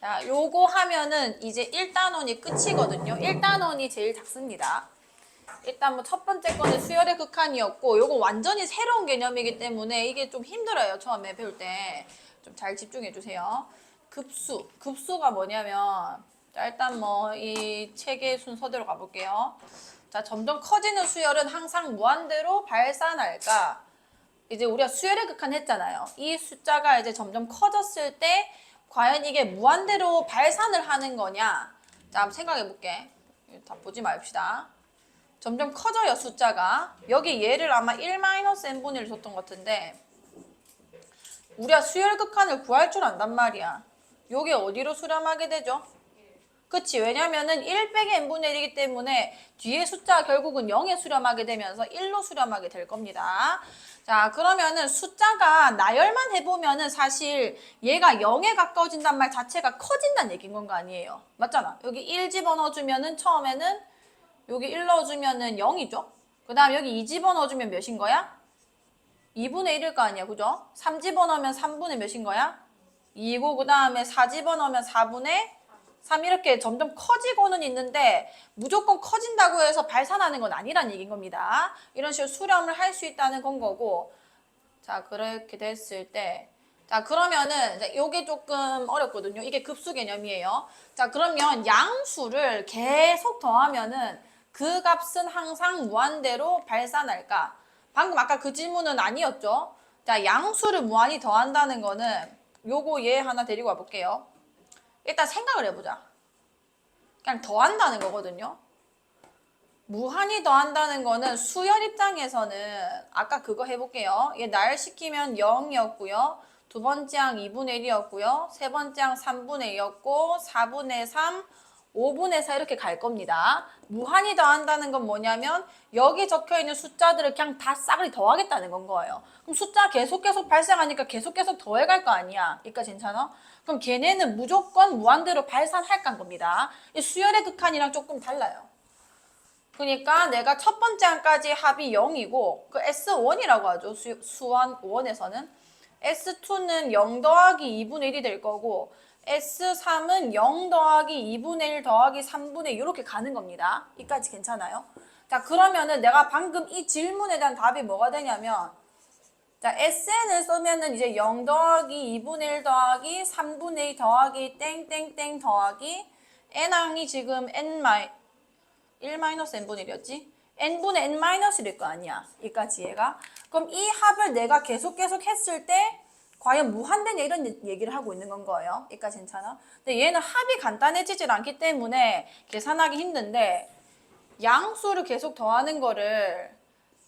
자, 요거 하면은 이제 1단원이 끝이거든요. 1단원이 제일 작습니다. 일단 뭐 첫 번째 거는 수열의 극한이었고, 요거 완전히 새로운 개념이기 때문에 이게 좀 힘들어요. 처음에 배울 때. 좀 잘 집중해 주세요. 급수. 급수가 뭐냐면, 자, 일단 뭐 이 책의 순서대로 가볼게요. 자, 점점 커지는 수열은 항상 무한대로 발산할까? 이제 우리가 수열의 극한 했잖아요. 이 숫자가 이제 점점 커졌을 때 과연 이게 무한대로 발산을 하는 거냐? 자, 한번 생각해 볼게. 다 보지 맙시다. 점점 커져요, 숫자가. 여기 얘를 아마 1-n분의 1 줬던 것 같은데 우리가 수열 극한을 구할 줄 안단 말이야. 요게 어디로 수렴하게 되죠? 그치? 왜냐면은 1 빼기 n분의 1이기 때문에 뒤에 숫자가 결국은 0에 수렴하게 되면서 1로 수렴하게 될 겁니다. 자, 그러면은 숫자가 나열만 해보면은 사실 얘가 0에 가까워진단 말 자체가 커진다는 얘기인 건 거 아니에요. 맞잖아. 여기 1 집어넣어주면은 처음에는 여기 1 넣어주면은 0이죠. 그 다음 여기 2 집어넣어주면 몇인 거야? 2분의 1일 거 아니야. 그죠? 3 집어넣으면 3분의 몇인 거야? 2고 그 다음에 4 집어넣으면 4분의 3 이렇게 점점 커지고는 있는데 무조건 커진다고 해서 발산하는 건 아니란 얘기인 겁니다. 이런 식으로 수렴을 할 수 있다는 건 거고. 자, 그렇게 됐을 때 자, 그러면은 이게 조금 어렵거든요. 이게 급수 개념이에요. 자, 그러면 양수를 계속 더하면은 그 값은 항상 무한대로 발산할까? 방금 아까 그 질문은 아니었죠? 자, 양수를 무한히 더한다는 거는 요거 얘 하나 데리고 와볼게요. 일단 생각을 해보자. 그냥 더한다는 거거든요. 무한히 더한다는 거는 수열 입장에서는 아까 그거 해볼게요. 얘 나열시키면 0이었고요. 두 번째 항 2분의 1이었고요. 세 번째 항 3분의 2였고 4분의 3, 5분의 4 이렇게 갈 겁니다. 무한히 더한다는 건 뭐냐면 여기 적혀있는 숫자들을 그냥 다 싸그리 더하겠다는 건 거예요. 그럼 숫자 계속 발생하니까 계속 더해갈 거 아니야. 여기까지 괜찮아? 그럼 걔네는 무조건 무한대로 발산할까 겁니다. 이 수열의 극한이랑 조금 달라요. 그러니까 내가 첫 번째 항까지 합이 0이고 그 S1이라고 하죠. 수한 5원에서는. S2는 0 더하기 2분의 1이 될 거고 S3은 0 더하기 2분의 1 더하기 3분의 2 이렇게 가는 겁니다. 이까지 괜찮아요? 자, 그러면은 내가 방금 이 질문에 대한 답이 뭐가 되냐면 자, SN을 쓰면은 이제 0 더하기 2분의 1 더하기 3분의 2 더하기 땡땡땡 더하기 N항이 지금 1-n분의 1이었지? n분의 n-1일 거 아니야. 이까지 얘가. 그럼 이 합을 내가 계속 했을 때 과연 무한대냐 이런 얘기를 하고 있는 건 거예요. 이까지 괜찮아? 근데 얘는 합이 간단해지질 않기 때문에 계산하기 힘든데 양수를 계속 더하는 거를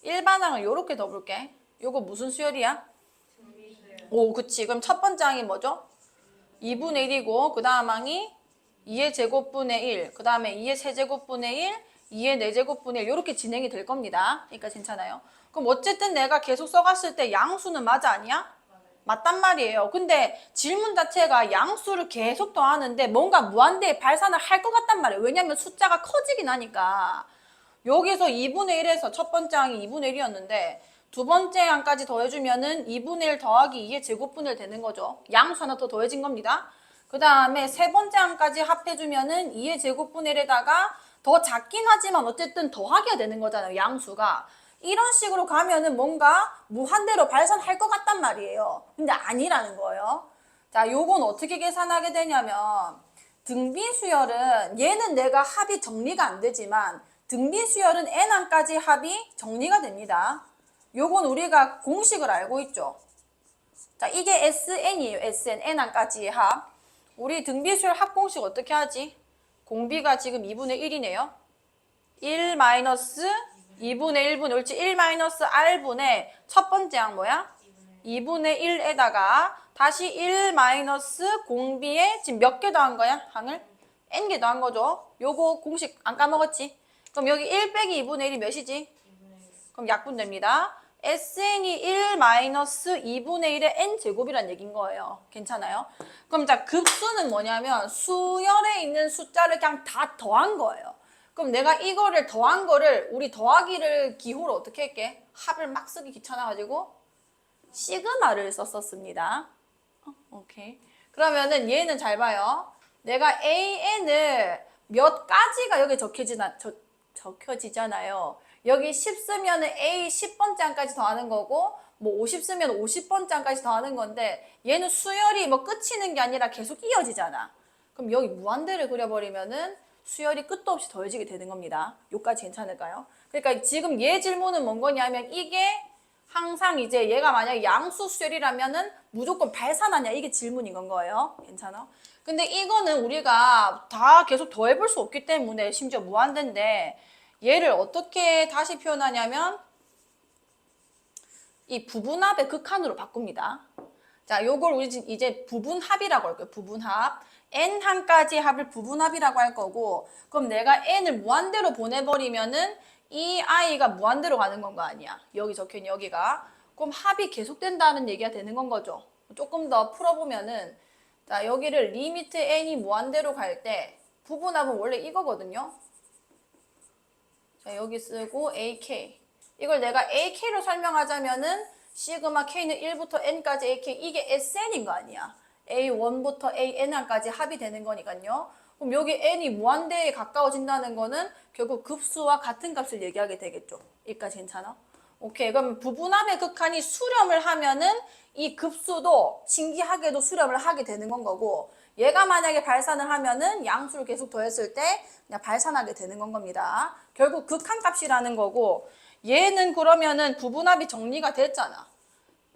일반항을 이렇게 더볼게. 요거 무슨 수열이야? 오, 그치. 그럼 첫 번째 항이 뭐죠? 2분의 1이고 그 다음 항이 2의 제곱분의 1, 그 다음에 2의 세제곱분의 1, 2의 4제곱분의 1 이렇게 진행이 될 겁니다. 그러니까 괜찮아요. 그럼 어쨌든 내가 계속 써갔을 때 양수는 맞아 아니야? 맞단 말이에요. 근데 질문 자체가 양수를 계속 더하는데 뭔가 무한대에 발산을 할 것 같단 말이에요. 왜냐면 숫자가 커지긴 하니까. 여기서 2분의 1에서 첫 번째 항이 2분의 1이었는데 두 번째 항까지 더해주면은 2분의 1 더하기 2의 제곱분의 1 되는 거죠. 양수 하나 더 더해진 겁니다. 그 다음에 세 번째 항까지 합해주면은 2의 제곱분의 1에다가 더 작긴 하지만 어쨌든 더하기가 되는 거잖아요. 양수가. 이런 식으로 가면은 뭔가 무한대로 발산할 것 같단 말이에요. 근데 아니라는 거예요. 자, 요건 어떻게 계산하게 되냐면 등비수열은 얘는 내가 합이 정리가 안 되지만 등비수열은 n항까지 합이 정리가 됩니다. 요건 우리가 공식을 알고 있죠. 자, 이게 SN이에요. SN, n항까지의 합. 우리 등비수열 합공식 어떻게 하지? 공비가 지금 2분의 1이네요. 1 마이너스 2분의 1분의 옳지. 1 마이너스 R분의 첫 번째 항 뭐야? 2분의 1에다가 다시 1 마이너스 공비에 지금 몇 개 더한 거야? 항을? n개 더한 거죠. 요거 공식 안 까먹었지? 그럼 여기 1 빼기 2분의 1이 몇이지? 그럼 약분됩니다. SN이 1 마이너스 2분의 1의 n제곱이란 얘기인 거예요. 괜찮아요? 그럼 자, 급수는 뭐냐면 수열에 있는 숫자를 그냥 다 더한 거예요. 그럼 내가 이거를 더한 거를 우리 더하기를 기호로 어떻게 할게? 합을 막 쓰기 귀찮아가지고 시그마를 썼었습니다. 오케이. 그러면은 얘는 잘 봐요. 내가 AN을 몇 가지가 여기 적혀지잖아요. 여기 10 쓰면은 A 10번째 항까지 더하는 거고, 뭐 50 쓰면 50번째 항까지 더하는 건데, 얘는 수열이 뭐 끝이는 게 아니라 계속 이어지잖아. 그럼 여기 무한대를 그려버리면은 수열이 끝도 없이 더해지게 되는 겁니다. 요까지 괜찮을까요? 그러니까 지금 얘 질문은 뭔 거냐면, 이게 항상 이제 얘가 만약에 양수 수열이라면은 무조건 발산하냐, 이게 질문인 건 거예요. 괜찮아? 근데 이거는 우리가 다 계속 더해볼 수 없기 때문에 심지어 무한대인데, 얘를 어떻게 다시 표현하냐면 이 부분합의 극한으로 바꿉니다. 자, 요걸 우리 이제 부분합이라고 할 거예요. 부분합. n 항까지 합을 부분합이라고 할 거고, 그럼 내가 n을 무한대로 보내버리면은 이 i가 무한대로 가는 건 거 아니야. 여기 적혀있는 여기가. 그럼 합이 계속된다는 얘기가 되는 건 거죠. 조금 더 풀어보면은, 자, 여기를 리미트 n이 무한대로 갈 때 부분합은 원래 이거거든요. 자, 여기 쓰고 AK. 이걸 내가 AK로 설명하자면은 시그마 K는 1부터 N까지 AK, 이게 SN인 거 아니야. A1부터 AN까지 합이 되는 거니까요. 그럼 여기 N이 무한대에 가까워진다는 거는 결국 급수와 같은 값을 얘기하게 되겠죠. 여기까지 괜찮아? 오케이. 그럼 부분합의 극한이 수렴을 하면은 이 급수도 신기하게도 수렴을 하게 되는 건 거고, 얘가 만약에 발산을 하면은 양수를 계속 더했을 때 그냥 발산하게 되는 건 겁니다. 결국 극한값이라는 거고, 얘는 그러면은 부분합이 정리가 됐잖아.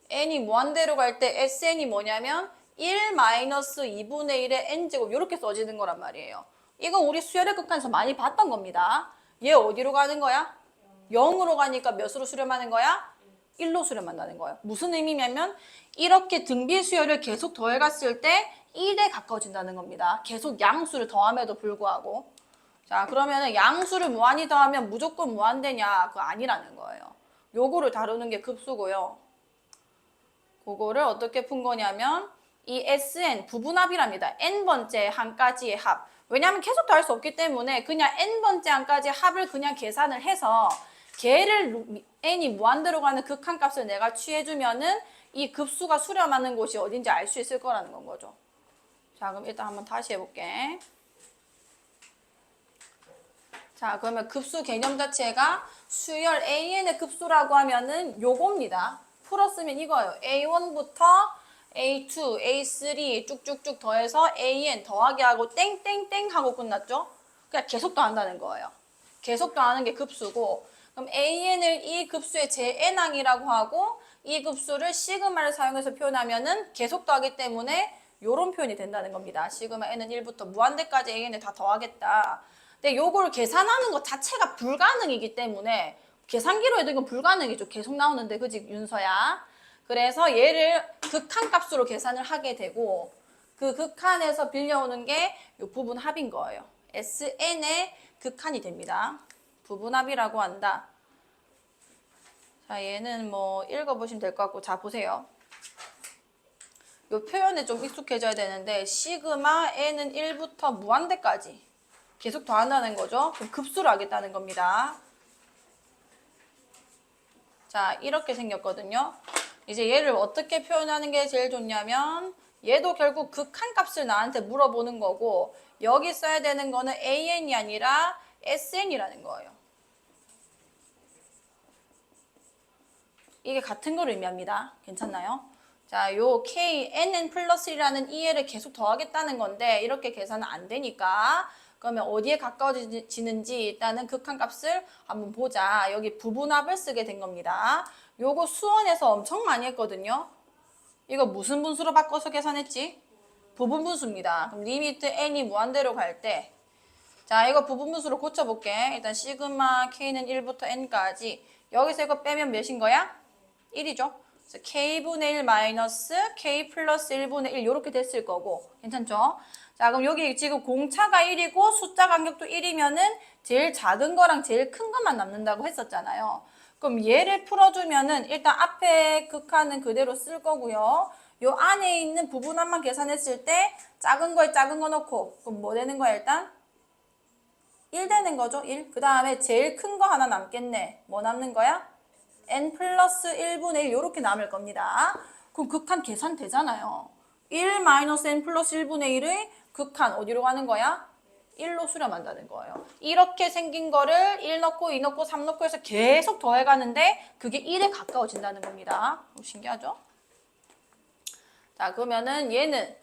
n이 무한대로 갈 때 SN이 뭐냐면 1-2분의 1의 n제곱 이렇게 써지는 거란 말이에요. 이건 우리 수열의 극한에서 많이 봤던 겁니다. 얘 어디로 가는 거야? 0으로 가니까 몇으로 수렴하는 거야? 1로 수렴한다는 거예요. 무슨 의미냐면 이렇게 등비 수열을 계속 더해갔을 때 1에 가까워진다는 겁니다. 계속 양수를 더함에도 불구하고. 자, 그러면은 양수를 무한히 더하면 무조건 무한대냐? 그거 아니라는 거예요. 요거를 다루는 게 급수고요. 그거를 어떻게 푼 거냐면 이 SN 부분합이랍니다. n번째 항까지의 합. 왜냐하면 계속 더할 수 없기 때문에 그냥 n번째 항까지 합을 그냥 계산을 해서 걔를 n이 무한대로 가는 극한값을 내가 취해주면은 이 급수가 수렴하는 곳이 어딘지 알 수 있을 거라는 건 거죠. 자, 그럼 일단 한번 다시 해볼게. 자, 그러면 급수 개념 자체가 수열 AN의 급수라고 하면은 요겁니다. 풀었으면 이거예요. A1부터 A2, A3 쭉쭉쭉 더해서 AN 더하기 하고 땡땡땡 하고 끝났죠? 그냥 계속 더한다는 거예요. 계속 더하는 게 급수고, 그럼 AN을 이 급수의 제n항이라고 하고 이 급수를 시그마를 사용해서 표현하면은 계속 더하기 때문에 요런 표현이 된다는 겁니다. 시그마 n은 1부터 무한대까지 AN을 다 더하겠다. 근데 요걸 계산하는 것 자체가 불가능이기 때문에 계산기로 해도 이건 불가능이죠. 계속 나오는데, 그지 윤서야? 그래서 얘를 극한값으로 계산을 하게 되고, 그 극한에서 빌려오는 게 요 부분합인 거예요. SN의 극한이 됩니다. 부분합이라고 한다. 자, 얘는 뭐 읽어보시면 될 것 같고, 자, 보세요. 요 표현에 좀 익숙해져야 되는데, 시그마 n은 1부터 무한대까지 계속 더한다는 거죠. 그럼 급수를 하겠다는 겁니다. 자, 이렇게 생겼거든요. 이제 얘를 어떻게 표현하는 게 제일 좋냐면 얘도 결국 극한값을 나한테 물어보는 거고, 여기 써야 되는 거는 AN이 아니라 SN이라는 거예요. 이게 같은 걸 의미합니다. 괜찮나요? 자, 요 K, NN 플러스 1이라는 EL을 계속 더하겠다는 건데 이렇게 계산은 안 되니까, 그러면 어디에 가까워지는지 일단은 극한값을 한번 보자. 여기 부분합을 쓰게 된 겁니다. 요거 수원에서 엄청 많이 했거든요. 이거 무슨 분수로 바꿔서 계산했지? 부분분수입니다. 그럼 리미트 n이 무한대로 갈 때, 자, 이거 부분분수로 고쳐볼게. 일단 시그마 k는 1부터 n까지. 여기서 이거 빼면 몇인 거야? 1이죠. 그래서 k분의 1 마이너스 k 플러스 1분의 1 이렇게 됐을 거고. 괜찮죠? 자, 그럼 여기 지금 공차가 1이고 숫자 간격도 1이면은 제일 작은 거랑 제일 큰 것만 남는다고 했었잖아요. 그럼 얘를 풀어주면은 일단 앞에 극한은 그대로 쓸 거고요. 요 안에 있는 부분합만 계산했을 때 작은 거에 작은 거 넣고, 그럼 뭐 되는 거야 일단? 1 되는 거죠, 1. 그 다음에 제일 큰 거 하나 남겠네. 뭐 남는 거야? n 플러스 1분의 1 요렇게 남을 겁니다. 그럼 극한 계산되잖아요. 1 마이너스 n 플러스 1분의 1의 극한 어디로 가는 거야? 1로 수렴한다는 거예요. 이렇게 생긴 거를 1 넣고 2 넣고 3 넣고 해서 계속 더해가는데 그게 1에 가까워진다는 겁니다. 신기하죠? 자, 그러면은 얘는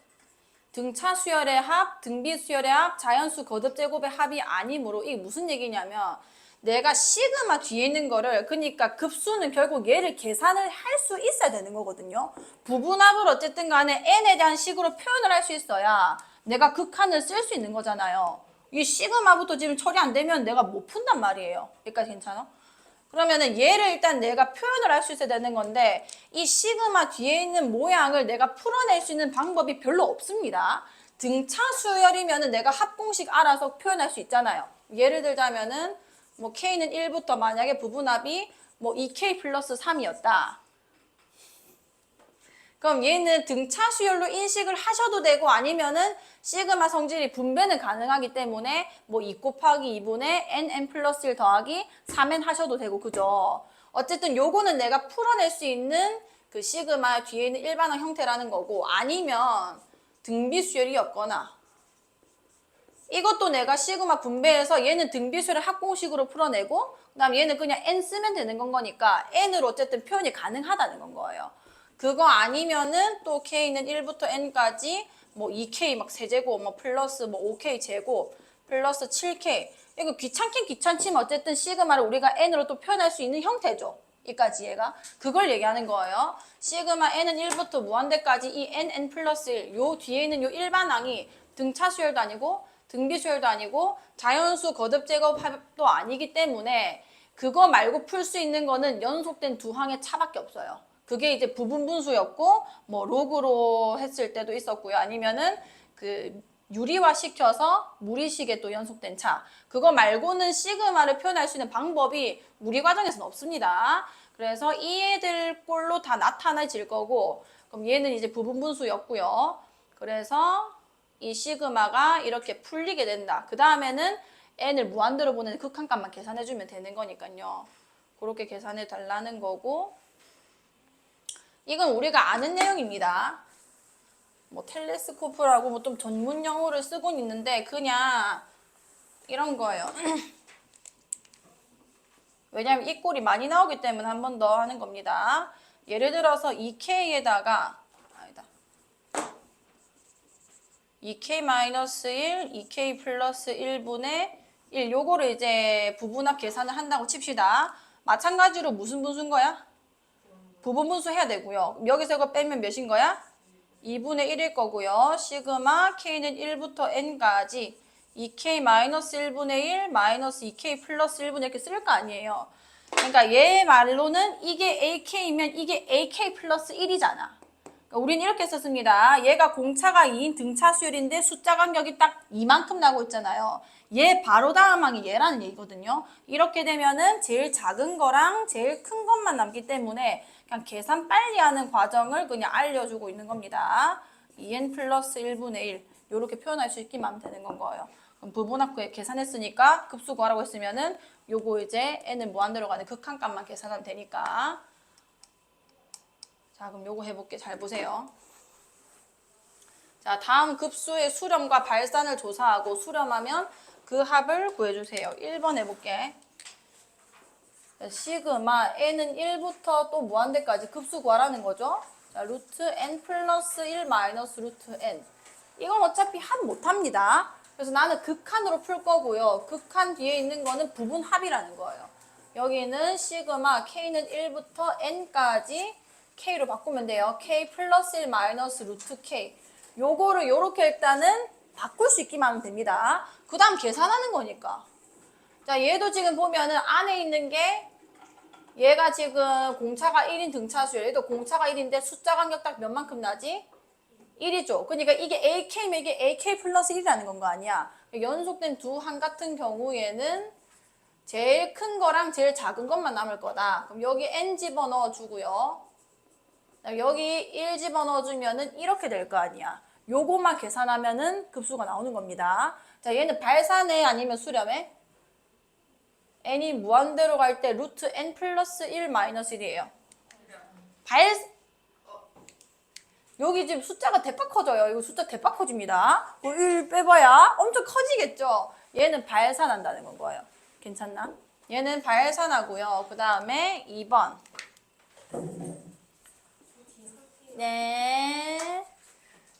등차 수열의 합, 등비 수열의 합, 자연수 거듭 제곱의 합이 아니므로 이게 무슨 얘기냐면 내가 시그마 뒤에 있는 거를 그러니까 급수는 결국 얘를 계산을 할 수 있어야 되는 거거든요. 부분합을 어쨌든 간에 n에 대한 식으로 표현을 할 수 있어야 내가 극한을 쓸 수 있는 거잖아요. 이 시그마부터 지금 처리 안 되면 내가 못 푼단 말이에요. 여기까지 괜찮아? 그러면은 얘를 일단 내가 표현을 할 수 있어야 되는 건데 이 시그마 뒤에 있는 모양을 내가 풀어낼 수 있는 방법이 별로 없습니다. 등차 수열이면은 내가 합공식 알아서 표현할 수 있잖아요. 예를 들자면은 뭐 K는 1부터 만약에 부분합이 뭐 2K 플러스 3이었다. 그럼 얘는 등차 수열로 인식을 하셔도 되고 아니면은 시그마 성질이 분배는 가능하기 때문에 뭐 2 곱하기 2분의 nn 플러스 1 더하기 3n 하셔도 되고 그죠? 어쨌든 요거는 내가 풀어낼 수 있는 그 시그마 뒤에 있는 일반항 형태라는 거고 아니면 등비 수열이 없거나 이것도 내가 시그마 분배해서 얘는 등비 수열을 합공식으로 풀어내고 그다음 얘는 그냥 n 쓰면 되는 건 거니까 n으로 어쨌든 표현이 가능하다는 건 거예요. 그거 아니면은 또 k는 1부터 n까지 뭐 2k 막 세제곱 뭐 플러스 뭐 5k 제곱 플러스 7k 이거 귀찮긴 귀찮지만 어쨌든 시그마를 우리가 n으로 또 표현할 수 있는 형태죠. 이까지 얘가 그걸 얘기하는 거예요. 시그마 n은 1부터 무한대까지 이 n 플러스 1 요 뒤에 있는 요 일반항이 등차 수열도 아니고 등비 수열도 아니고 자연수 거듭 제곱 합도 아니기 때문에 그거 말고 풀 수 있는 거는 연속된 두 항의 차밖에 없어요. 그게 이제 부분 분수였고 뭐 로그로 했을 때도 있었고요. 아니면은 그 유리화 시켜서 무리식에 또 연속된 차. 그거 말고는 시그마를 표현할 수 있는 방법이 우리 과정에서는 없습니다. 그래서 이 애들 꼴로 다 나타나질 거고 그럼 얘는 이제 부분 분수였고요. 그래서 이 시그마가 이렇게 풀리게 된다. 그 다음에는 n을 무한대로 보내는 극한값만 계산해주면 되는 거니까요. 그렇게 계산해 달라는 거고 이건 우리가 아는 내용입니다. 뭐 텔레스코프라고 뭐 좀 전문 용어를 쓰곤 있는데 그냥 이런 거예요. 왜냐면 이 꼴이 많이 나오기 때문에 한 번 더 하는 겁니다. 예를 들어서 2K에다가 2K-1, 2K 플러스 1분의 1 요거를 이제 부분합 계산을 한다고 칩시다. 마찬가지로 무슨 분수인 거야? 부분 분수 해야 되고요. 여기서 이거 빼면 몇인 거야? 2분의 1일 거고요. 시그마 K는 1부터 N까지 2K-1분의 1 마이너스 2K 플러스 1분의 이렇게 쓸 거 아니에요. 그러니까 얘 말로는 이게 AK면 이게 AK 플러스 1이잖아. 그러니까 우린 이렇게 썼습니다. 얘가 공차가 2인 등차 수열인데 숫자 간격이 딱 이만큼 나고 있잖아요. 얘 바로 다음 항이 얘라는 얘기거든요. 이렇게 되면은 제일 작은 거랑 제일 큰 것만 남기 때문에 그냥 계산 빨리 하는 과정을 그냥 알려주고 있는 겁니다. 2n 플러스 1분의 1 이렇게 표현할 수 있기만 하면 되는 건 거예요. 그럼 부분합 계산했으니까 급수 구하라고 했으면은 요거 이제 n을 무한대로 가는 극한값만 계산하면 되니까 자 그럼 요거 해볼게. 잘 보세요. 자 다음 급수의 수렴과 발산을 조사하고 수렴하면 그 합을 구해주세요. 1번 해볼게. 시그마 n은 1부터 또 무한대까지 급수 구하라는 거죠. 자, 루트 n 플러스 1 마이너스 루트 n. 이건 어차피 합 못합니다. 그래서 나는 극한으로 풀 거고요. 극한 뒤에 있는 거는 부분합이라는 거예요. 여기는 시그마 k는 1부터 n까지 k로 바꾸면 돼요. k 플러스 1 마이너스 루트 k. 요거를 요렇게 일단은 바꿀 수 있기만 하면 됩니다. 그 다음 계산하는 거니까. 자, 얘도 지금 보면은 안에 있는 게 얘가 지금 공차가 1인 등차수열. 얘도 공차가 1인데 숫자 간격 딱 몇만큼 나지? 1이죠. 그러니까 이게 AK면 이게 AK 플러스 1이라는 건 거 아니야. 연속된 두 항 같은 경우에는 제일 큰 거랑 제일 작은 것만 남을 거다. 그럼 여기 N 집어넣어 주고요. 여기 1 집어넣어 주면은 이렇게 될 거 아니야. 요거만 계산하면은 급수가 나오는 겁니다. 자, 얘는 발산해 아니면 수렴해? n이 무한대로 갈 때 루트 n 플러스 1 마이너스 1이에요. 여기 지금 숫자가 대박 커져요. 이거 숫자 대박 커집니다. 1 빼봐야 엄청 커지겠죠? 얘는 발산한다는 거예요. 괜찮나? 얘는 발산하고요. 그 다음에 2번. 네.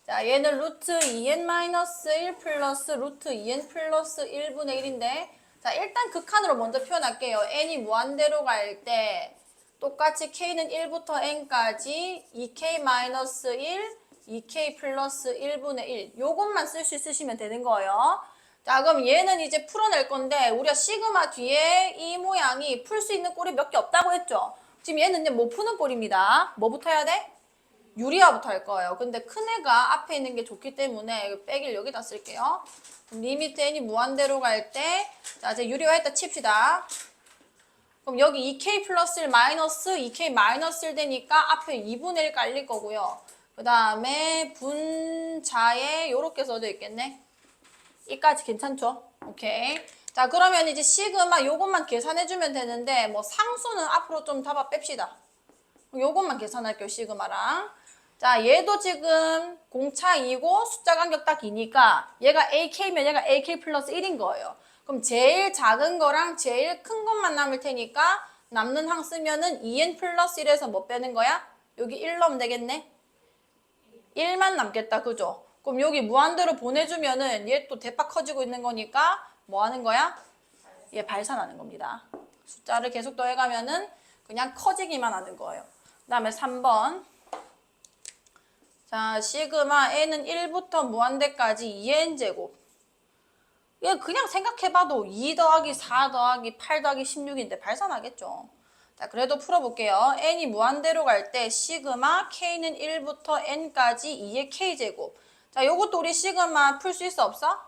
자, 얘는 루트 2n-1 플러스 루트 2n 플러스 1분의 1인데, 자, 일단 극한으로 먼저 표현할게요. n이 무한대로 갈 때 똑같이 k는 1부터 n까지 2k-1, 2k 플러스 1분의 1. 요것만 쓸 수 있으시면 되는 거예요. 자, 그럼 얘는 이제 풀어낼 건데, 우리가 시그마 뒤에 이 모양이 풀 수 있는 꼴이 몇 개 없다고 했죠? 지금 얘는 이제 못 푸는 꼴입니다. 뭐부터 해야 돼? 유리화부터 할 거예요. 근데 큰 애가 앞에 있는 게 좋기 때문에 빼기를 여기다 쓸게요. 그럼 리미트 n이 무한대로 갈 때, 자, 이제 유리화 했다 칩시다. 그럼 여기 2k 플러스 1 마이너스 2k 마이너스 1 되니까 앞에 2분의 1 깔릴 거고요. 그 다음에 분자에 요렇게 써져 있겠네. 이까지 괜찮죠? 오케이. 자, 그러면 이제 시그마 요것만 계산해주면 되는데, 뭐 상수는 앞으로 좀 잡아 뺍시다. 요것만 계산할게요, 시그마랑. 자, 얘도 지금 공차 2고 숫자 간격 딱 2니까 얘가 AK면 얘가 AK 플러스 1인 거예요. 그럼 제일 작은 거랑 제일 큰 것만 남을 테니까 남는 항 쓰면은 2n 플러스 1에서 뭐 빼는 거야? 여기 1 넣으면 되겠네? 1만 남겠다, 그죠? 그럼 여기 무한대로 보내주면은 얘 또 대박 커지고 있는 거니까 뭐 하는 거야? 얘 발산하는 겁니다. 숫자를 계속 더해가면은 그냥 커지기만 하는 거예요. 그 다음에 3번. 자, 시그마 n은 1부터 무한대까지 2n제곱. 얘 그냥 생각해봐도 2 더하기 4 더하기 8 더하기 16인데 발산하겠죠. 자, 그래도 풀어볼게요. n이 무한대로 갈 때 시그마 k는 1부터 n까지 2의 k제곱. 자, 요것도 우리 시그마 풀 수 있어 없어?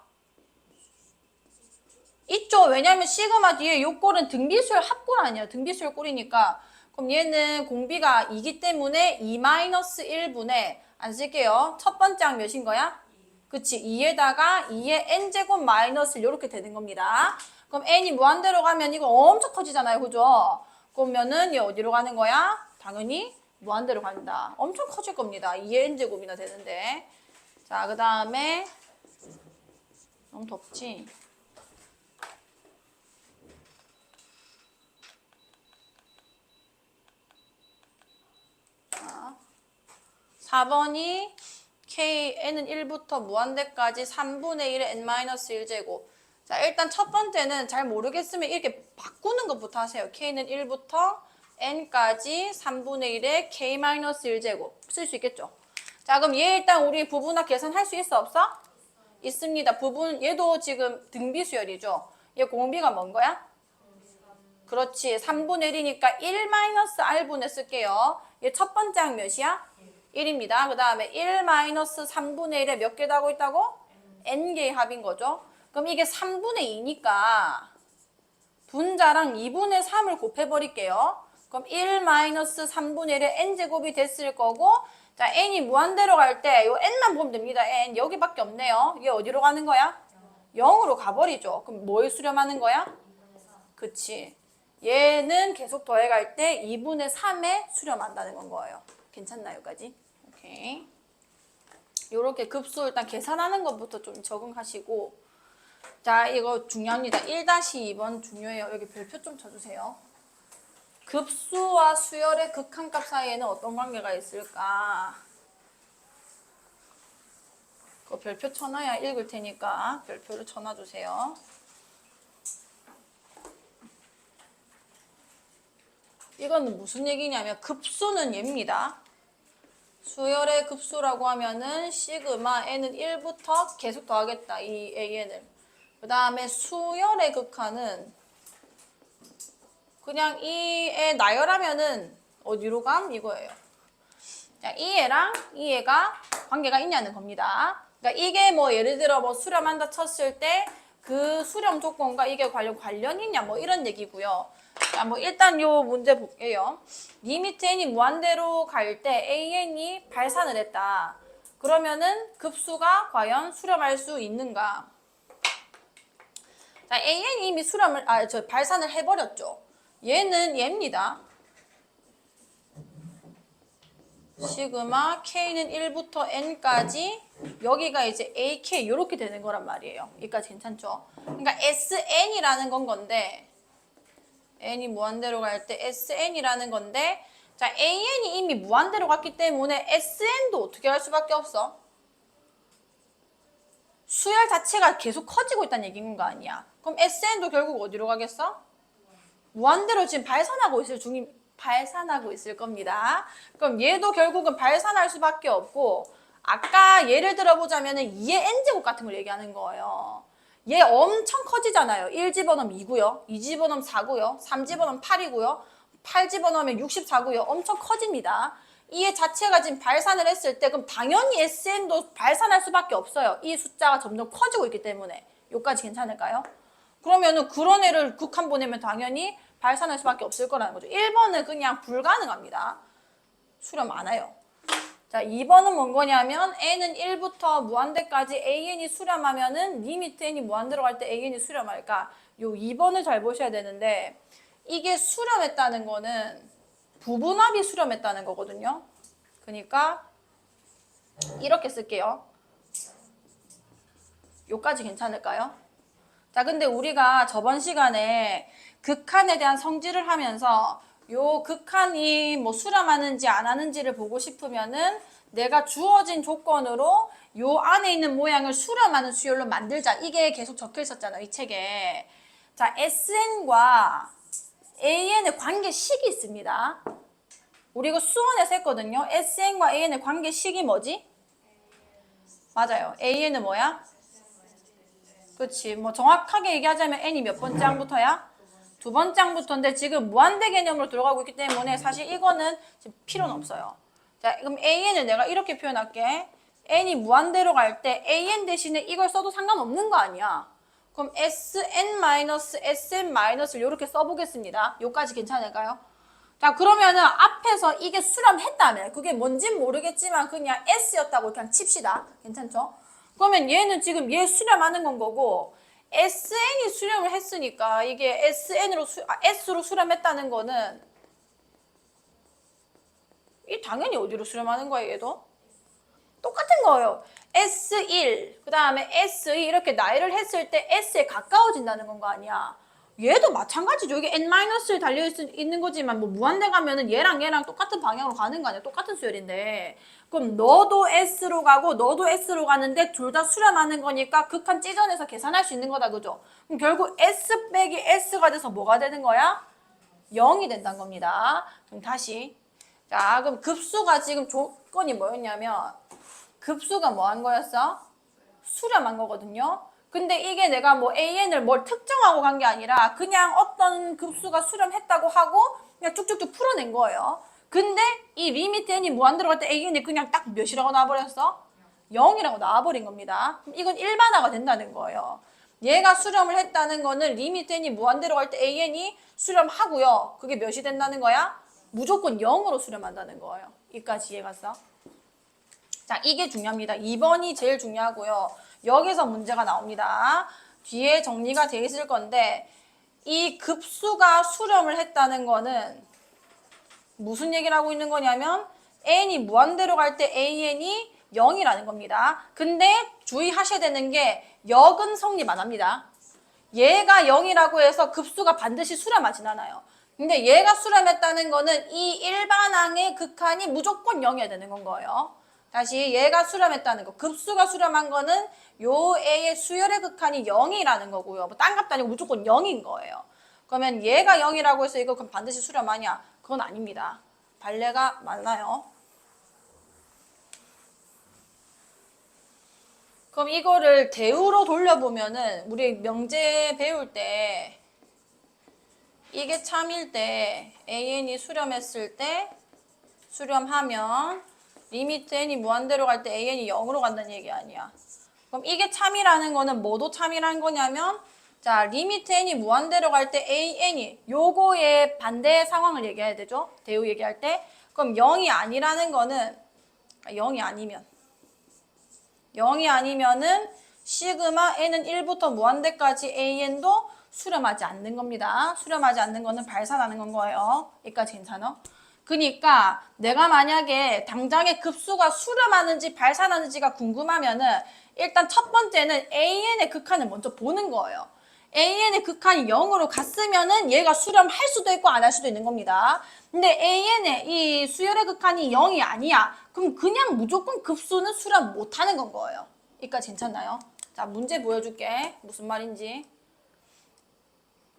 있죠. 왜냐면 시그마 뒤에 요 꼴은 등비수열 합꼴 아니에요. 등비수열 꼴이니까. 그럼 얘는 공비가 2기 때문에 2-1분의 안 쓸게요. 첫 번째 항 몇인 거야? 그치. 2에다가 2의 n제곱 마이너스 이렇게 되는 겁니다. 그럼 n이 무한대로 가면 이거 엄청 커지잖아요. 그죠? 그러면은 얘 어디로 가는 거야? 당연히 무한대로 간다. 엄청 커질 겁니다. 2의 n제곱이나 되는데. 자, 그 다음에 너무 덥지? 자, 4번이 n은 1부터 무한대까지 3분의 1의 n-1제곱. 자, 일단 첫 번째는 잘 모르겠으면 이렇게 바꾸는 것부터 하세요. k는 1부터 n까지 3분의 1의 k-1제곱. 쓸 수 있겠죠? 자, 그럼 얘 일단 우리 부분합 계산할 수 있어 없어? 있습니다. 부분 얘도 지금 등비수열이죠. 얘 공비가 뭔 거야? 그렇지. 3분의 1이니까 1-r분의 쓸게요. 얘 첫 번째 항 몇이야? 1입니다. 그 다음에 1-3분의 1에 몇 개 하고 있다고? n개의 합인 거죠. 그럼 이게 3분의 2니까 분자랑 2분의 3을 곱해버릴게요. 그럼 1-3분의 1의 n제곱이 됐을 거고, 자, n이 무한대로 갈 때 요 n만 보면 됩니다. n 여기밖에 없네요. 얘 어디로 가는 거야? 0으로 가버리죠. 그럼 뭘 수렴하는 거야? 그치. 얘는 계속 더해갈 때 2분의 3에 수렴한다는 건 거예요. 괜찮나요, 여기까지? 오케이. 요렇게 급수 일단 계산하는 것부터 좀 적응하시고, 자, 이거 중요합니다. 1-2번 중요해요. 여기 별표 좀 쳐주세요. 급수와 수열의 극한값 사이에는 어떤 관계가 있을까? 그 별표 쳐놔야 읽을 테니까 별표를 쳐놔주세요. 이건 무슨 얘기냐면 급수는 얘입니다. 수열의 급수라고 하면은 시그마 n은 1부터 계속 더하겠다. 이 an을. 그 다음에 수열의 극한은 그냥 이 애 나열하면은 어디로 감? 이거예요. 자, 이 애랑 이 애가 관계가 있냐는 겁니다. 그러니까 이게 뭐 예를 들어 뭐 수렴한다 쳤을 때 그 수렴 조건과 이게 관련이 있냐 뭐 이런 얘기고요. 자, 뭐 일단 요 문제 볼게요. 리미트 n이 무한대로 갈 때 an이 발산을 했다. 그러면은 급수가 과연 수렴할 수 있는가? 자, an이 이미 발산을 해버렸죠. 얘는 얘입니다. 시그마 K는 1부터 N까지 여기가 이제 AK 이렇게 되는 거란 말이에요. 여기까지 괜찮죠? 그러니까 SN이라는 건 건데 N이 무한대로 갈 때 SN이라는 건데 자 AN이 이미 무한대로 갔기 때문에 SN도 어떻게 할 수밖에 없어? 수열 자체가 계속 커지고 있다는 얘기인 거 아니야. 그럼 SN도 결국 어디로 가겠어? 무한대로 지금 발산하고 있을 겁니다. 그럼 얘도 결국은 발산할 수밖에 없고 아까 예를 들어보자면은 2의 n제곱 같은 걸 얘기하는 거예요. 얘 엄청 커지잖아요. 1 집어넣으면 2고요. 2 집어넣으면 4고요. 3 집어넣으면 8이고요. 8 집어넣으면 64고요. 엄청 커집니다. 이 자체가 지금 발산을 했을 때 그럼 당연히 SN도 발산할 수밖에 없어요. 이 숫자가 점점 커지고 있기 때문에. 여기까지 괜찮을까요? 그러면은 그런 애를 극한 보내면 당연히 발산할 수밖에 없을 거라는 거죠. 1번은 그냥 불가능합니다. 수렴 안 해요. 자, 2번은 뭔 거냐면 n은 1부터 무한대까지 an이 수렴하면은 리미트 n이 무한대로 갈 때 an이 수렴할까? 요 2번을 잘 보셔야 되는데 이게 수렴했다는 거는 부분합이 수렴했다는 거거든요. 그러니까 이렇게 쓸게요. 요까지 괜찮을까요? 자, 근데 우리가 저번 시간에 극한에 대한 성질을 하면서 요 극한이 뭐 수렴하는지 안 하는지를 보고 싶으면은 내가 주어진 조건으로 요 안에 있는 모양을 수렴하는 수열로 만들자. 이게 계속 적혀 있었잖아요, 이 책에. 자, SN과 AN의 관계식이 있습니다. 우리 이거 수원에서 했거든요. SN과 AN의 관계식이 뭐지? 맞아요. AN은 뭐야? 그렇지. 뭐 정확하게 얘기하자면 n이 몇 번째 항부터야? 두 번째 항부터인데 지금 무한대 개념으로 들어가고 있기 때문에 사실 이거는 지금 필요는 없어요. 자, 그럼 an을 내가 이렇게 표현할게. n이 무한대로 갈 때 an 대신에 이걸 써도 상관없는 거 아니야. 그럼 sn-sn- 이렇게 써보겠습니다. 요까지 괜찮을까요? 자, 그러면은 앞에서 이게 수렴했다면 그게 뭔진 모르겠지만 그냥 s였다고 그냥 칩시다. 괜찮죠? 그러면 얘는 지금 얘 수렴하는 건 거고 SN이 수렴을 했으니까 이게 S로 수렴했다는 거는 이 당연히 어디로 수렴하는 거예요, 얘도? 똑같은 거예요. S1, 그 다음에 S2 이렇게 나열을 했을 때 S에 가까워진다는 건 거 아니야. 얘도 마찬가지죠. 이게 N-에 달려있는 거지만 뭐 무한대 가면은 얘랑 똑같은 방향으로 가는 거 아니야. 똑같은 수열인데. 그럼 너도 S로 가고 너도 S로 가는데 둘 다 수렴하는 거니까 극한 찢어내서 계산할 수 있는 거다. 그죠? 그럼 결국 S 빼기 S가 돼서 뭐가 되는 거야? 0이 된다는 겁니다. 그럼 다시. 자, 그럼 급수가 지금 조건이 뭐였냐면 급수가 뭐 한 거였어? 수렴한 거거든요. 근데 이게 내가 뭐 AN을 뭘 특정하고 간 게 아니라 그냥 어떤 급수가 수렴했다고 하고 그냥 쭉쭉쭉 풀어낸 거예요. 근데 이 리미트 n이 무한대로 갈 때 AN이 그냥 딱 몇이라고 나와버렸어? 0이라고 나와버린 겁니다. 그럼 이건 일반화가 된다는 거예요. 얘가 수렴을 했다는 거는 리미트 n이 무한대로 갈 때 AN이 수렴하고요. 그게 몇이 된다는 거야? 무조건 0으로 수렴한다는 거예요. 여기까지 이해갔어? 자, 이게 중요합니다. 2번이 제일 중요하고요. 여기서 문제가 나옵니다. 뒤에 정리가 돼 있을 건데 이 급수가 수렴을 했다는 거는 무슨 얘기를 하고 있는 거냐면 n이 무한대로 갈 때 an이 0이라는 겁니다. 근데 주의하셔야 되는 게 역은 성립 안 합니다. 얘가 0이라고 해서 급수가 반드시 수렴하진 않아요. 근데 얘가 수렴했다는 거는 이 일반항의 극한이 무조건 0이어야 되는 건 거예요. 다시 얘가 수렴했다는 거. 급수가 수렴한 거는 요 A의 수열의 극한이 0이라는 거고요. 뭐 딴 값도 아니고 무조건 0인 거예요. 그러면 얘가 0이라고 해서 이거 그럼 반드시 수렴하냐? 그건 아닙니다. 발레가 많아요. 그럼 이거를 대우로 돌려보면은 우리 명제 배울 때 이게 참일 때 AN이 수렴했을 때 수렴하면 리미트 n이 무한대로 갈 때 an이 0으로 간다는 얘기 아니야. 그럼 이게 참이라는 거는 뭐도 참이라는 거냐면 자, 리미트 n이 무한대로 갈 때 an이 요거의 반대 상황을 얘기해야 되죠. 대우 얘기할 때. 그럼 0이 아니라는 거는 0이 아니면은 시그마 n은 1부터 무한대까지 an도 수렴하지 않는 겁니다. 수렴하지 않는 거는 발산하는 건 거예요. 여기까지 괜찮아? 그러니까 내가 만약에 당장에 급수가 수렴하는지 발산하는지가 궁금하면은 일단 첫 번째는 AN의 극한을 먼저 보는 거예요. AN의 극한이 0으로 갔으면은 얘가 수렴할 수도 있고 안 할 수도 있는 겁니다. 근데 AN의 이 수열의 극한이 0이 아니야. 그럼 그냥 무조건 급수는 수렴 못 하는 건 거예요. 그러니까 괜찮나요? 자, 문제 보여줄게. 무슨 말인지.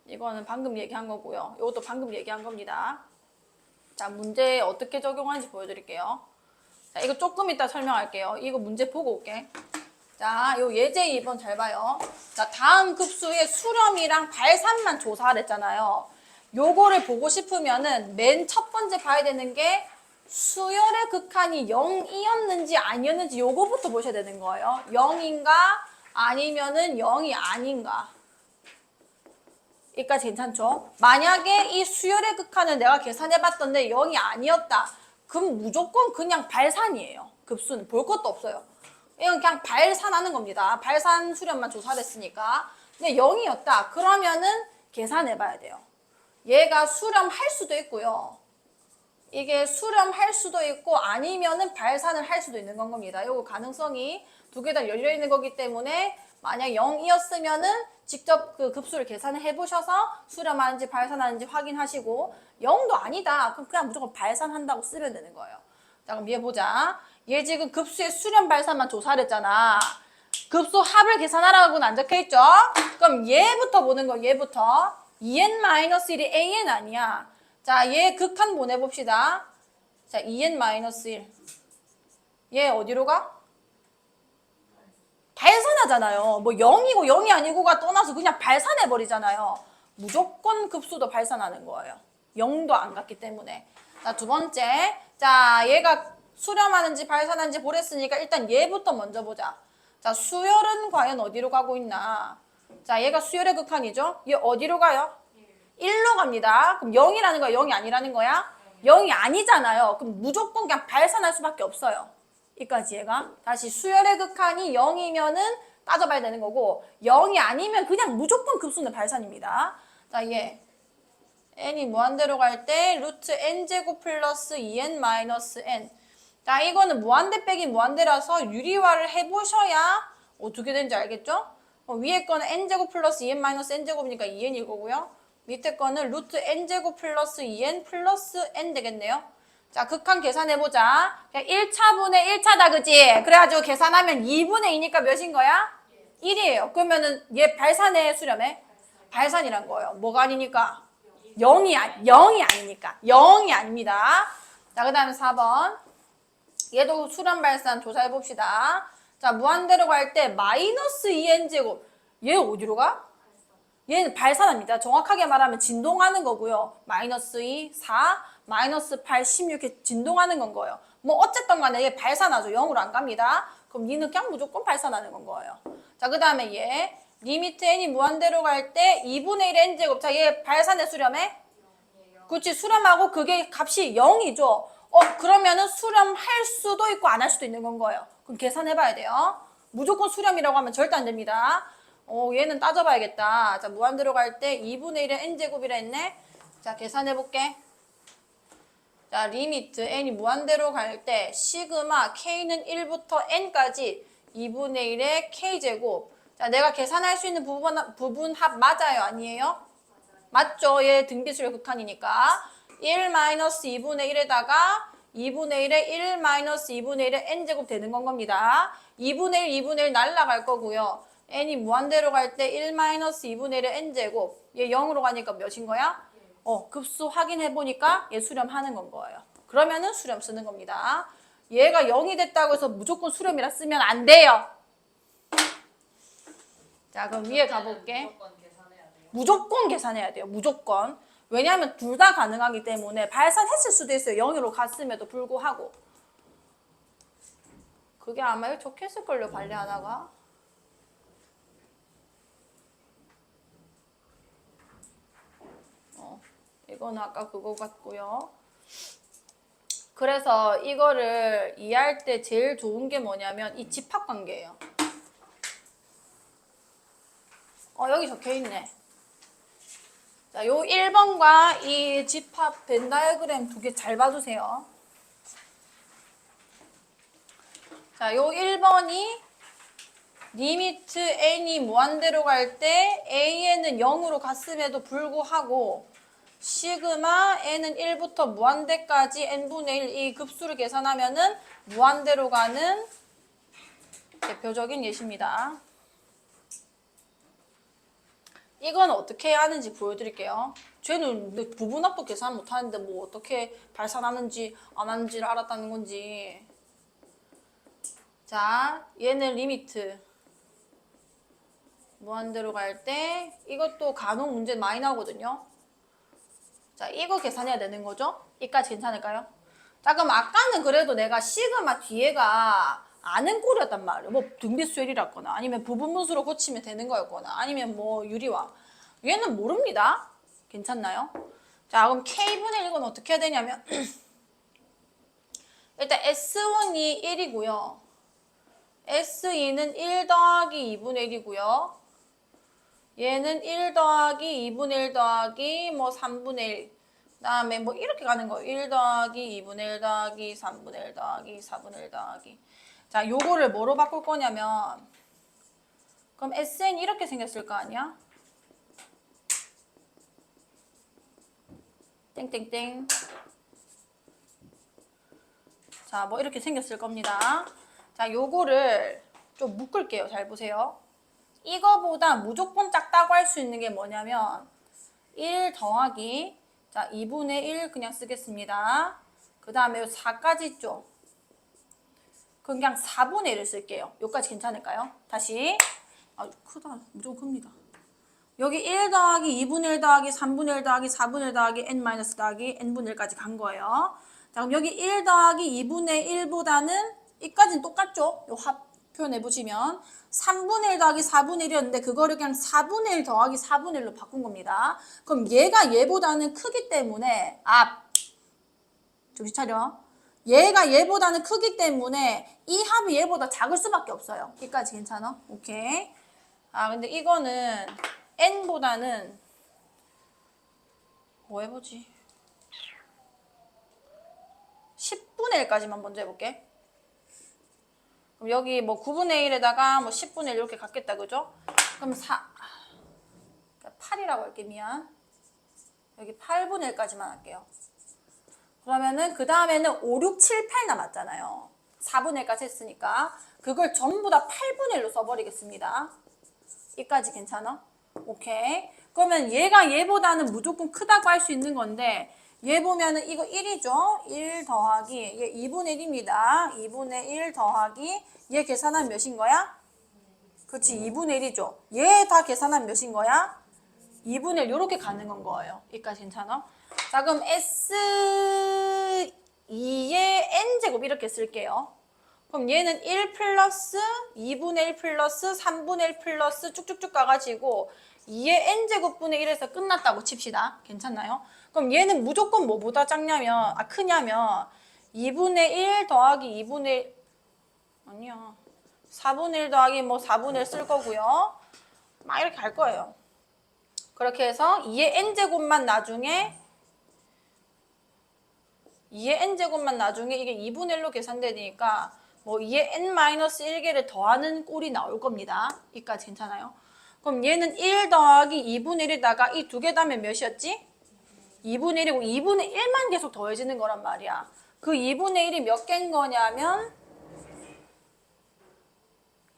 이거는 방금 얘기한 거고요. 이것도 방금 얘기한 겁니다. 자, 문제 어떻게 적용하는지 보여드릴게요. 자, 이거 조금 이따 설명할게요. 이거 문제 보고 올게. 자, 요 예제 2번 잘 봐요. 자, 다음 급수의 수렴이랑 발산만 조사를 했잖아요. 요거를 보고 싶으면은 맨 첫 번째 봐야 되는 게 수열의 극한이 0이었는지 아니었는지 요거부터 보셔야 되는 거예요. 0인가 아니면은 0이 아닌가. 그러니까 괜찮죠? 만약에 이 수열의 극한을 내가 계산해봤던데 0이 아니었다. 그럼 무조건 그냥 발산이에요. 급수는 볼 것도 없어요. 이건 그냥 발산하는 겁니다. 발산 수렴만 조사를 했으니까. 근데 0이었다. 그러면은 계산해봐야 돼요. 얘가 수렴할 수도 있고요. 이게 수렴할 수도 있고 아니면은 발산을 할 수도 있는 건 겁니다. 요거 가능성이 두 개 다 열려 있는 거기 때문에 만약 0이었으면은 직접 그 급수를 계산을 해보셔서 수렴하는지 발산하는지 확인하시고 0도 아니다. 그럼 그냥 무조건 발산한다고 쓰면 되는 거예요. 자, 그럼 얘 보자. 얘 지금 급수의 수렴 발산만 조사를 했잖아. 급수 합을 계산하라고는 안 적혀있죠? 그럼 얘부터 보는 거, 얘부터. 2n-1이 an 아니야. 자, 얘 극한 보내봅시다. 자, 2n-1. 얘 어디로 가? 발산하잖아요. 뭐 0이고 0이 아니고가 떠나서 그냥 발산해버리잖아요. 무조건 급수도 발산하는 거예요. 0도 안 갔기 때문에. 자, 두 번째. 자, 얘가 수렴하는지 발산하는지 보랬으니까 일단 얘부터 먼저 보자. 자, 수열은 과연 어디로 가고 있나? 자, 얘가 수열의 극한이죠? 얘 어디로 가요? 1로 갑니다. 그럼 0이라는 거야? 0이 아니라는 거야? 0이 아니잖아요. 그럼 무조건 그냥 발산할 수밖에 없어요. 여기까지 얘가. 다시 수열의 극한이 0이면은 따져봐야 되는 거고 0이 아니면 그냥 무조건 급수는 발산입니다. 자, 얘 n이 무한대로 갈 때 루트 n제곱 플러스 2n 마이너스 n. 자, 이거는 무한대 빼기 무한대라서 유리화를 해보셔야 어떻게 되는지 알겠죠? 위에 거는 n제곱 플러스 2n 마이너스 n제곱이니까 2n일 거고요. 밑에 거는 루트 n제곱 플러스 2n 플러스 n 되겠네요. 자, 극한 계산해보자. 1차분의 1차다, 그지? 그래가지고 계산하면 2분의 2니까 몇인 거야? 1이에요. 그러면은 얘 발산해, 수렴해? 발산이란 거예요. 뭐가 아니니까? 0이 아니니까. 0이 아닙니다. 자, 그 다음에 4번. 얘도 수렴 발산 조사해봅시다. 자, 무한대로 갈 때 마이너스 2n제곱. 얘 어디로 가? 얘는 발산합니다. 정확하게 말하면 진동하는 거고요. 마이너스 2, 4, 마이너스 8, 16 이렇게 진동하는 건 거예요. 뭐 어쨌든 간에 얘 발산하죠. 0으로 안 갑니다. 그럼 얘는 그냥 무조건 발산하는 건 거예요. 자, 그 다음에 얘 리미트 n이 무한대로 갈 때 2분의 1 n제곱. 자, 얘 발산해 수렴해? 그렇지. 수렴하고 그게 값이 0이죠. 그러면은 수렴할 수도 있고 안 할 수도 있는 건 거예요. 그럼 계산해봐야 돼요. 무조건 수렴이라고 하면 절대 안 됩니다. 얘는 따져봐야겠다. 자, 무한대로 갈 때 2분의 1의 n제곱이라 했네. 자, 계산해볼게. 자, 리미트 n이 무한대로 갈 때 시그마 k는 1부터 n까지 2분의 1의 k제곱. 자, 내가 계산할 수 있는 부분 합 맞아요? 아니에요? 맞죠? 얘 등비수열 극한이니까. 1 마이너스 2분의 1에다가 2분의 1에 1 마이너스 2분의 1의 n제곱 되는 건 겁니다. 2분의 1, 2분의 1 날라갈 거고요. n이 무한대로 갈 때 1 마이너스 2분의 1의 n제곱. 얘 0으로 가니까 몇인 거야? 급수 확인해보니까 얘 수렴하는 건 거예요. 그러면은 수렴 쓰는 겁니다. 얘가 0이 됐다고 해서 무조건 수렴이라 쓰면 안 돼요. 자, 그럼 위에 가볼게. 무조건 계산해야 돼요. 무조건. 왜냐하면 둘 다 가능하기 때문에 발산했을 수도 있어요. 0으로 갔음에도 불구하고. 그게 아마 여기 적혀있을걸요, 관리 하나가. 이거는 아까 그거 같고요. 그래서 이거를 이해할 때 제일 좋은 게 뭐냐면 이 집합관계예요. 여기 적혀있네. 자, 요 1번과 이 집합 벤 다이어그램 두 개 잘 봐주세요. 자, 요 1번이 리미트 n이 무한대로 갈 때 an은 0으로 갔음에도 불구하고 시그마 n은 1부터 무한대까지 n분의 1 이 급수를 계산하면은 무한대로 가는 대표적인 예시입니다. 이건 어떻게 하는지 보여드릴게요. 쟤는 부분합도 계산 못하는데 뭐 어떻게 발산하는지 안 하는지를 알았다는 건지. 자, 얘는 리미트 무한대로 갈 때 이것도 간혹 문제 많이 나오거든요. 자, 이거 계산해야 되는 거죠? 이까지 괜찮을까요? 자, 그럼 아까는 그래도 내가 시그마 뒤에가 아는 꼴이었단 말이에요. 뭐 등비수열이라거나 아니면 부분분수로 고치면 되는 거였거나 아니면 뭐 유리화. 얘는 모릅니다. 괜찮나요? 자, 그럼 K분의 1은 어떻게 해야 되냐면 일단 S1이 1이고요. S2는 1 더하기 2분의 1이고요. 얘는 1 더하기 2분의 1 더하기 뭐 3분의 1. 그 다음에 뭐 이렇게 가는 거예요. 1 더하기 2분의 1 더하기 3분의 1 더하기 4분의 1 더하기. 자, 요거를 뭐로 바꿀 거냐면 그럼 SN이 이렇게 생겼을 거 아니야? 땡땡땡. 자, 뭐 이렇게 생겼을 겁니다. 자, 요거를 좀 묶을게요. 잘 보세요. 이거보다 무조건 작다고 할 수 있는 게 뭐냐면 1 더하기 자 2분의 1 그냥 쓰겠습니다. 그 다음에 4까지 있죠. 그냥 4분의 1을 쓸게요. 여기까지 괜찮을까요? 다시 아 크다. 무조건 큽니다. 여기 1 더하기 2분의 1 더하기 3분의 1 더하기 4분의 1 더하기 n 마이너스 더하기 n분의 1까지 간 거예요. 자, 그럼 여기 1 더하기 2분의 1보다는 이까지는 똑같죠? 요 합 표현해보시면 3분의 1 더하기 4분의 1이었는데 그거를 그냥 4분의 1 더하기 4분의 1로 바꾼 겁니다. 그럼 얘가 얘보다는 크기 때문에 정신 차려. 얘가 얘보다는 크기 때문에 이 합이 얘보다 작을 수밖에 없어요. 여기까지 괜찮아? 오케이. 아 근데 이거는 n보다는 뭐 해보지? 10분의 1까지만 먼저 해볼게. 그럼 여기 뭐 9분의 1에다가 뭐 10분의 1 이렇게 갖겠다, 그죠? 그럼 8이라고 할게, 미안. 여기 8분의 1까지만 할게요. 그러면은 그 다음에는 5, 6, 7, 8 남았잖아요. 4분의 1까지 했으니까 그걸 전부 다 8분의 1로 써버리겠습니다. 여기까지 괜찮아? 오케이. 그러면 얘가 얘보다는 무조건 크다고 할 수 있는 건데 얘 보면은 이거 1이죠? 1 더하기 얘 2분의 1입니다. 2분의 1 더하기 얘 계산하면 몇인 거야? 그렇지 2분의 1이죠. 얘 다 계산하면 몇인 거야? 2분의 1 이렇게 가는 건 거예요. 여기까지 괜찮아? 자 그럼 S2의 n제곱 이렇게 쓸게요. 그럼 얘는 1 플러스 2분의 1 플러스 3분의 1 플러스 쭉쭉쭉 가가지고 2의 n제곱분의 1에서 끝났다고 칩시다. 괜찮나요? 그럼 얘는 무조건 뭐보다 작냐면 크냐면 2분의 1 더하기 2분의 1 아니야 4분의 1 더하기 뭐 4분의 1 쓸 거고요. 막 이렇게 갈 거예요. 그렇게 해서 2의 n제곱만 나중에 이게 2분의 1로 계산되니까 뭐 2의 n-1개를 더하는 꼴이 나올 겁니다. 여기까지 괜찮아요? 그럼 얘는 1 더하기 2분의 1에다가 이 두 개 더하면 몇이었지? 2분의 1이고 2분의 1만 계속 더해지는 거란 말이야. 그 2분의 1이 몇 개인 거냐면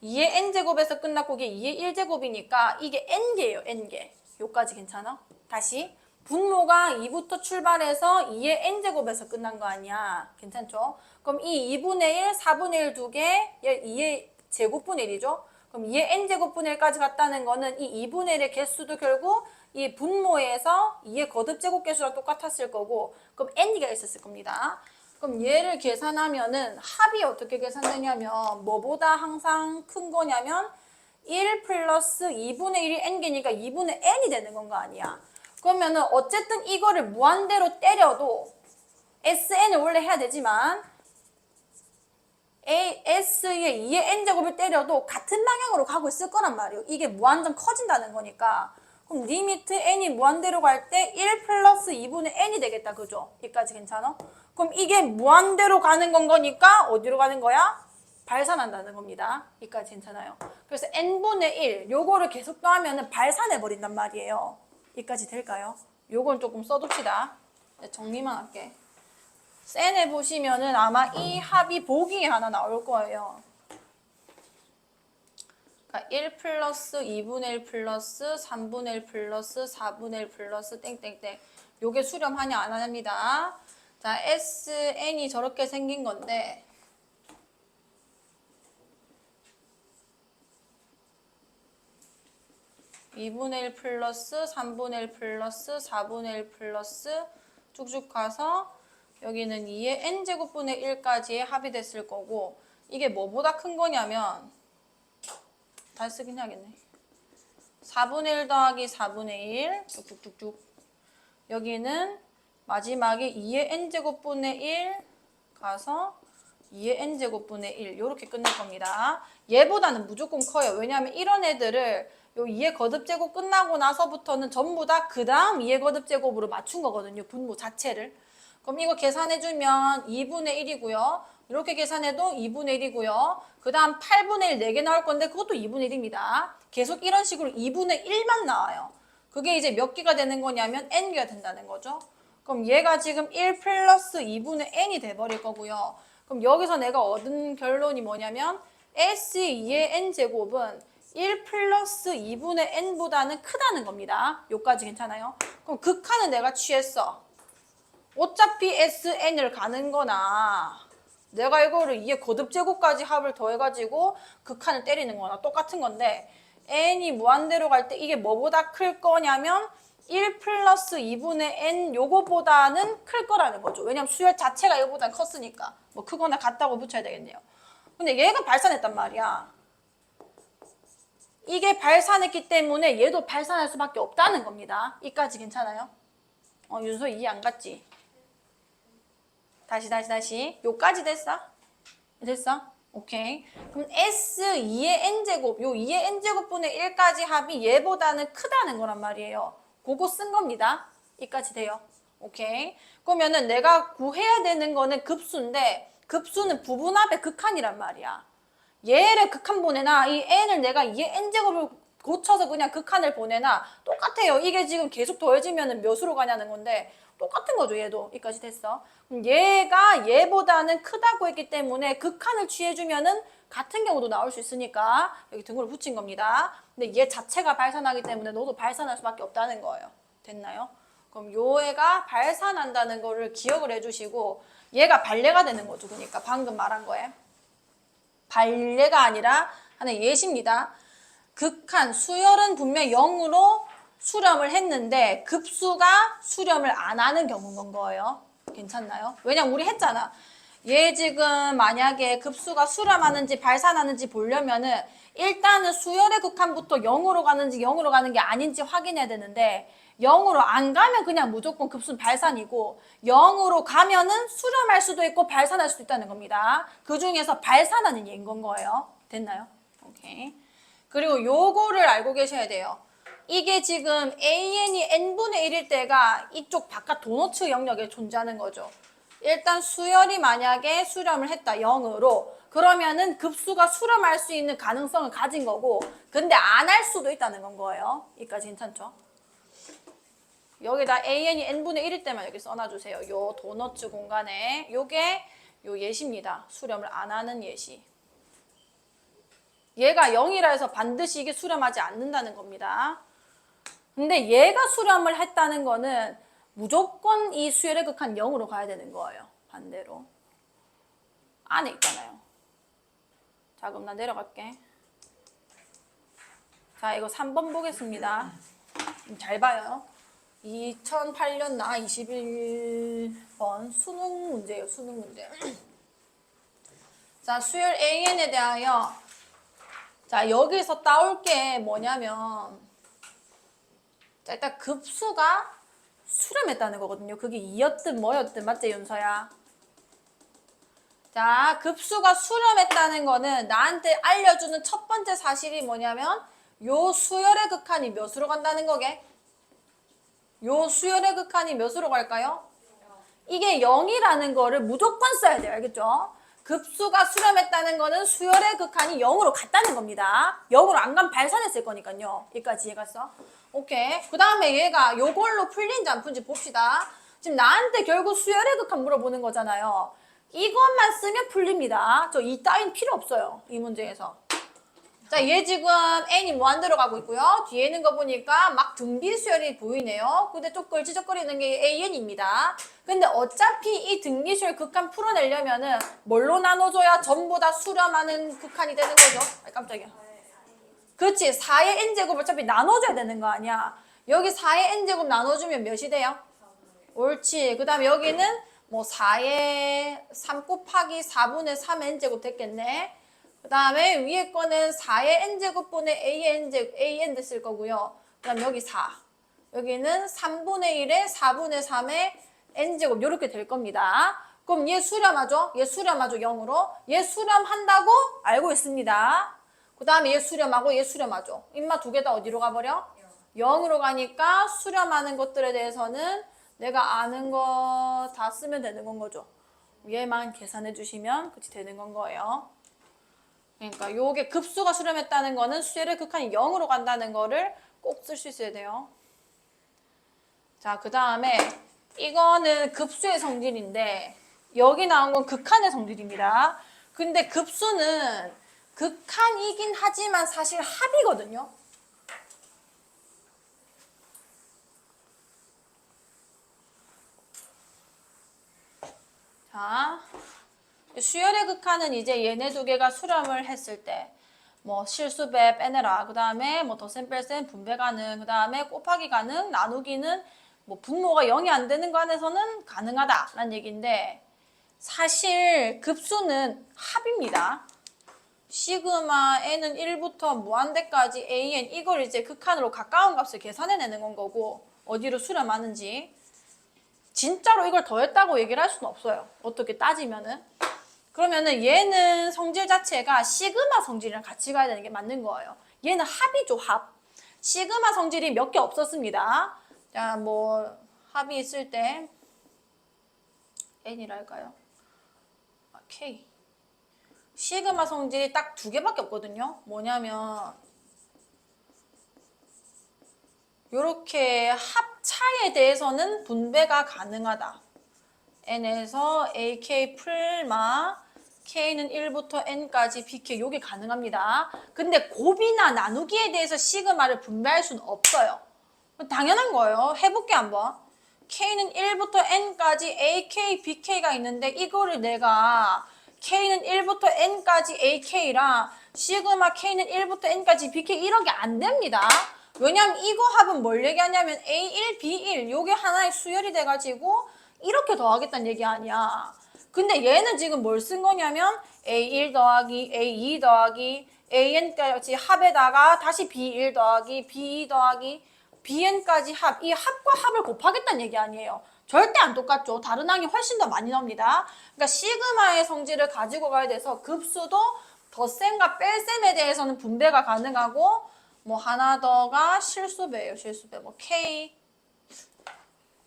2의 n제곱에서 끝났고 이게 2의 1제곱이니까 이게 n개예요. n개. 요까지 괜찮아? 다시 분모가 2부터 출발해서 2의 n제곱에서 끝난 거 아니야. 괜찮죠? 그럼 이 2분의 1, 4분의 1 두 개, 얘 2의 제곱분의 1이죠? 그럼 2의 n제곱분의 1까지 갔다는 거는 이 2분의 1의 개수도 결국 이 분모에서 2의 거듭제곱 개수랑 똑같았을 거고 그럼 n이가 있었을 겁니다. 그럼 얘를 계산하면은 합이 어떻게 계산되냐면 뭐보다 항상 큰 거냐면 1 플러스 2분의 1이 n개니까 2분의 n이 되는 건 거 아니야. 그러면은 어쨌든 이거를 무한대로 때려도 SN을 원래 해야 되지만 S의 2의 n제곱을 때려도 같은 방향으로 가고 있을 거란 말이에요. 이게 무한정 커진다는 거니까. 그럼 리미트 n이 무한대로 갈 때 1 플러스 2분의 n이 되겠다. 그죠? 여기까지 괜찮아? 그럼 이게 무한대로 가는 건 거니까 어디로 가는 거야? 발산한다는 겁니다. 여기까지 괜찮아요? 그래서 n분의 1 요거를 계속 더하면 발산해버린단 말이에요. 여기까지 될까요? 요건 조금 써둡시다. 정리만 할게. 센에 보시면은 아마 이 합이 보기에 하나 나올 거예요. 그러니까 1 플러스 2분의 1 플러스 3분의 1 플러스 4분의 1 플러스 땡땡땡. 요게 수렴하냐 안 하냐입니다. 자, SN이 저렇게 생긴 건데 2분의 1 플러스 3분의 1 플러스 4분의 1 플러스 쭉쭉 가서 여기는 2의 n제곱분의 1까지의 합이 됐을 거고 이게 뭐보다 큰 거냐면 다시 쓰긴 해야겠네. 4분의 1 더하기 4분의 1 쭉쭉쭉쭉 여기는 마지막에 2의 n제곱분의 1 가서 2의 n제곱분의 1 이렇게 끝낼 겁니다. 얘보다는 무조건 커요. 왜냐하면 이런 애들을 요 2의 거듭제곱 끝나고 나서부터는 전부 다 그 다음 2의 거듭제곱으로 맞춘 거거든요. 분모 자체를. 그럼 이거 계산해주면 2분의 1이고요. 이렇게 계산해도 2분의 1이고요. 그 다음 8분의 1 4개 나올 건데 그것도 2분의 1입니다. 계속 이런 식으로 2분의 1만 나와요. 그게 이제 몇 개가 되는 거냐면 n개가 된다는 거죠. 그럼 얘가 지금 1 플러스 2분의 n이 돼버릴 거고요. 그럼 여기서 내가 얻은 결론이 뭐냐면 S2의 n제곱은 1 플러스 2분의 n보다는 크다는 겁니다. 요까지 괜찮아요? 그럼 극한은 내가 취했어. 어차피 SN을 가는 거나 내가 이거를 2의 거듭제곱까지 합을 더해가지고 극한을 때리는 거나 똑같은 건데 n이 무한대로 갈 때 이게 뭐보다 클 거냐면 1 플러스 2분의 n 요거보다는 클 거라는 거죠. 왜냐면 수열 자체가 이거보다는 컸으니까. 뭐 크거나 같다고 붙여야 되겠네요. 근데 얘가 발산했단 말이야. 이게 발산했기 때문에 얘도 발산할 수밖에 없다는 겁니다. 이까지 괜찮아요? 윤서 이해 안 갔지? 다시. 요까지 됐어? 됐어? 오케이. 그럼 S2의 n제곱, 요 2의 n제곱분의 1까지 합이 얘보다는 크다는 거란 말이에요. 그거 쓴 겁니다. 이까지 돼요. 오케이. 그러면은 내가 구해야 되는 거는 급수인데 급수는 부분합의 극한이란 말이야. 얘를 극한 보내나 이 n을 내가 2의 n제곱을 고쳐서 그냥 극한을 보내나 똑같아요. 이게 지금 계속 더해지면 몇으로 가냐는 건데 똑같은 거죠. 얘도. 여기까지 됐어. 그럼 얘가 얘보다는 크다고 했기 때문에 극한을 취해주면은 같은 경우도 나올 수 있으니까 여기 등호를 붙인 겁니다. 근데 얘 자체가 발산하기 때문에 너도 발산할 수밖에 없다는 거예요. 됐나요? 그럼 요 애가 발산한다는 거를 기억을 해주시고 얘가 발레가 되는 거죠. 그러니까 방금 말한 거에. 발레가 아니라 하나의 예시입니다. 극한, 수열은 분명 0으로 수렴을 했는데 급수가 수렴을 안 하는 경우인 거예요. 괜찮나요? 왜냐면 우리 했잖아. 얘 지금 만약에 급수가 수렴하는지 발산하는지 보려면은 일단은 수열의 극한부터 0으로 가는지 0으로 가는 게 아닌지 확인해야 되는데 0으로 안 가면 그냥 무조건 급수는 발산이고 0으로 가면은 수렴할 수도 있고 발산할 수도 있다는 겁니다. 그 중에서 발산하는 얘인 건 거예요. 됐나요? 오케이. 그리고 요거를 알고 계셔야 돼요. 이게 지금 AN이 n분의 1일 때가 이쪽 바깥 도너츠 영역에 존재하는 거죠. 일단 수열이 만약에 수렴을 했다 0으로 그러면은 급수가 수렴할 수 있는 가능성을 가진 거고 근데 안 할 수도 있다는 건 거예요. 여기까지 괜찮죠? 여기다 AN이 n분의 1일 때만 여기 써놔주세요. 요 도너츠 공간에 요게 요 예시입니다. 수렴을 안 하는 예시. 얘가 0이라 해서 반드시 이게 수렴하지 않는다는 겁니다. 근데 얘가 수렴을 했다는 거는 무조건 이 수열의 극한 0으로 가야 되는 거예요. 반대로. 안에 있잖아요. 자, 그럼 나 내려갈게. 자, 이거 3번 보겠습니다. 잘 봐요. 2008년 나 21번 수능 문제예요. 수능 문제. 자, 수열 AN에 대하여 자, 여기서 따올 게 뭐냐면 자, 일단 급수가 수렴했다는 거거든요. 그게 2였든 뭐였든 맞지, 윤서야? 자, 급수가 수렴했다는 거는 나한테 알려주는 첫 번째 사실이 뭐냐면 요 수열의 극한이 몇으로 간다는 거게? 요 수열의 극한이 몇으로 갈까요? 이게 0이라는 거를 무조건 써야 돼요. 알겠죠? 급수가 수렴했다는 거는 수열의 극한이 0으로 갔다는 겁니다. 0으로 안 가면 발산했을 거니까요. 여기까지 이해갔어? 오케이. 그 다음에 얘가 요걸로 풀린지 안 풀린지 봅시다. 지금 나한테 결국 수열의 극한 물어보는 거잖아요. 이것만 쓰면 풀립니다. 저 이 따윈 필요 없어요. 이 문제에서. 자, 얘 지금 n이 무한 들어가고 있고요. 뒤에 있는 거 보니까 막 등비 수열이 보이네요. 근데 좀 걸치적거리는 게 an입니다. 근데 어차피 이 등비 수열 극한 풀어내려면은 뭘로 나눠줘야 전부 다 수렴하는 극한이 되는 거죠? 아, 깜짝이야. 그렇지. 4의 n제곱 어차피 나눠줘야 되는 거 아니야. 여기 4의 n제곱 나눠주면 몇이 돼요? 옳지. 그 다음에 여기는 뭐 4의 3 곱하기 4분의 3 n제곱 됐겠네. 그 다음에 위에 거는 4의 n제곱분의 an 됐을 거고요. 그 다음 여기 4. 여기는 3분의 1에 4분의 3의 n제곱 이렇게 될 겁니다. 그럼 얘 수렴하죠? 얘 수렴하죠? 0으로. 얘 수렴한다고 알고 있습니다. 그 다음에 얘 수렴하고 얘 수렴하죠. 인마 두 개 다 어디로 가버려? 0으로 가니까 수렴하는 것들에 대해서는 내가 아는 거 다 쓰면 되는 건 거죠. 얘만 계산해 주시면 그치 되는 건 거예요. 그러니까 요게 급수가 수렴했다는 거는 수열의 극한이 0으로 간다는 거를 꼭 쓸 수 있어야 돼요. 자, 그 다음에 이거는 급수의 성질인데 여기 나온 건 극한의 성질입니다. 근데 급수는 극한이긴 하지만 사실 합이거든요. 자, 수열의 극한은 이제 얘네 두 개가 수렴을 했을 때 뭐 실수배 빼내라. 그 다음에 뭐 덧셈 뺄셈 분배 가능. 그 다음에 곱하기 가능. 나누기는 뭐 분모가 0이 안 되는 거 안에서는 가능하다라는 얘기인데 사실 급수는 합입니다. 시그마 n은 1부터 무한대까지 an 이걸 이제 극한으로 가까운 값을 계산해내는 건 거고 어디로 수렴하는지 진짜로 이걸 더했다고 얘기를 할 수는 없어요. 어떻게 따지면은. 그러면은 얘는 성질 자체가 시그마 성질이랑 같이 가야 되는 게 맞는 거예요. 얘는 합이죠, 합. 시그마 성질이 몇 개 없었습니다. 자, 뭐 합이 있을 때 n이랄까요? k. 시그마 성질이 딱 두 개밖에 없거든요. 뭐냐면 요렇게 합차에 대해서는 분배가 가능하다. n에서 ak 풀마 k는 1부터 n까지 bk 요게 가능합니다. 근데 곱이나 나누기에 대해서 시그마를 분배할 수는 없어요. 당연한 거예요. 해볼게 한번. k는 1부터 n까지 ak, bk가 있는데 이거를 내가 k는 1부터 n까지 ak랑 시그마 k는 1부터 n까지 bk 이런 게 안 됩니다. 왜냐면 이거 합은 뭘 얘기하냐면 A1, B1 요게 하나의 수열이 돼가지고 이렇게 더하겠다는 얘기 아니야. 근데 얘는 지금 뭘 쓴 거냐면 A1 더하기 A2 더하기 AN까지 합에다가 다시 B1 더하기 B2 더하기 BN까지 합. 이 합과 합을 곱하겠다는 얘기 아니에요. 절대 안 똑같죠. 다른 항이 훨씬 더 많이 나옵니다. 그러니까 시그마의 성질을 가지고 가야 돼서 급수도 덧셈과 뺄셈에 대해서는 분배가 가능하고 뭐 하나 더가 실수배예요. 실수배. 뭐 K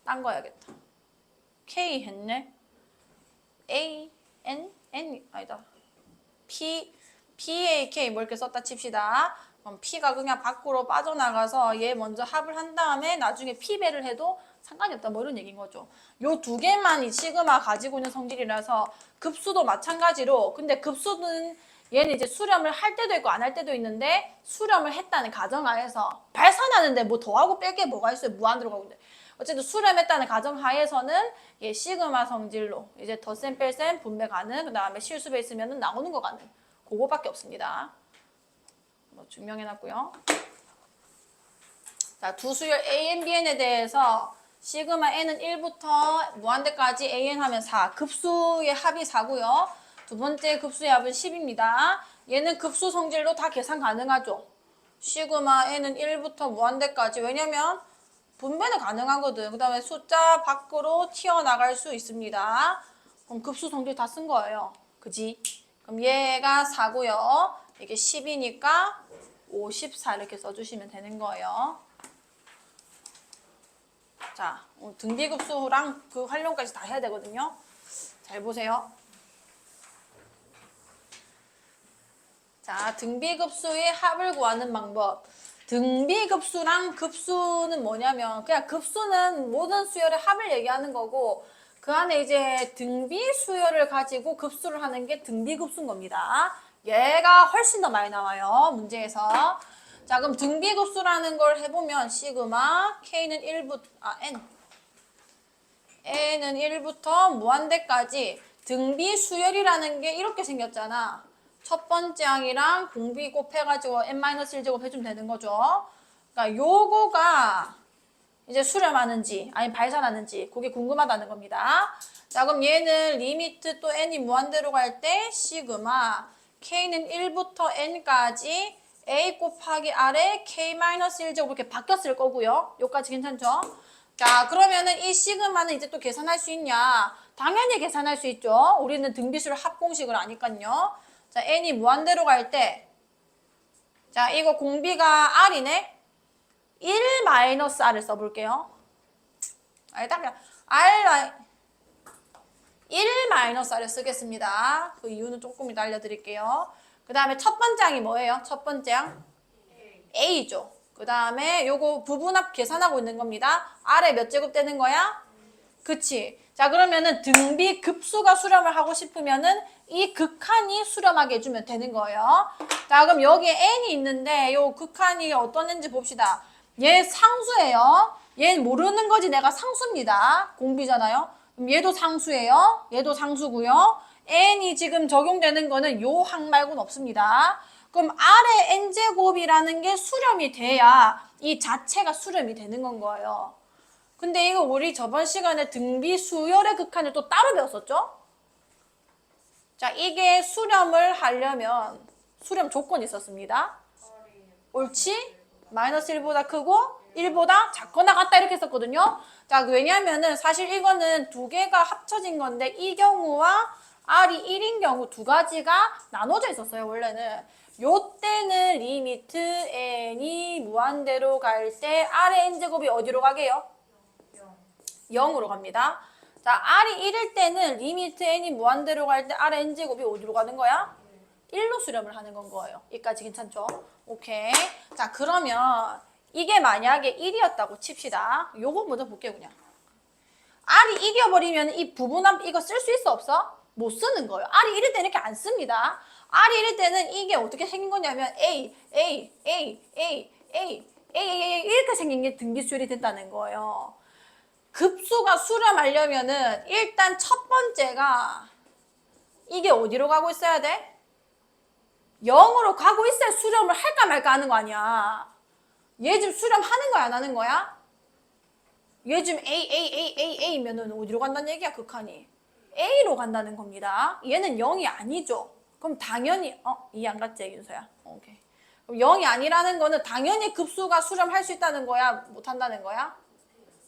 딴 거 해야겠다. K 했네. A, N, N 아니다. P, A, K 뭐 이렇게 썼다 칩시다. 그럼 P가 그냥 밖으로 빠져나가서 얘 먼저 합을 한 다음에 나중에 P배를 해도 상관이 없다 뭐 이런 얘기인 거죠. 요 두 개만 이 시그마 가지고 있는 성질이라서 급수도 마찬가지로 근데 급수는 얘는 이제 수렴을 할 때도 있고 안 할 때도 있는데 수렴을 했다는 가정하에서 발산하는데 뭐 더하고 뺄 게 뭐가 있어요. 무한으로 가고 있는데. 어쨌든 수렴했다는 가정하에서는 얘 시그마 성질로 이제 덧셈 뺄셈 분배 가능 그 다음에 실수배 있으면 나오는 거 가능 그거밖에 없습니다. 뭐 증명해놨고요. 자, 두 수열 AN, BN에 대해서 시그마 N은 1부터 무한대까지 AN 하면 4 급수의 합이 4고요. 두 번째 급수의 합은 10입니다. 얘는 급수 성질로 다 계산 가능하죠. 시그마 N은 1부터 무한대까지 왜냐면 분배는 가능하거든. 그 다음에 숫자 밖으로 튀어나갈 수 있습니다. 그럼 급수 성질 다 쓴 거예요. 그지? 그럼 얘가 4고요. 이게 10이니까 54 이렇게 써주시면 되는 거예요. 자, 등비급수랑 그 활용까지 다 해야 되거든요. 잘 보세요. 자, 등비급수의 합을 구하는 방법. 등비급수랑 급수는 뭐냐면 그냥 급수는 모든 수열의 합을 얘기하는 거고 그 안에 이제 등비 수열을 가지고 급수를 하는 게 등비급수인 겁니다. 얘가 훨씬 더 많이 나와요. 문제에서. 자, 그럼 등비급수라는 걸 해보면 시그마 K는 1부터 N은 1부터 무한대까지 등비 수열이라는 게 이렇게 생겼잖아. 첫 번째 항이랑 공비 곱해가지고 n-1제곱 해주면 되는 거죠. 그러니까 요거가 이제 수렴하는지 아니면 발산하는지 그게 궁금하다는 겁니다. 자, 그럼 얘는 리미트 또 n이 무한대로 갈 때 시그마 k는 1부터 n까지 a 곱하기 r에 k-1제곱 이렇게 바뀌었을 거고요. 요까지 괜찮죠? 자, 그러면은 이 시그마는 이제 또 계산할 수 있냐? 당연히 계산할 수 있죠. 우리는 등비수열 합공식을 아니까요. 자, n이 무한대로 갈 때, 자, 이거 공비가 r이네? 1-r을 써볼게요. 딱 그냥 r 1-r을 쓰겠습니다. 그 이유는 조금 이따 알려드릴게요. 그 다음에 첫 번째 항이 뭐예요? 첫 번째 항? a죠. 그 다음에 요거 부분합 계산하고 있는 겁니다. r에 몇 제곱 되는 거야? 그치. 자, 그러면은 등비 급수가 수렴을 하고 싶으면은 이 극한이 수렴하게 해주면 되는 거예요. 자, 그럼 여기에 n이 있는데 요 극한이 어떤 n지 봅시다. 얘 상수예요. 얘 모르는 거지 내가 상수입니다. 공비잖아요. 그럼 얘도 상수예요. 얘도 상수고요. n이 지금 적용되는 거는 요 항 말고는 없습니다. 그럼 r의 n제곱이라는 게 수렴이 돼야 이 자체가 수렴이 되는 건 거예요. 근데 이거 우리 저번 시간에 등비 수열의 극한을 또 따로 배웠었죠? 자, 이게 수렴을 하려면 수렴 조건이 있었습니다. 옳지? 마이너스 1보다 크고 1보다 작거나 같다 이렇게 했었거든요. 자, 왜냐면은 사실 이거는 두 개가 합쳐진 건데 이 경우와 r이 1인 경우 두 가지가 나눠져 있었어요, 원래는. 요때는 리미트 n이 무한대로 갈 때 r의 n제곱이 어디로 가게요? 0으로 갑니다. 자, r이 1일 때는 리미트 n이 무한대로 갈 때 r의 n제곱이 어디로 가는 거야? 1로 수렴을 하는 건 거예요. 여기까지 괜찮죠? 오케이. 자, 그러면 이게 만약에 1이었다고 칩시다. 요거 먼저 볼게요, 그냥. r이 1이어버리면 이 부분합 이거 쓸 수 있어, 없어? 못 쓰는 거예요. r이 1일 때는 이렇게 안 씁니다. r이 1일 때는 이게 어떻게 생긴 거냐면 A 이렇게 생긴 게 등비수열이 된다는 거예요. 급수가 수렴하려면은 일단 첫 번째가 이게 어디로 가고 있어야 돼? 0으로 가고 있어야 수렴을 할까 말까 하는 거 아니야. 얘 지금 수렴하는 거야, 안 하는 거야? 얘 지금 A면은 어디로 간다는 얘기야, 극한이? A로 간다는 겁니다. 얘는 0이 아니죠. 그럼 당연히, 이해 안 갔지, 윤서야? 오케이. 그럼 0이 아니라는 거는 당연히 급수가 수렴할 수 있다는 거야? 못 한다는 거야?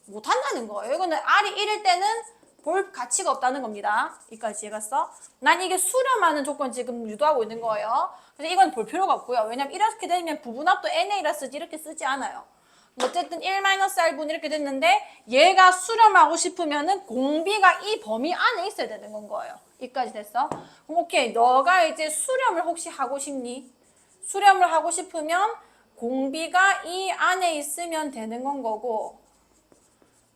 못 한다는 거예요. 이거는 r이 1일 때는 볼 가치가 없다는 겁니다. 여기까지 이해갔어? 난 이게 수렴하는 조건 지금 유도하고 있는 거예요. 그래서 이건 볼 필요가 없고요. 왜냐면 이렇게 되면 부분합도 NA라 쓰지 이렇게 쓰지 않아요. 어쨌든 1-R분 이렇게 됐는데 얘가 수렴하고 싶으면은 공비가 이 범위 안에 있어야 되는 건 거예요. 여기까지 됐어? 그럼 오케이. 너가 이제 수렴을 혹시 하고 싶니? 수렴을 하고 싶으면 공비가 이 안에 있으면 되는 건 거고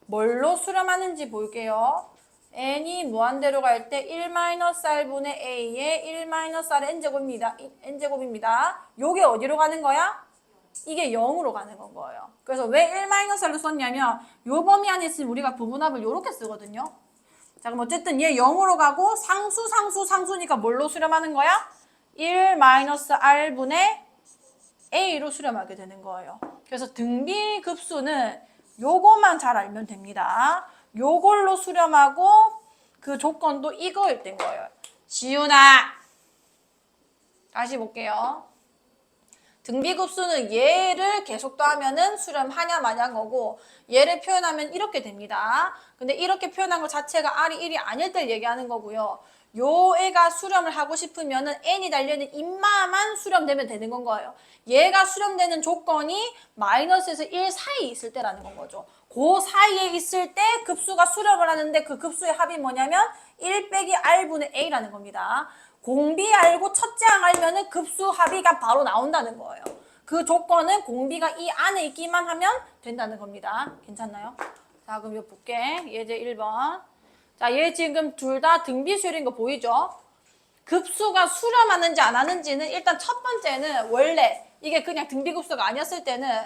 뭘로 수렴하는지 볼게요. n이 무한대로 갈 때 1-R분의 a의 1-R n제곱입니다. n제곱입니다. 요게 어디로 가는 거야? 이게 0으로 가는 건 거예요. 그래서 왜 1-R로 썼냐면 요 범위 안에 있으면 우리가 부분합을 요렇게 쓰거든요. 자, 그럼 어쨌든 얘 0으로 가고 상수니까 뭘로 수렴하는 거야? 1-R분의 a로 수렴하게 되는 거예요. 그래서 등비급수는 요것만 잘 알면 됩니다. 요걸로 수렴하고 그 조건도 이거일 땐 거예요. 지훈아! 다시 볼게요. 등비급수는 얘를 계속 더하면은 수렴하냐 마냐인 거고 얘를 표현하면 이렇게 됩니다. 근데 이렇게 표현한 것 자체가 r이 1이 아닐 때 얘기하는 거고요. 요 애가 수렴을 하고 싶으면은 n이 달려있는 인마만 수렴되면 되는 건 거예요. 얘가 수렴되는 조건이 마이너스에서 1 사이에 있을 때라는 건 거죠. 그 사이에 있을 때 급수가 수렴을 하는데 그 급수의 합이 뭐냐면 1 빼기 r분의 a라는 겁니다. 공비 알고 첫째 항 알면은 급수 합의가 바로 나온다는 거예요. 그 조건은 공비가 이 안에 있기만 하면 된다는 겁니다. 괜찮나요? 자, 그럼 이거 볼게. 예제 1번. 자, 얘 지금 둘 다 등비수열인 거 보이죠? 급수가 수렴하는지 안 하는지는 일단 첫 번째는 원래 이게 그냥 등비급수가 아니었을 때는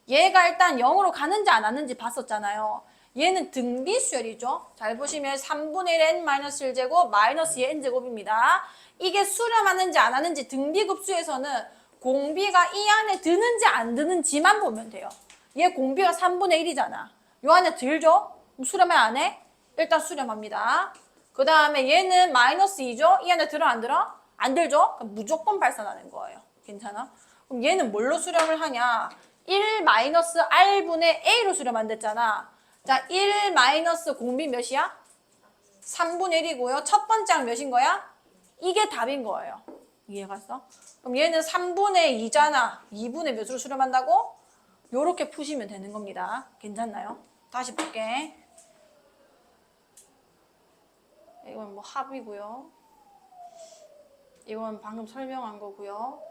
얘가 일단 0으로 가는지 안 가는지 봤었잖아요. 얘는 등비수열이죠. 잘 보시면 3분의 1 n-1제곱 마이너스 2 n제곱입니다. 이게 수렴하는지 안 하는지 등비급수에서는 공비가 이 안에 드는지 안 드는지만 보면 돼요. 얘 공비가 3분의 1이잖아. 요 안에 들죠? 그럼 수렴해 안 해? 일단 수렴합니다. 그 다음에 얘는 마이너스 2죠? 이 안에 들어 안 들어? 안 들죠? 그럼 무조건 발산하는 거예요. 괜찮아? 그럼 얘는 뭘로 수렴을 하냐? 1 마이너스 r분의 a로 수렴한댔잖아. 자, 1 마이너스 공비 몇이야? 3분의 1이고요. 첫 번째 항 몇인 거야? 이게 답인 거예요. 이해갔어? 그럼 얘는 3분의 2잖아. 2분의 몇으로 수렴한다고? 요렇게 푸시면 되는 겁니다. 괜찮나요? 다시 볼게. 이건 뭐 합이고요. 이건 방금 설명한 거고요.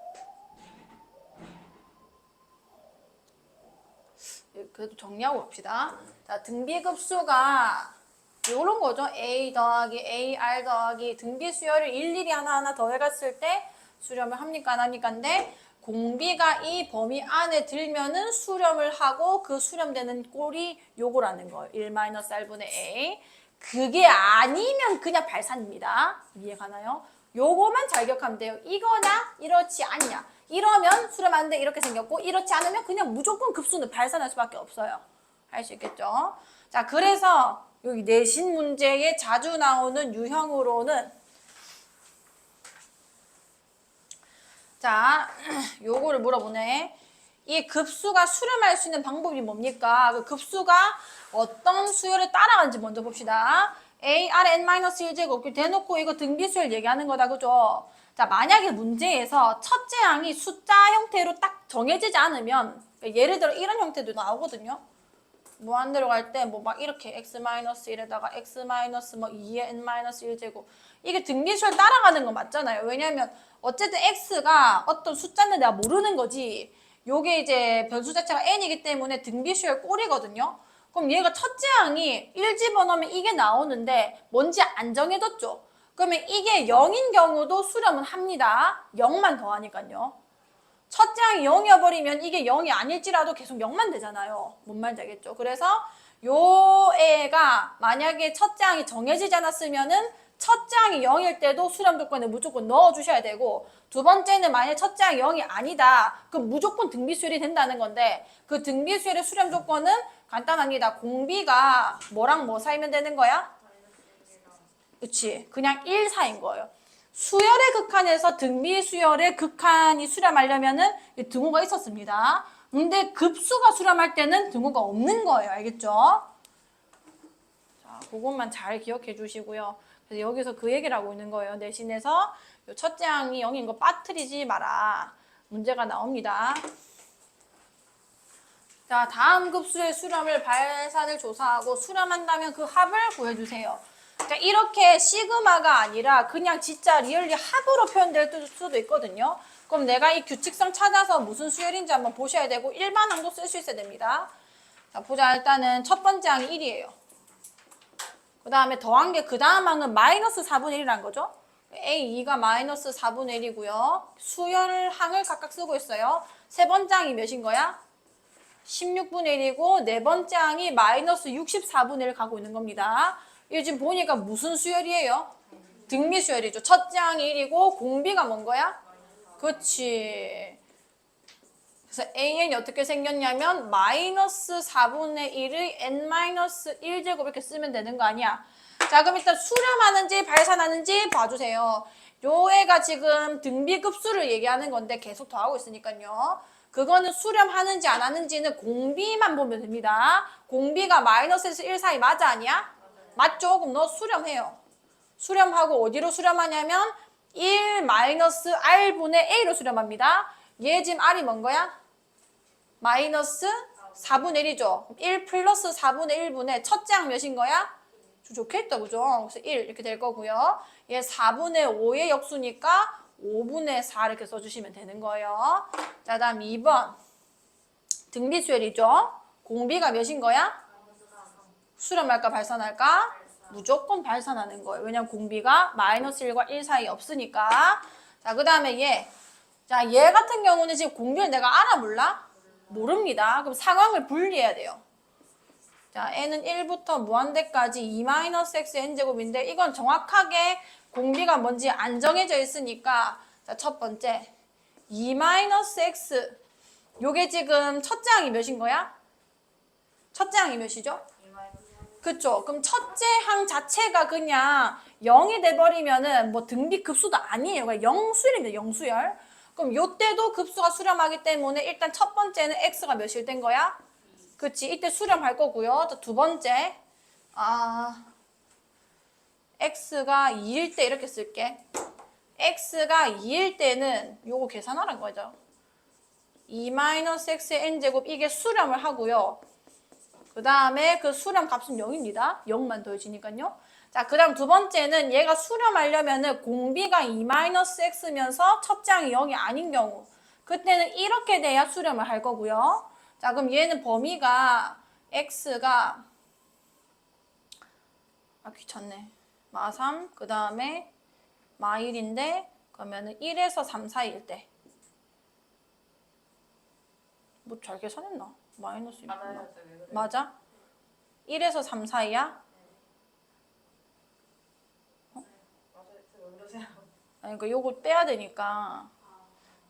그래도 정리하고 봅시다. 자, 등비급수가 이런 거죠. A 더하기 AR 더하기 등비수열을 일일이 하나하나 더해갔을 때 수렴을 합니까 안 합니까인데 공비가 이 범위 안에 들면은 수렴을 하고 그 수렴되는 꼴이 요거라는 거예요. 1-R분의 A. 그게 아니면 그냥 발산입니다. 이해가나요? 요거만 잘 기억하면 돼요. 이거냐 이렇지 않냐. 이러면 수렴 안 돼 이렇게 생겼고 이렇지 않으면 그냥 무조건 급수는 발산할 수밖에 없어요. 할 수 있겠죠? 자, 그래서 여기 내신 문제에 자주 나오는 유형으로는 자, 요거를 물어보네. 이 급수가 수렴할 수 있는 방법이 뭡니까? 그 급수가 어떤 수열을 따라가는지 먼저 봅시다. A, R, N-1제곱 대놓고 이거 등비수열 얘기하는 거다, 그죠? 자, 만약에 문제에서 첫째 항이 숫자 형태로 딱 정해지지 않으면 예를 들어 이런 형태도 나오거든요. 무한대로 갈 때 뭐 막 이렇게 x-1에다가 x-뭐 2의 n-1제곱 이게 등비수열 따라가는 거 맞잖아요. 왜냐면 어쨌든 x가 어떤 숫자인데 내가 모르는 거지. 요게 이제 변수 자체가 n이기 때문에 등비수열 꼴이거든요. 그럼 얘가 첫째 항이 1 집어넣으면 이게 나오는데 뭔지 안 정해졌죠. 그러면 이게 0인 경우도 수렴은 합니다. 0만 더하니까요. 첫째 항이 0이어버리면 이게 0이 아닐지라도 계속 0만 되잖아요. 뭔 말인지 알겠죠? 그래서 요 애가 만약에 첫째 항이 정해지지 않았으면은 첫째 항이 0일 때도 수렴 조건에 무조건 넣어주셔야 되고 두 번째는 만약에 첫째 항이 0이 아니다. 그럼 무조건 등비수열이 된다는 건데 그 등비수열의 수렴 조건은 간단합니다. 공비가 뭐랑 뭐 사이면 되는 거야? 그치. 그냥 1 사인 거예요. 수열의 극한에서 등비수열의 극한이 수렴하려면은 등호가 있었습니다. 근데 급수가 수렴할 때는 등호가 없는 거예요. 알겠죠? 자, 그것만 잘 기억해 주시고요. 그래서 여기서 그 얘기를 하고 있는 거예요. 내신에서 첫째 항이 0인 거 빠뜨리지 마라. 문제가 나옵니다. 자, 다음 급수의 수렴을 발산을 조사하고 수렴한다면 그 합을 구해주세요. 그러니까 이렇게 시그마가 아니라 그냥 진짜 리얼리 합으로 표현될 수도 있거든요. 그럼 내가 이 규칙성 찾아서 무슨 수열인지 한번 보셔야 되고 일반항도 쓸 수 있어야 됩니다. 자, 보자. 일단은 첫 번째 항이 1이에요. 그 다음에 더한 게 그 다음 항은 마이너스 4분의 1이라는 거죠. A2가 마이너스 4분의 1이고요. 수열항을 각각 쓰고 있어요. 세 번째 항이 몇인 거야? 16분의 1이고 네 번째 항이 마이너스 64분의 1을 가고 있는 겁니다. 이거 지금 보니까 무슨 수열이에요? 등비수열이죠. 첫째 항이 1이고 공비가 뭔 거야? 그치. 그래서 AN이 어떻게 생겼냐면 마이너스 4분의 1의 n-1제곱 이렇게 쓰면 되는 거 아니야. 자, 그럼 일단 수렴하는지 발산하는지 봐주세요. 요 애가 지금 등비급수를 얘기하는 건데 계속 더하고 있으니까요. 그거는 수렴하는지 안 하는지는 공비만 보면 됩니다. 공비가 마이너스에서 1 사이 맞아 아니야? 맞죠? 그럼 너 수렴해요. 수렴하고 어디로 수렴하냐면 1 마이너스 R분의 A로 수렴합니다. 얘 지금 R이 뭔 거야? 마이너스 4분의 1이죠. 1 플러스 4분의 1분의 첫째 항 몇인 거야? 좋겠다, 그죠? 그래서 1 이렇게 될 거고요. 얘 4분의 5의 역수니까 5분의 4 이렇게 써주시면 되는 거예요. 자, 다음 2번. 등비수열이죠. 공비가 몇인 거야? 수렴할까 발산할까? 무조건 발산하는 거예요. 왜냐면 공비가 마이너스 1과 1 사이 없으니까. 자, 그 다음에 얘. 자, 얘 같은 경우는 지금 공비를 내가 알아 몰라? 모릅니다. 그럼 상황을 분리해야 돼요. 자, n은 1부터 무한대까지 2-x n제곱인데 이건 정확하게 공비가 뭔지 안 정해져 있으니까 자, 첫 번째 2-x 요게 지금 첫째 항이 몇인 거야? 첫째 항이 몇이죠? 그쵸? 그럼 첫째 항 자체가 그냥 0이 돼버리면은 뭐 등비 급수도 아니에요. 그냥 영수열입니다. 영수열. 그럼 요때도 급수가 수렴하기 때문에 일단 첫 번째는 x가 몇일 된 거야? 그치? 이때 수렴할 거고요. 또 두 번째 x가 2일 때 이렇게 쓸게. x가 2일 때는 요거 계산하란 거죠. 2-x의 n제곱 이게 수렴을 하고요. 그 다음에 그 수렴 값은 0입니다. 0만 더해지니까요. 자, 그 다음 두 번째는 얘가 수렴하려면은 공비가 2-x면서 첫째 항이 0이 아닌 경우 그때는 이렇게 돼야 수렴을 할 거고요. 자, 그럼 얘는 범위가 x가 귀찮네. 마3 그 다음에 마1인데 그러면은 1에서 3 사이일 때 뭐 잘 계산했나? 마이너스 1. 맞아? 1에서 3 사이야? 어? 아니, 그러니까 요거 빼야 되니까.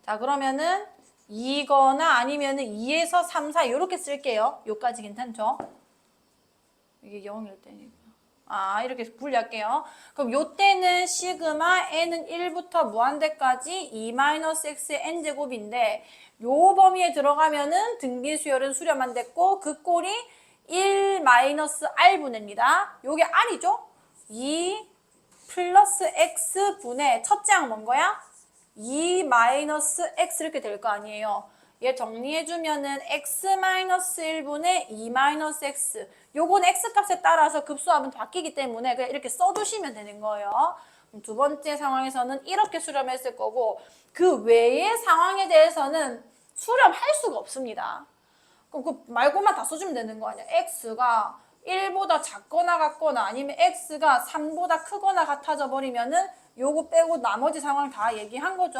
자, 그러면은 2거나 아니면은 2에서 3 사이 요렇게 쓸게요. 요까지 괜찮죠? 이게 0일 때니까. 이렇게 분리할게요. 그럼 요때는 시그마 n은 1부터 무한대까지 2-x의 n제곱인데 요 범위에 들어가면은 등비수열은 수렴 안 됐고 그 꼴이 1-r분의입니다. 요게 r이죠? 2 플러스 x분의 첫째 항 뭔 거야? 2-x 이렇게 될 거 아니에요. 얘 정리해주면은 x-1분의 2-x 요건 x값에 따라서 급수합은 바뀌기 때문에 그냥 이렇게 써두시면 되는 거예요. 두 번째 상황에서는 이렇게 수렴했을 거고 그 외의 상황에 대해서는 수렴할 수가 없습니다. 그럼 그 말고만 다 써주면 되는 거 아니야. x가 1보다 작거나 같거나 아니면 x가 3보다 크거나 같아져 버리면은 요거 빼고 나머지 상황 다 얘기한 거죠.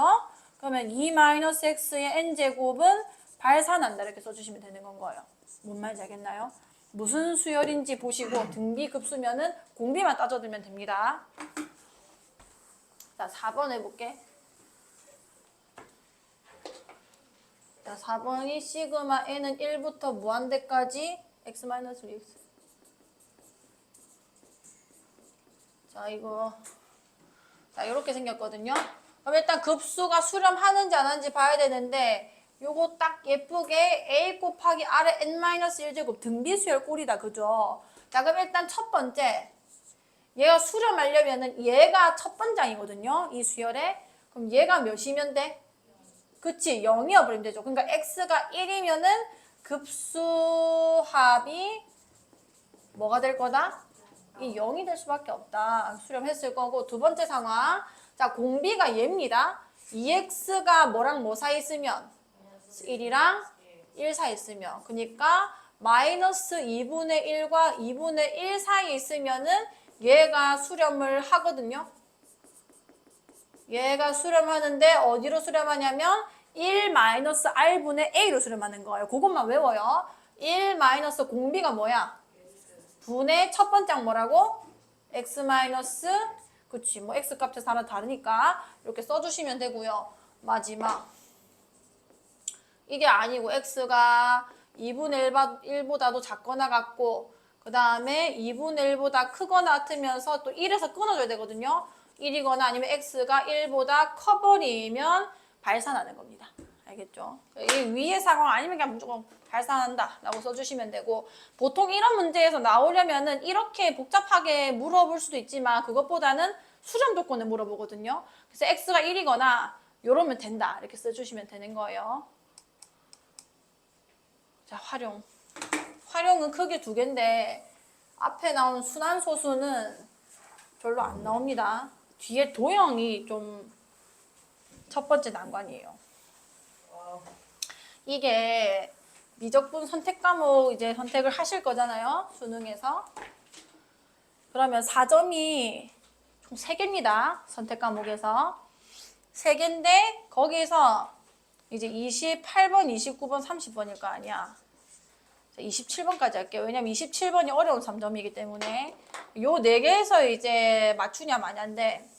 그러면 2-x의 n제곱은 발산한다 이렇게 써주시면 되는 건 거예요. 뭔 말인지 알겠나요? 무슨 수열인지 보시고 등비급수면은 공비만 따져두면 됩니다. 자, 4번 해볼게. 자, 4번이 시그마 n은 1부터 무한대까지 x-dx. 자, 이거 자, 이렇게 생겼거든요. 그럼 일단 급수가 수렴하는지 안 하는지 봐야 되는데 요거 딱 예쁘게 a 곱하기 r의 n-1제곱 등비수열 꼴이다. 그죠? 자, 그럼 일단 첫 번째 얘가 수렴하려면은 얘가 첫 번장이거든요. 이 수열에. 그럼 얘가 몇이면 돼? 그치, 0이어 버리면 되죠. 그러니까 x가 1이면은 급수합이 뭐가 될 거다? 이 0이 될 수밖에 없다. 수렴했을 거고 두 번째 상황. 자, 공비가 얘입니다. 2x가 뭐랑 뭐 사이 있으면 1이랑 1 사이 있으면 그러니까 마이너스 2분의 1과 2분의 1 사이에 있으면은 얘가 수렴을 하거든요. 얘가 수렴하는데 어디로 수렴하냐면 1-r분의 a로 수렴하는 거예요. 그것만 외워요. 1 마이너스 공비가 뭐야? 분의 첫 번째 항 뭐라고? x 마이너스 그치 뭐 x 값이 하나 다르니까 이렇게 써주시면 되고요. 마지막 이게 아니고 x가 2분의 1보다도 작거나 같고 그 다음에 2분의 1보다 크거나 같으면서 또 1에서 끊어줘야 되거든요. 1이거나 아니면 x가 1보다 커버리면 발산하는 겁니다. 알겠죠? 이 위의 상황 아니면 그냥 무조건 발산한다 라고 써주시면 되고, 보통 이런 문제에서 나오려면은 이렇게 복잡하게 물어볼 수도 있지만 그것보다는 수렴 조건을 물어보거든요. 그래서 x가 1이거나 이러면 된다 이렇게 써주시면 되는 거예요. 자, 활용. 활용은 크게 두 개인데 앞에 나온 순환소수는 별로 안 나옵니다. 뒤에 도형이 좀 첫 번째 난관이에요. 이게 미적분 선택 과목 이제 선택을 하실 거잖아요. 수능에서. 그러면 4점이 총 3개입니다. 선택 과목에서. 3개인데 거기서 이제 28번, 29번, 30번일 거 아니야. 27번까지 할게요. 왜냐면 27번이 어려운 3점이기 때문에 요 4개에서 이제 맞추냐 마냐인데,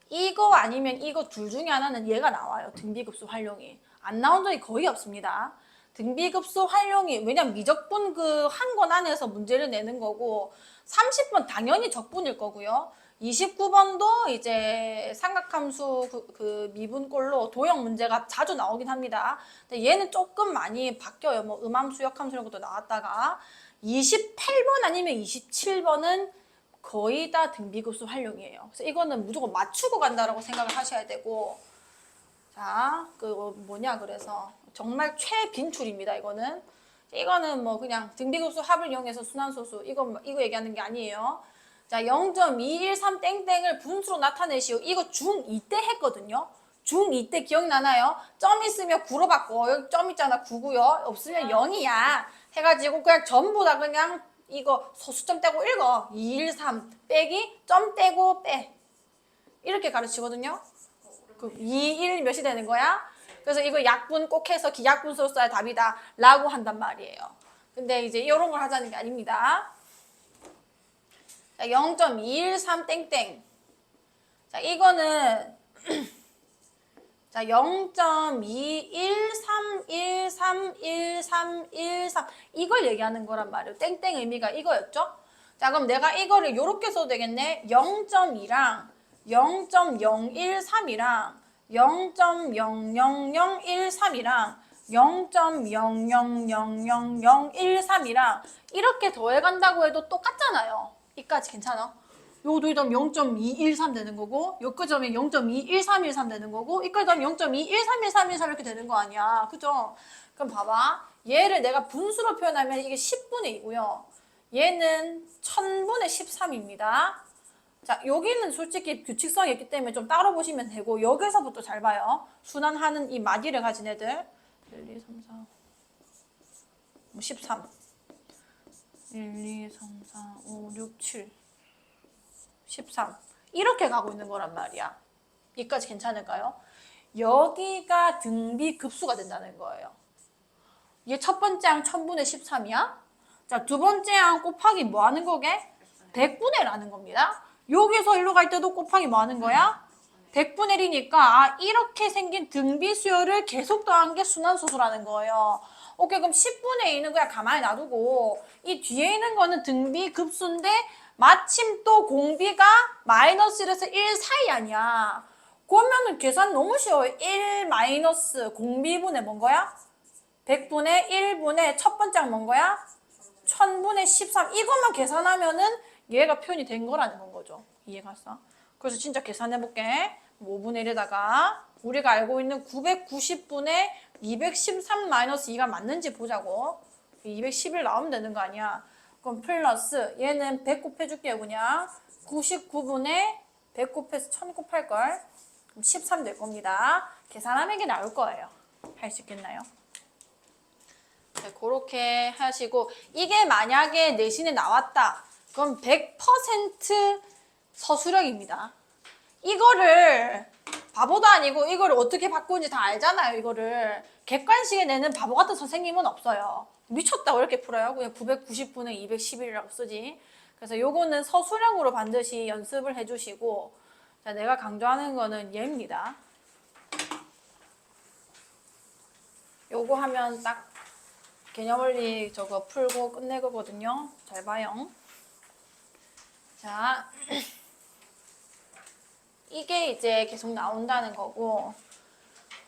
이거 아니면 이거 둘 중에 하나는 얘가 나와요. 등비급수 활용이. 안 나온 적이 거의 없습니다. 등비급수 활용이, 왜냐면 미적분 그 한 권 안에서 문제를 내는 거고, 30번 당연히 적분일 거고요. 29번도 이제 삼각함수 그 미분꼴로 도형 문제가 자주 나오긴 합니다. 근데 얘는 조금 많이 바뀌어요. 뭐 음함수, 역함수 이런 것도 나왔다가, 28번 아니면 27번은 거의 다 등비급수 활용이에요. 그래서 이거는 무조건 맞추고 간다라고 생각을 하셔야 되고, 자, 그 뭐냐 그래서 정말 최빈출입니다. 이거는 뭐 그냥 등비급수 합을 이용해서 순환소수 이거 얘기하는 게 아니에요. 자, 0.213 땡땡을 분수로 나타내시오. 이거 중2 때 했거든요. 중2 때 기억나나요? 점 있으면 9로 바꿔. 여기 점 있잖아, 9고요. 없으면 0이야. 해가지고 그냥 전부 다 그냥 이거 소수점 떼고 읽어. 213 빼기 점 떼고 빼. 이렇게 가르치거든요. 그 2, 1 몇이 되는 거야? 그래서 이거 약분 꼭 해서 기약분수로 써야 답이다 라고 한단 말이에요. 근데 이제 이런 걸 하자는 게 아닙니다. 자, 0.213 땡땡. 자, 이거는 자, 0.213131313 이걸 얘기하는 거란 말이에요. 땡땡 의미가 이거였죠? 자, 그럼 내가 이거를 이렇게 써도 되겠네. 0.2랑 0.013이랑 0.00013이랑 0.0000013이랑 이렇게 더해간다고 해도 똑같잖아요. 이까지 괜찮아? 요도 이러면 0.213 되는 거고, 여기까지 하면 0.21313 되는 거고, 이까지 하면 0.2131313 이렇게 되는 거 아니야. 그죠? 그럼 봐봐. 얘를 내가 분수로 표현하면 이게 10분의 2고요. 얘는 1000분의 13입니다. 자, 여기는 솔직히 규칙성이 있기 때문에 좀 따로 보시면 되고, 여기서부터 잘 봐요. 순환하는 이 마디를 가진 애들. 1, 2, 3, 4, 13. 1, 2, 3, 4, 5, 6, 7. 13 이렇게 가고 있는 거란 말이야. 여기까지 괜찮을까요? 여기가 등비급수가 된다는 거예요. 얘 첫 번째 항 1000분의 13이야. 자, 두 번째 항 곱하기 뭐 하는 거게? 100분의 1하는 겁니다. 여기서 일로 갈 때도 곱하기 뭐 하는 거야? 100분의 1이니까 아, 이렇게 생긴 등비수열을 계속 더한 게 순환소수라는 거예요. 오케이, 그럼 10분의 2는 그냥 가만히 놔두고 이 뒤에 있는 거는 등비급수인데 마침 또 공비가 마이너스 1에서 1 사이 아니야. 그러면은 계산 너무 쉬워요. 1 마이너스 공비분의 뭔 거야? 100분의 1분의 첫 번째 항 뭔 거야? 1000분의 13. 이것만 계산하면은 얘가 표현이 된 거라는 거죠. 이해갔어? 그래서 진짜 계산해볼게. 5분의 1에다가 우리가 알고 있는 990분의 213 마이너스 2가 맞는지 보자고. 211 나오면 되는 거 아니야. 그럼 플러스 얘는 100 곱해줄게요. 그냥 99분의 100 곱해서 1000 곱할걸. 그럼 13 될 겁니다. 계산하는 게 나올 거예요. 할 수 있겠나요? 네, 그렇게 하시고 이게 만약에 내신에 나왔다. 그럼 100% 서술형입니다. 이거를 바보도 아니고 이거를 어떻게 바꾸는지 다 알잖아요. 이거를 객관식에 내는 바보 같은 선생님은 없어요. 미쳤다고 이렇게 풀어요. 그냥 990분의 211이라고 쓰지. 그래서 요거는 서술형으로 반드시 연습을 해주시고, 자, 내가 강조하는 거는 얘입니다. 요거 하면 딱 개념원리 저거 풀고 끝낼 거거든요. 잘 봐요. 자, 이게 이제 계속 나온다는 거고,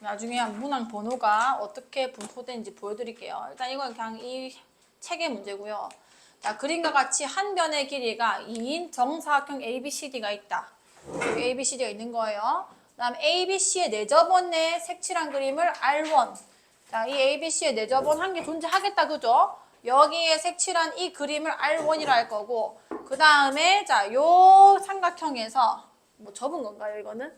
나중에 문항 번호가 어떻게 분포되는지 보여드릴게요. 일단 이건 그냥 이 책의 문제고요. 자, 그림과 같이 한 변의 길이가 2인 정사각형 ABCD가 있다. 여기 ABCD가 있는 거예요. 그 다음 ABC의 내접원에 색칠한 그림을 R1. 자, 이 ABC의 내접원 한 개 존재하겠다, 그죠? 여기에 색칠한 이 그림을 R1이라 할 거고, 그 다음에 자, 요 삼각형에서 뭐 접은 건가요, 이거는?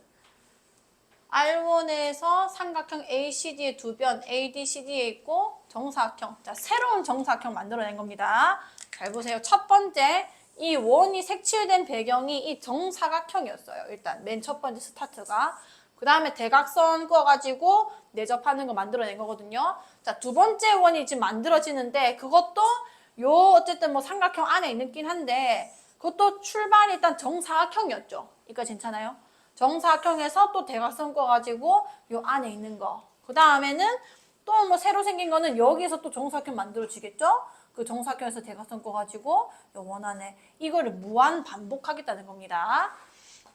R1에서 삼각형 ACD의 두 변 ADCD에 있고 정사각형. 자, 새로운 정사각형 만들어낸 겁니다. 잘 보세요. 첫 번째, 이 원이 색칠된 배경이 이 정사각형이었어요. 일단 맨 첫 번째 스타트가. 그 다음에 대각선 그어가지고 내접하는 거 만들어낸 거거든요. 자, 두 번째 원이 지금 만들어지는데 그것도 요 어쨌든 뭐 삼각형 안에 있긴 한데 그것도 출발이 일단 정사각형이었죠. 이거 괜찮아요? 정사각형에서 또 대각선 꺼가지고 요 안에 있는 거. 그 다음에는 또 뭐 새로 생긴 거는 여기에서 또 정사각형 만들어지겠죠? 그 정사각형에서 대각선 꺼가지고 요 원 안에 이거를 무한 반복하겠다는 겁니다.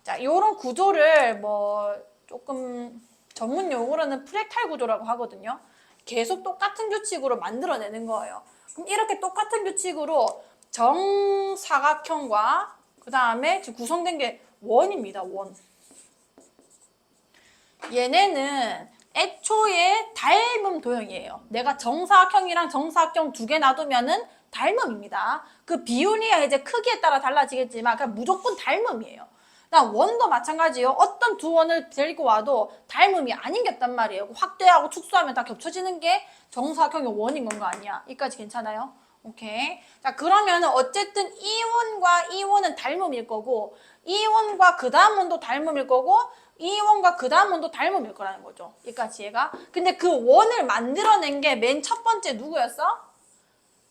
자, 요런 구조를 뭐 조금 전문 용어로는 프랙탈 구조라고 하거든요. 계속 똑같은 규칙으로 만들어내는 거예요. 그럼 이렇게 똑같은 규칙으로 정사각형과 그 다음에 지금 구성된 게 원입니다. 원. 얘네는 애초에 닮음 도형이에요. 내가 정사각형이랑 정사각형 두 개 놔두면은 닮음입니다. 그 비율이야 이제 크기에 따라 달라지겠지만 그냥 무조건 닮음이에요. 원도 마찬가지예요. 어떤 두 원을 데리고 와도 닮음이 아닌 게 없단 말이에요. 확대하고 축소하면 다 겹쳐지는 게 정사각형의 원인 건 거 아니야. 이까지 괜찮아요? 오케이. 자, 그러면은 어쨌든 이 원과 이 원은 닮음일 거고 이 원과 그 다음 원도 닮음일 거고 이 원과 그 다음 원도 닮음일 거라는 거죠. 이까지 얘가. 근데 그 원을 만들어낸 게 맨 첫 번째 누구였어?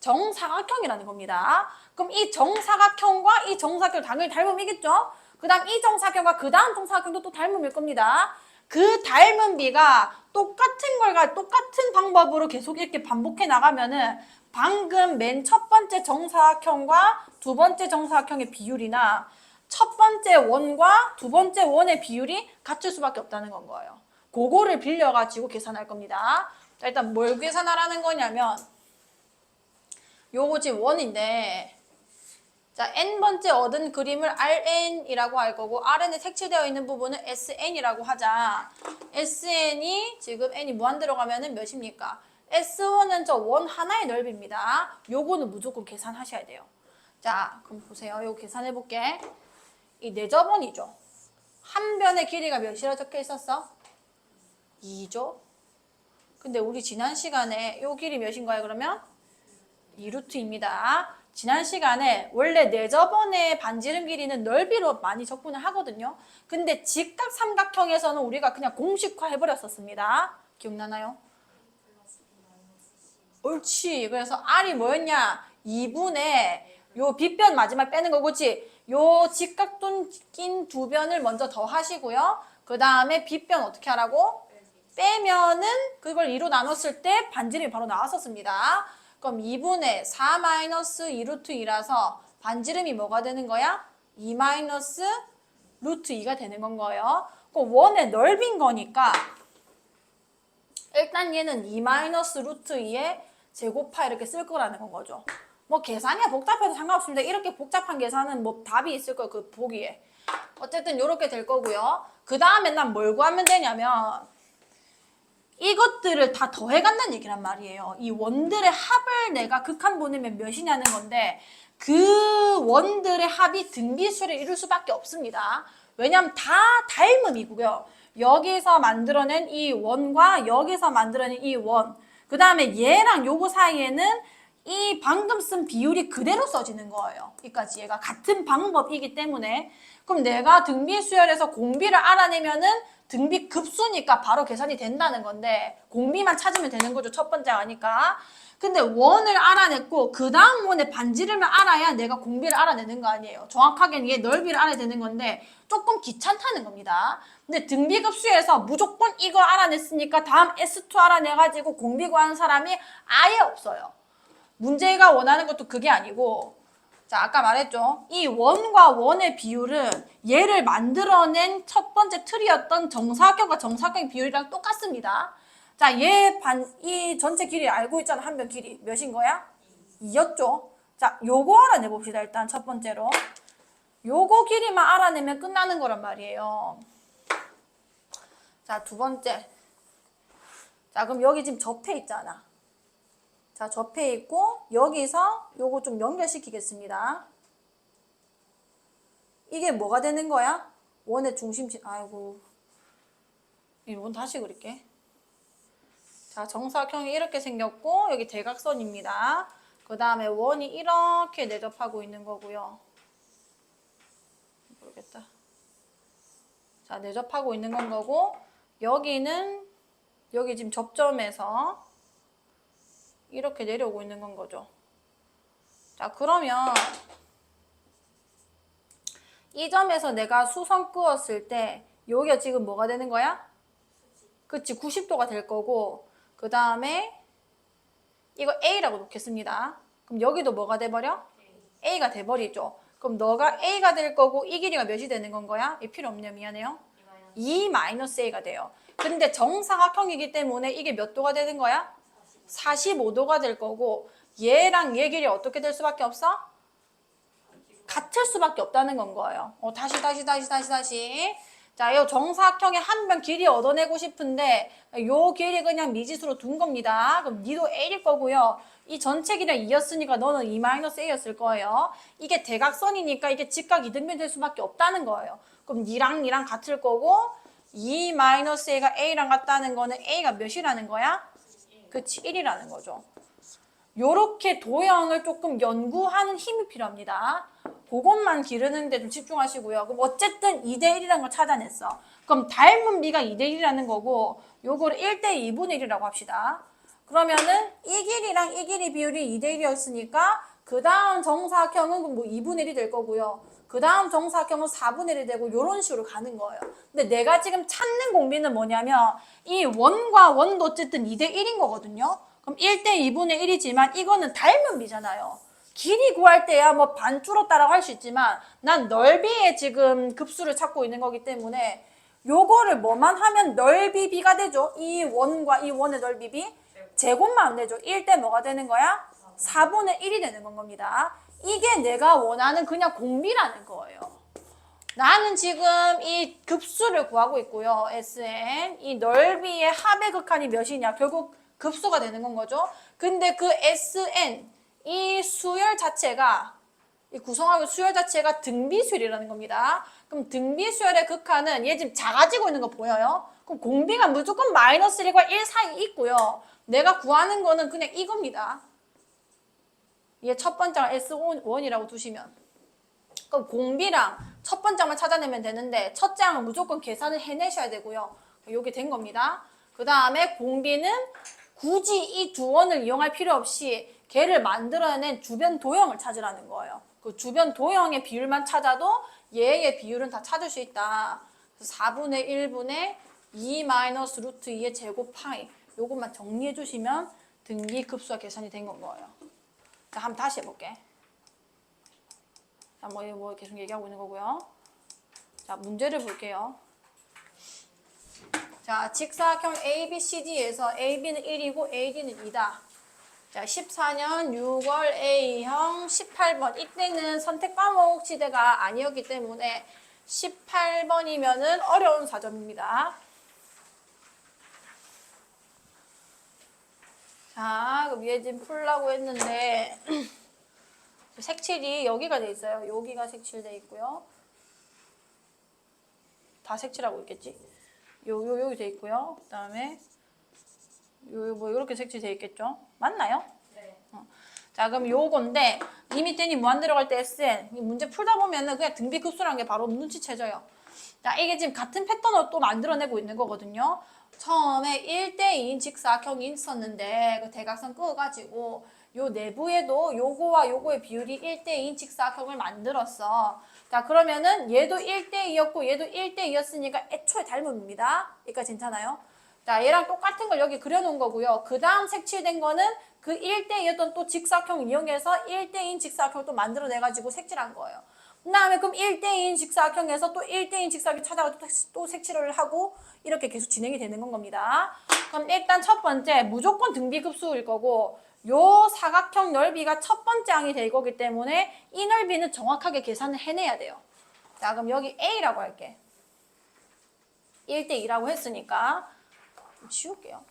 정사각형이라는 겁니다. 그럼 이 정사각형과 이 정사각형 당연히 닮음이겠죠? 그 다음 이 정사각형과 그 다음 정사각형도 또 닮음일 겁니다. 그 닮은 비가 똑같은 걸 똑같은 방법으로 계속 이렇게 반복해 나가면은 방금 맨 첫 번째 정사각형과 두 번째 정사각형의 비율이나 첫 번째 원과 두 번째 원의 비율이 같을 수밖에 없다는 건 거예요. 그거를 빌려가지고 계산할 겁니다. 자, 일단 뭘 계산하라는 거냐면 요거 지금 원인데 자, n번째 얻은 그림을 Rn이라고 할 거고 Rn에 색칠되어 있는 부분은 Sn이라고 하자. Sn이 지금 n이 무한 들어가면은 몇입니까? S1은 저 원 하나의 넓이입니다. 요거는 무조건 계산하셔야 돼요. 자, 그럼 보세요. 요거 계산해 볼게. 이 내접원이죠. 한 변의 길이가 몇이라고 적혀 있었어? 2죠. 근데 우리 지난 시간에 요 길이 몇인 거예요, 그러면? 2루트입니다. 지난 시간에 원래 내접원의 반지름 길이는 넓이로 많이 적분을 하거든요. 근데 직각 삼각형에서는 우리가 그냥 공식화 해버렸었습니다. 기억나나요? 옳지. 그래서 R이 뭐였냐? 2분의 요 빗변 마지막 빼는 거, 그치? 요 직각돈 낀 두 변을 먼저 더 하시고요. 그 다음에 빗변 어떻게 하라고? 빼면은 그걸 2로 나눴을 때 반지름이 바로 나왔었습니다. 그럼 2분의 4 마이너스 2루트 2라서 반지름이 뭐가 되는 거야? 2 마이너스 루트 2가 되는 건 거예요. 그 원의 넓인 거니까 일단 얘는 2 마이너스 루트 2에 제곱파 이렇게 쓸 거라는 건 거죠. 뭐 계산이야 복잡해도 상관없습니다. 이렇게 복잡한 계산은 뭐 답이 있을 거예요. 그 보기에. 어쨌든 이렇게 될 거고요. 그 다음에 난 뭘 구하면 되냐면 이것들을 다 더해간다는 얘기란 말이에요. 이 원들의 합을 내가 극한 보내면 몇이냐는 건데 그 원들의 합이 등비수를 이룰 수밖에 없습니다. 왜냐하면 다 닮음이고요. 여기서 만들어낸 이 원과 여기서 만들어낸 이 원, 그 다음에 얘랑 요거 사이에는 이 방금 쓴 비율이 그대로 써지는 거예요. 여기까지 얘가 같은 방법이기 때문에 그럼 내가 등비수열에서 공비를 알아내면은 등비 급수니까 바로 계산이 된다는 건데 공비만 찾으면 되는 거죠. 첫 번째 아니까. 근데 원을 알아냈고 그 다음 원의 반지름을 알아야 내가 공비를 알아내는 거 아니에요. 정확하게는 얘 넓이를 알아야 되는 건데 조금 귀찮다는 겁니다. 근데 등비급수에서 무조건 이거 알아냈으니까 다음 S2 알아내가지고 공비 구하는 사람이 아예 없어요. 문제가 원하는 것도 그게 아니고 자, 아까 말했죠. 이 원과 원의 비율은 얘를 만들어낸 첫 번째 틀이었던 정사각형과 정사각형 비율이랑 똑같습니다. 자, 이 전체 길이 알고 있잖아. 한 변 길이. 몇인 거야? 2였죠. 자, 요거 알아내봅시다. 일단 첫 번째로. 요거 길이만 알아내면 끝나는 거란 말이에요. 자, 두 번째. 자, 그럼 여기 지금 접해 있잖아. 자, 접해 있고 여기서 요거 좀 연결시키겠습니다. 이게 뭐가 되는 거야? 원의 중심지. 아이고. 이건 다시 그릴게. 자, 정사각형이 이렇게 생겼고 여기 대각선입니다. 그 다음에 원이 이렇게 내접하고 있는 거고요. 모르겠다. 자, 내접하고 있는 건 거고 여기는 여기 지금 접점에서 이렇게 내려오고 있는 건 거죠. 자, 그러면 이 점에서 내가 수선 그었을 때 여기가 지금 뭐가 되는 거야? 그치, 90도가 될 거고 그 다음에 이거 A라고 놓겠습니다. 그럼 여기도 뭐가 돼버려? A가 돼버리죠. 그럼 너가 A가 될 거고 이 길이가 몇이 되는 건 거야? 이 필요 없네요. 미안해요. 2-A가 돼요. 근데 정사각형이기 때문에 이게 몇 도가 되는 거야? 45도가 될 거고 얘랑 얘 길이 어떻게 될 수밖에 없어? 같을 수밖에 없다는 건 거예요. 다시. 자, 이 정사각형의 한 변 길이 얻어내고 싶은데 요 길이 그냥 미지수로 둔 겁니다. 그럼 니도 A일 거고요. 이 전체 길이가 2였으니까 너는 2-A였을 거예요. 이게 대각선이니까 이게 직각 이등변 될 수밖에 없다는 거예요. 그럼 니랑 같을 거고 2-A가 A랑 같다는 거는 A가 몇이라는 거야? 그치, 1이라는 거죠. 요렇게 도형을 조금 연구하는 힘이 필요합니다. 그것만 기르는데 좀 집중하시고요. 그럼 어쨌든 2대1이라는 걸 찾아냈어. 그럼 닮은 비가 2대1이라는 거고 요거를 1대2분의 1이라고 합시다. 그러면은 이 길이랑 이 길이 비율이 2대1이었으니까 그 다음 정사각형은 뭐 2분의 1이 될 거고요. 그 다음 정사각형은 4분의 1이 되고 이런 식으로 가는 거예요. 근데 내가 지금 찾는 공비는 뭐냐면 이 원과 원도 어쨌든 2대1인 거거든요. 그럼 1대2분의 1이지만 이거는 닮은 비잖아요. 길이 구할 때야 뭐 반 줄었다라고 할 수 있지만 난 넓이의 지금 급수를 찾고 있는 거기 때문에 요거를 뭐만 하면 넓이 비가 되죠. 이 원과 이 원의 넓이 비 제곱만 안 되죠. 1대 뭐가 되는 거야? 4분의 1이 되는 건 겁니다. 이게 내가 원하는 그냥 공비라는 거예요. 나는 지금 이 급수를 구하고 있고요. Sn. 이 넓이의 합의 극한이 몇이냐? 결국 급수가 되는 건 거죠. 근데 그 Sn, 이 수열 자체가, 이 구성하고 수열 자체가 등비수열이라는 겁니다. 그럼 등비수열의 극한은 얘 지금 작아지고 있는 거 보여요? 그럼 공비가 무조건 마이너스 1과 1 사이 있고요. 내가 구하는 거는 그냥 이겁니다. 얘 첫 번째가 S1이라고 두시면. 그럼 공비랑 첫 번째만 찾아내면 되는데 첫째 항은 무조건 계산을 해내셔야 되고요. 요게 된 겁니다. 그 다음에 공비는 굳이 이 두 원을 이용할 필요 없이 걔를 만들어낸 주변 도형을 찾으라는 거예요. 그 주변 도형의 비율만 찾아도 얘의 비율은 다 찾을 수 있다. 그래서 4분의 1분의 2 마이너스 루트 2의 제곱 파이. 요것만 정리해 주시면 등비 급수가 계산이 된 건 거예요. 자, 한번 다시 해볼게. 자, 뭐 계속 얘기하고 있는 거고요. 자, 문제를 볼게요. 자, 직사각형 ABCD에서 AB는 1이고 AD는 2다. 자, 14년 6월 A형 18번. 이때는 선택 과목 시대가 아니었기 때문에 18번이면은 어려운 사점입니다. 자, 그럼 위에 지금 풀라고 했는데 색칠이 여기가 돼 있어요. 여기가 색칠돼 있고요. 다 색칠하고 있겠지? 여기 돼 있고요. 그 다음에 뭐 이렇게 색칠돼 있겠죠? 맞나요? 네. 자, 그럼 요건데 이미 땐이 무한 들어갈 때 SN 이 문제 풀다 보면은 그냥 등비급수라는 게 바로 눈치채져요. 자, 이게 지금 같은 패턴으로 또 만들어내고 있는 거거든요. 처음에 1대2인 직사각형이 있었는데 그 대각선 그어가지고 요 내부에도 요거와 요거의 비율이 1대2인 직사각형을 만들었어. 자, 그러면은 얘도 1대2였고 얘도 1대2였으니까 애초에 닮음입니다. 여기까지 괜찮아요? 자, 얘랑 똑같은 걸 여기 그려놓은 거고요. 그 다음 색칠된 거는 그 1대2였던 또 직사각형 이용해서 1대2인 직사각형을 또 만들어내가지고 색칠한 거예요. 그 다음에 그럼 1대2인 직사각형에서 또 1대2인 직사각형 찾아가지고 또 색칠을 하고 이렇게 계속 진행이 되는 겁니다. 그럼 일단 첫 번째 무조건 등비급수일 거고 요 사각형 넓이가 첫 번째 항이 될 거기 때문에 이 넓이는 정확하게 계산을 해내야 돼요. 자, 그럼 여기 A라고 할게. 1대2라고 했으니까 좀 지울게요.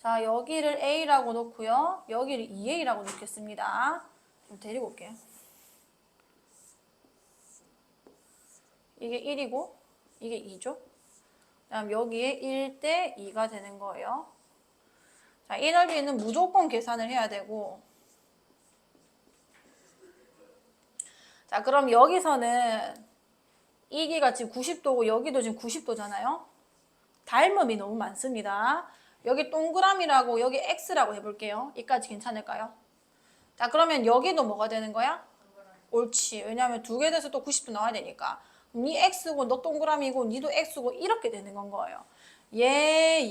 자, 여기를 A라고 놓고요. 여기를 2A라고 놓겠습니다. 좀 데리고 올게요. 이게 1이고 이게 2죠. 그다음 여기에 1대 2가 되는 거예요. 자, 이 넓이는 무조건 계산을 해야 되고 자, 그럼 여기서는 이기가 지금 90도고 여기도 지금 90도잖아요. 닮음이 너무 많습니다. 여기 동그라미라고 여기 X라고 해볼게요. 이까지 괜찮을까요? 자, 그러면 여기도 뭐가 되는 거야? 옳지. 왜냐하면 두 개 돼서 또 90도 나와야 되니까. 니 X고 너 동그라미고 니도 X고 이렇게 되는 건 거예요. 얘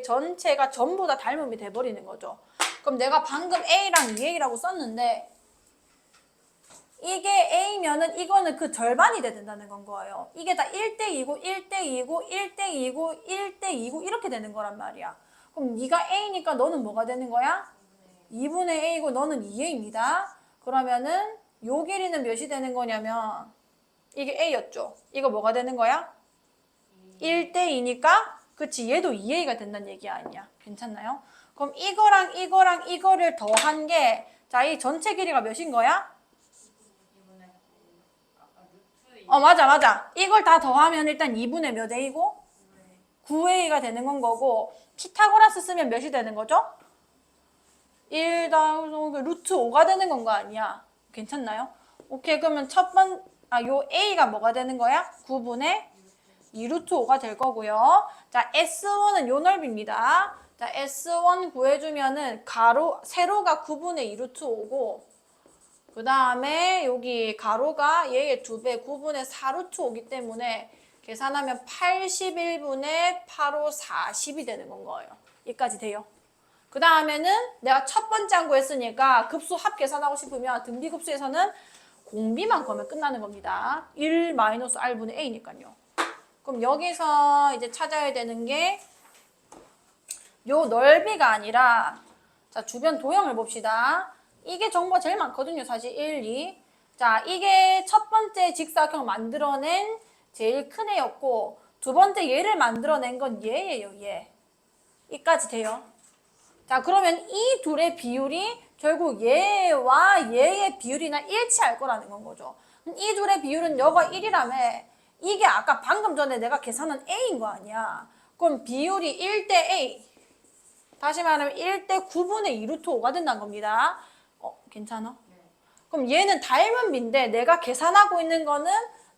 전체가 전부 다 닮음이 돼버리는 거죠. 그럼 내가 방금 A랑 2A라고 썼는데 이게 A면은 이거는 그 절반이 된다는 건 거예요. 이게 다 1대2고 1대2고 1대2고 1대2고 이렇게 되는 거란 말이야. 그럼 네가 A니까 너는 뭐가 되는 거야? 2분의 A고 너는 2A입니다. 그러면은 요 길이는 몇이 되는 거냐면 이게 A였죠. 이거 뭐가 되는 거야? 1대2니까 그치 얘도 2A가 된다는 얘기 아니야. 괜찮나요? 그럼 이거랑 이거랑 이거를 더한 게 자, 이 전체 길이가 몇인 거야? 맞아. 이걸 다 더하면 일단 2분의 몇 A고? 9A가 되는 건 거고 피타고라스 쓰면 몇이 되는 거죠? 1 더하기 루트 5가 되는 건 거 아니야. 괜찮나요? 오케이, 그러면 요 A가 뭐가 되는 거야? 9분의 2 루트 5가 될 거고요. 자, S1은 요 넓이입니다. 자, S1 구해주면은 세로가 9분의 2 루트 5고 그 다음에 여기 가로가 얘의 2배 9분의 4 루트 5기 때문에 계산하면 81분의 8호 40이 되는 건 거예요. 여기까지 돼요. 그 다음에는 내가 첫 번째 한 구했으니까 급수 합 계산하고 싶으면 등비급수에서는 공비만 구하면 끝나는 겁니다. 1-r분의 a니까요. 그럼 여기서 이제 찾아야 되는 게 요 넓이가 아니라 자, 주변 도형을 봅시다. 이게 정보가 제일 많거든요. 사실 1, 2. 자, 이게 첫 번째 직사각형 만들어낸 제일 큰 애였고 두 번째 얘를 만들어낸 건 얘예요. 얘. 이까지 돼요. 자, 그러면 이 둘의 비율이 결국 얘와 얘의 비율이나 일치할 거라는 건 거죠. 이 둘의 비율은 여가 1이라며 이게 아까 방금 전에 내가 계산한 A인 거 아니야. 그럼 비율이 1대 A. 다시 말하면 1대 9분의 2 루트 5가 된다는 겁니다. 괜찮아? 네. 그럼 얘는 닮은 비인데 내가 계산하고 있는 거는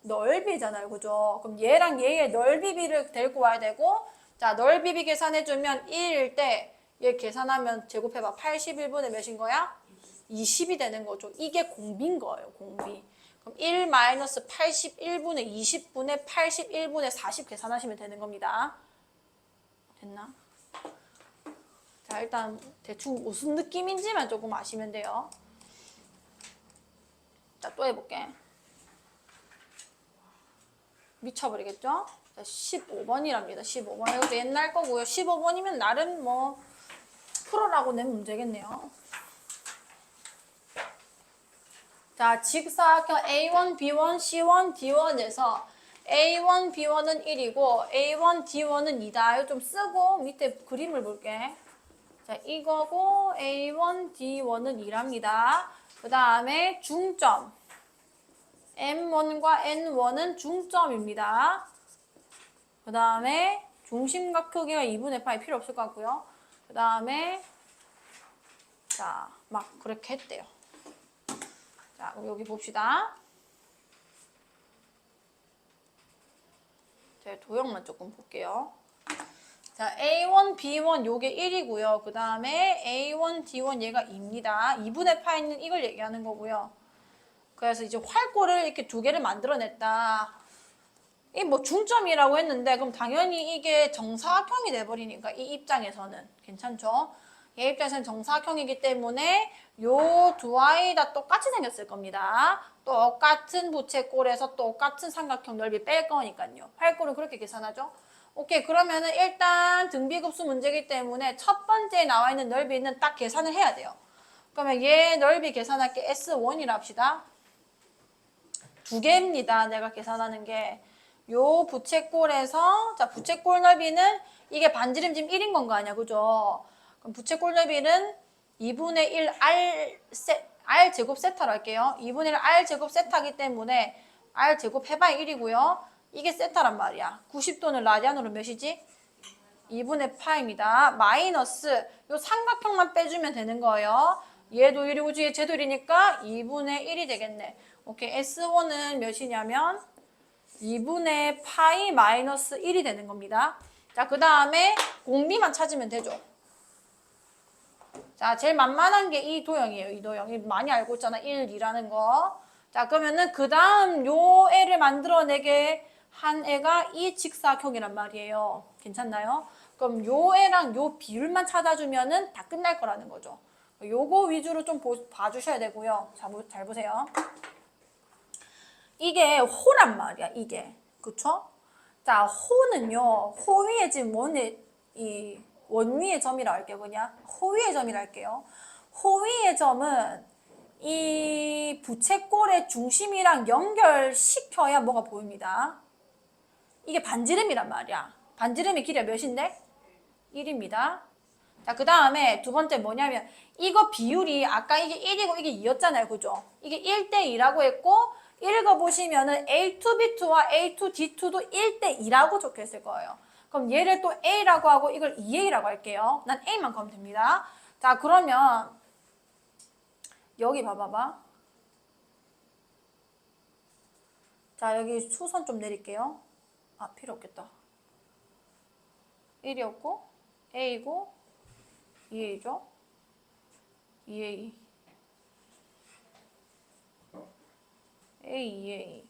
넓이잖아요. 그죠? 그럼 얘랑 얘의 넓이비를 데리고 와야 되고 자, 넓이비 계산해주면 1일 때 얘 계산하면 제곱해봐. 81분의 몇인 거야? 20이 되는 거죠. 이게 공비인 거예요. 공비. 그럼 1-81분의 20분의 81분의 40 계산하시면 되는 겁니다. 됐나? 자, 일단 대충 무슨 느낌인지만 조금 아시면 돼요. 자, 또 해볼게. 미쳐버리겠죠? 자, 15번이랍니다. 15번. 이것도 옛날 거고요. 15번이면 나름 뭐 풀어라고 낸 문제겠네요. 자, 직사각형 A1, B1, C1, D1에서 A1, B1은 1이고 A1, D1은 2다. 이거 좀 쓰고 밑에 그림을 볼게. 자, 이거고 A1, D1은 2랍니다. 그 다음에 중점 M1과 N1은 중점입니다. 그 다음에 중심각 크기가 2분의 8이 필요 없을 것 같고요. 그 다음에 자, 막 그렇게 했대요. 자, 그럼 여기 봅시다. 제가 도형만 조금 볼게요. 자, A1, B1 요게 1이고요. 그 다음에 A1, D1 얘가 2입니다. 2분의 파이는 이걸 얘기하는 거고요. 그래서 이제 활골을 이렇게 두 개를 만들어냈다. 이 뭐 중점이라고 했는데 그럼 당연히 이게 정사각형이 돼버리니까 이 입장에서는 괜찮죠? 얘 입장에서는 정사각형이기 때문에 요 두 아이 다 똑같이 생겼을 겁니다. 똑같은 부채꼴에서 똑같은 삼각형 넓이 뺄 거니까요. 활꼴은 그렇게 계산하죠. 오케이, 그러면은 일단 등비급수 문제이기 때문에 첫 번째 나와 있는 넓이는 딱 계산을 해야 돼요. 그러면 얘 넓이 계산할게. S1이라 합시다. 두 개입니다. 내가 계산하는 게. 요 부채꼴에서, 자, 부채꼴 넓이는 이게 반지름 지금 1인 건가 아니야, 그죠? 그럼 부채꼴 넓이는 2분의 1 R 제곱 세타로 할게요. 2분의 1 R 제곱 세타기 때문에 R 제곱 해봐야 1이고요. 이게 세타란 말이야. 90도는 라디안으로 몇이지? 2분의 파입니다. 마이너스 요 삼각형만 빼주면 되는 거예요. 얘도 1이고 쟤도 1이니까 2분의 1이 되겠네. 오케이, S1은 몇이냐면 2분의 파이 마이너스 1이 되는 겁니다. 자, 그 다음에 공비만 찾으면 되죠. 자, 제일 만만한 게 이 도형이에요. 이 도형. 많이 알고 있잖아. 1, 2라는 거. 자, 그러면은 그 다음 요 애를 만들어내게 한 애가 이 직사각형이란 말이에요. 괜찮나요? 그럼 요 애랑 요 비율만 찾아주면은 다 끝날 거라는 거죠. 요거 위주로 좀 봐주셔야 되고요. 자, 잘 보세요. 이게 호란 말이야, 이게. 그쵸? 자, 호는요, 호 위에 지금 이 원위의 점이라 할게요, 그냥. 호 위의 점이라 할게요. 호 위의 점은 이 부채꼴의 중심이랑 연결시켜야 뭐가 보입니다. 이게 반지름이란 말이야. 반지름의 길이가 몇인데? 1입니다. 자, 그 다음에 두 번째 뭐냐면 이거 비율이 아까 이게 1이고 이게 2였잖아요. 그죠? 이게 1대2라고 했고 읽어보시면은 A2B2와 A2D2도 1대2라고 적혀있을 거예요. 그럼 얘를 또 A라고 하고 이걸 2A라고 할게요. 난 A만 가면 됩니다. 자, 그러면 여기 봐봐봐. 자, 여기 수선 좀 내릴게요. 아, 필요 없겠다. 1이었고 A고 2A죠? 2A A, 2A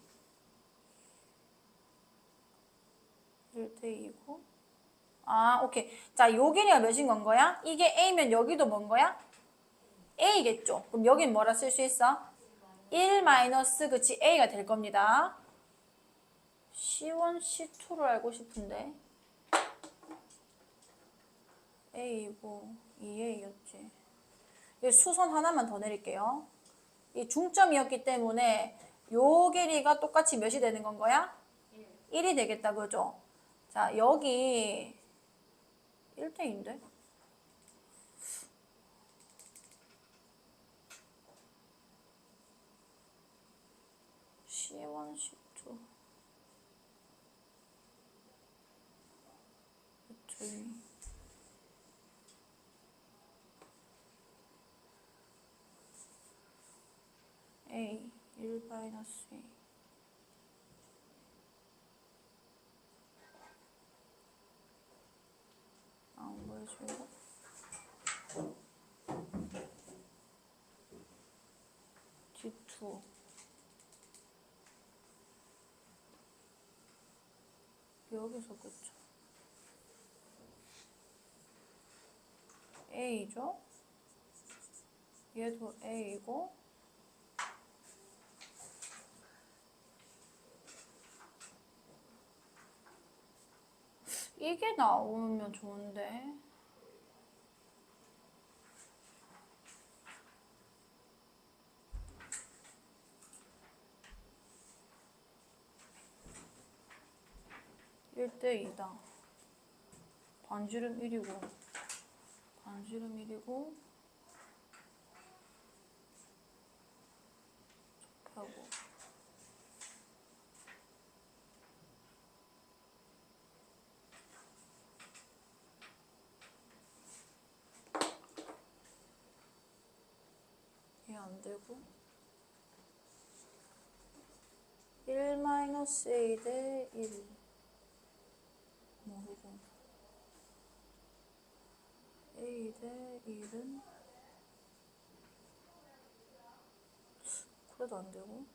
1대2고 아, 오케이. 자, 요 길이가 몇인 건 거야? 이게 A면 여기도 뭔 거야? A겠죠? 그럼 여긴 뭐라 쓸 수 있어? 1 마이너스 그치 A가 될 겁니다. C1, C2를 알고 싶은데 A이고 2A였지. 수선 하나만 더 내릴게요. 이 중점이었기 때문에 요 길이가 똑같이 몇이 되는 건 거야? 1이 되겠다, 그죠? 자, 여기 1대2인데? C1, C2 2 A 1 마이너스 A 안 보여줘요? D2 여기서 그쵸? A죠? 얘도 A고 이게 나오면 좋은데 1대2다. 반지름 1이고 반지름 1이고 하고 얘 안되고 1 마이너스 A 대 1 모르고 A 대 1은 그래도 안되고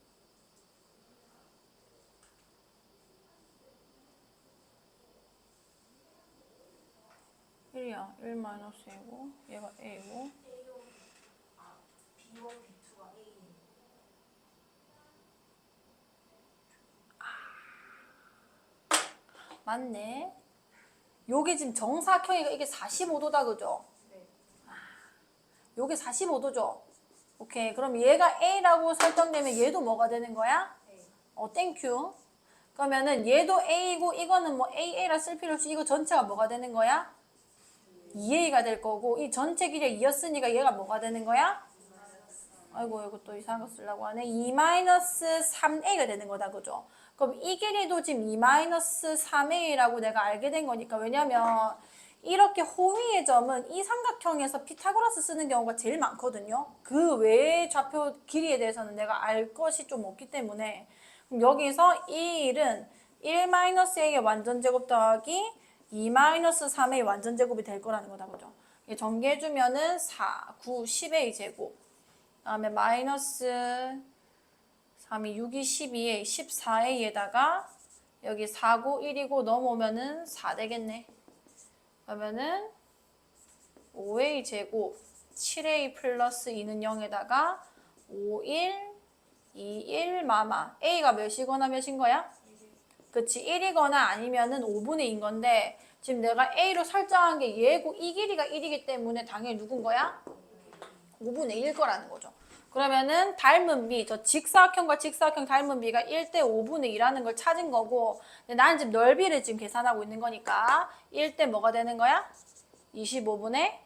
뭐야? 1 마이너스 A고 얘가 A고 B1, B2가 A. 맞네. 요게 지금 정사각형이니까 이게 45도다 그죠? 네. 요게 45도죠? 오케이. 그럼 얘가 A라고 설정되면 얘도 뭐가 되는 거야? A. 땡큐. 그러면은 얘도 A고 이거는 뭐 AA라 쓸 필요 없이 이거 전체가 뭐가 되는 거야? 2A가 될 거고 이 전체 길이 2였으니까 얘가 뭐가 되는 거야? 아이고 이거 또 이상한 거 쓰려고 하네. 2-3A가 되는 거다 그죠? 그럼 이 길이도 지금 2-3A라고 내가 알게 된 거니까 왜냐면 이렇게 호위의 점은 이 삼각형에서 피타고라스 쓰는 경우가 제일 많거든요. 그 외의 좌표 길이에 대해서는 내가 알 것이 좀 없기 때문에 그럼 여기서 이 일은 1-A의 완전제곱 더하기 2-3A의 완전제곱이 될 거라는 거다 그죠? 전개해주면은 4, 9, 10A 제곱 다음에 마이너스 3이 6이 12A, 14A에다가 여기 4고 1이고 넘어오면은 4 되겠네. 그러면은 5A 제곱 7A 플러스 2는 0에다가 5, 1, 2, 1 마마 A가 몇이거나 몇인 거야? 그치 1이거나 아니면은 5분의 2인 건데 지금 내가 A로 설정한 게 얘고 이 길이가 1이기 때문에 당연히 누군 거야? 5분의 1 거라는 거죠. 그러면은 닮은 비, 저 직사각형과 직사각형 닮은 비가 1대 5분의 2라는 걸 찾은 거고 근데 나는 지금 넓이를 지금 계산하고 있는 거니까 1대 뭐가 되는 거야? 25분의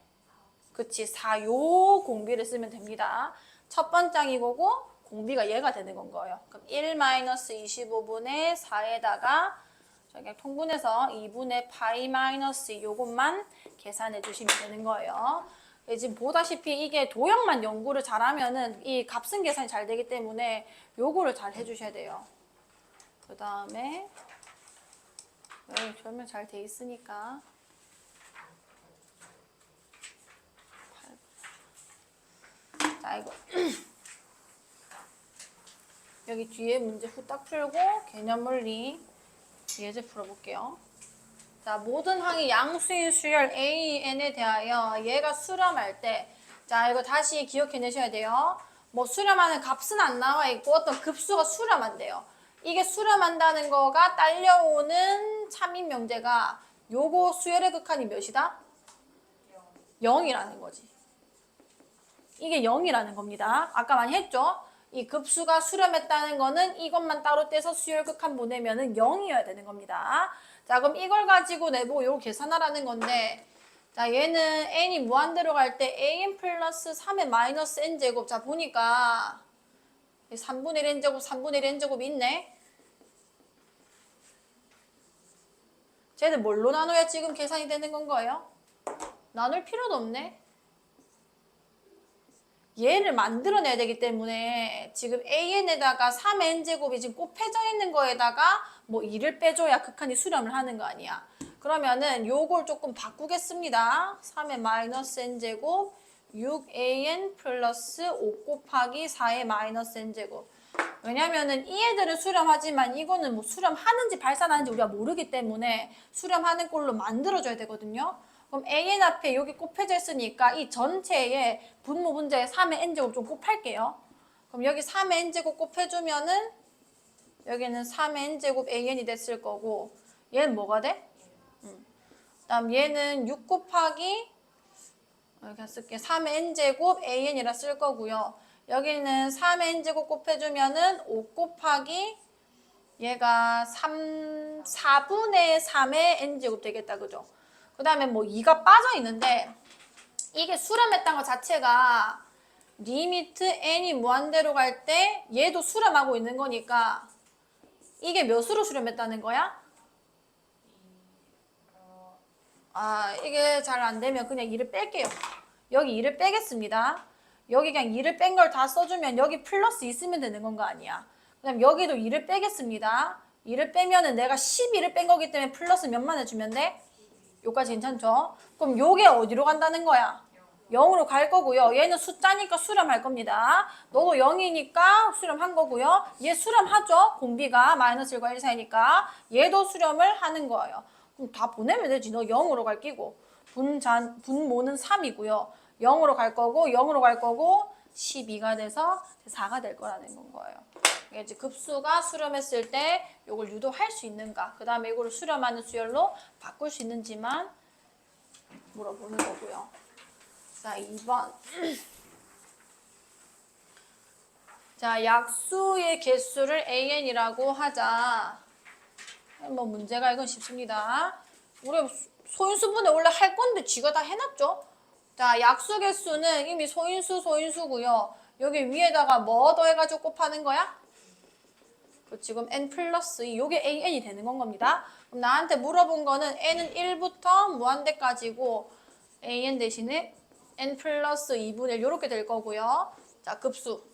그치 4 요 공비를 쓰면 됩니다. 첫 번째 항 이거고 공비가 얘가 되는 건 거예요. 그럼 1-25분의 4에다가 그냥 통분해서 2분의 파이 마이너스 요것만 계산해 주시면 되는 거예요. 지금 보다시피 이게 도형만 연구를 잘하면은 이 값은 계산이 잘 되기 때문에 요거를 잘 해주셔야 돼요. 그 다음에 여기 설명 잘 돼 있으니까 자 이거 여기 뒤에 문제 후딱 풀고 개념물리 예제 풀어볼게요. 자, 모든 항이 양수인 수열 AN에 대하여 얘가 수렴할 때, 자, 이거 다시 기억해내셔야 돼요. 뭐 수렴하는 값은 안 나와 있고 어떤 급수가 수렴한대요. 이게 수렴한다는 거가 딸려오는 참인 명제가 요거 수열의 극한이 몇이다? 0이라는 거지. 이게 0이라는 겁니다. 아까 많이 했죠? 이 급수가 수렴했다는 거는 이것만 따로 떼서 수열 극한 보내면은 0이어야 되는 겁니다. 자, 그럼 이걸 가지고 내보고 요거 계산하라는 건데, 자, 얘는 n이 무한대로 갈 때 an 플러스 3의 마이너스 n제곱. 자, 보니까 3분의 1 n제곱, 3분의 1 n제곱이 있네. 쟤들 뭘로 나눠야 지금 계산이 되는 건 거예요? 나눌 필요도 없네. 얘를 만들어내야 되기 때문에 지금 an에다가 3n제곱이 지금 곱해져 있는 거에다가 뭐 2를 빼줘야 극한이 수렴을 하는 거 아니야. 그러면은 요걸 조금 바꾸겠습니다. 3의 마이너스 n제곱 6an 플러스 5 곱하기 4의 마이너스 n제곱. 왜냐면은 이 애들은 수렴하지만 이거는 뭐 수렴하는지 발산하는지 우리가 모르기 때문에 수렴하는 꼴로 만들어줘야 되거든요. 그럼 an 앞에 여기 곱해져 있으니까 이 전체에 분모 분자에 3의 n제곱 좀 곱할게요. 그럼 여기 3의 n제곱 곱해주면은 여기는 3의 n제곱 an이 됐을 거고 얘는 뭐가 돼? 그다음 얘는 6 곱하기 여기 쓸게 3의 n제곱 an이라 쓸 거고요. 여기는 3의 n제곱 곱해주면은 5 곱하기 얘가 4분의 3의 n제곱 되겠다. 그죠? 그 다음에 뭐 2가 빠져 있는데 이게 수렴했다는 것 자체가 리미트 n이 무한대로 갈 때 얘도 수렴하고 있는 거니까 이게 몇으로 수렴했다는 거야? 아, 이게 잘 안 되면 그냥 2를 뺄게요. 여기 2를 빼겠습니다. 여기 그냥 2를 뺀 걸 다 써주면 여기 플러스 있으면 되는 건 거 아니야. 그 다음 여기도 2를 빼겠습니다. 2를 빼면은 내가 12를 뺀 거기 때문에 플러스 몇만 해주면 돼? 요까지 괜찮죠? 그럼 요게 어디로 간다는 거야? 0으로 갈 거고요. 얘는 숫자니까 수렴할 겁니다. 너도 0이니까 수렴한 거고요. 얘 수렴하죠? 공비가 마이너스 1과 1 사이니까 얘도 수렴을 하는 거예요. 그럼 다 보내면 되지. 너 0으로 갈 끼고. 분모는 3이고요. 0으로 갈 거고 0으로 갈 거고 12가 돼서 4가 될 거라는 거예요. 이제 급수가 수렴했을 때 이걸 유도할 수 있는가, 그 다음에 이거를 수렴하는 수열로 바꿀 수 있는지만 물어보는 거고요. 자, 2번. 자, 약수의 개수를 AN이라고 하자. 뭐 문제가 이건 쉽습니다. 우리 소인수분해 원래 할 건데 쥐가 다 해놨죠? 자, 약수 개수는 이미 소인수고요. 여기 위에다가 뭐 더해가지고 곱하는 거야? 지금 n 플러스 2, 요게 an이 되는 건 겁니다. 그럼 나한테 물어본 거는 n은 1부터 무한대까지고 an 대신에 n 플러스 2분의 1 요렇게 될 거고요. 자, 급수.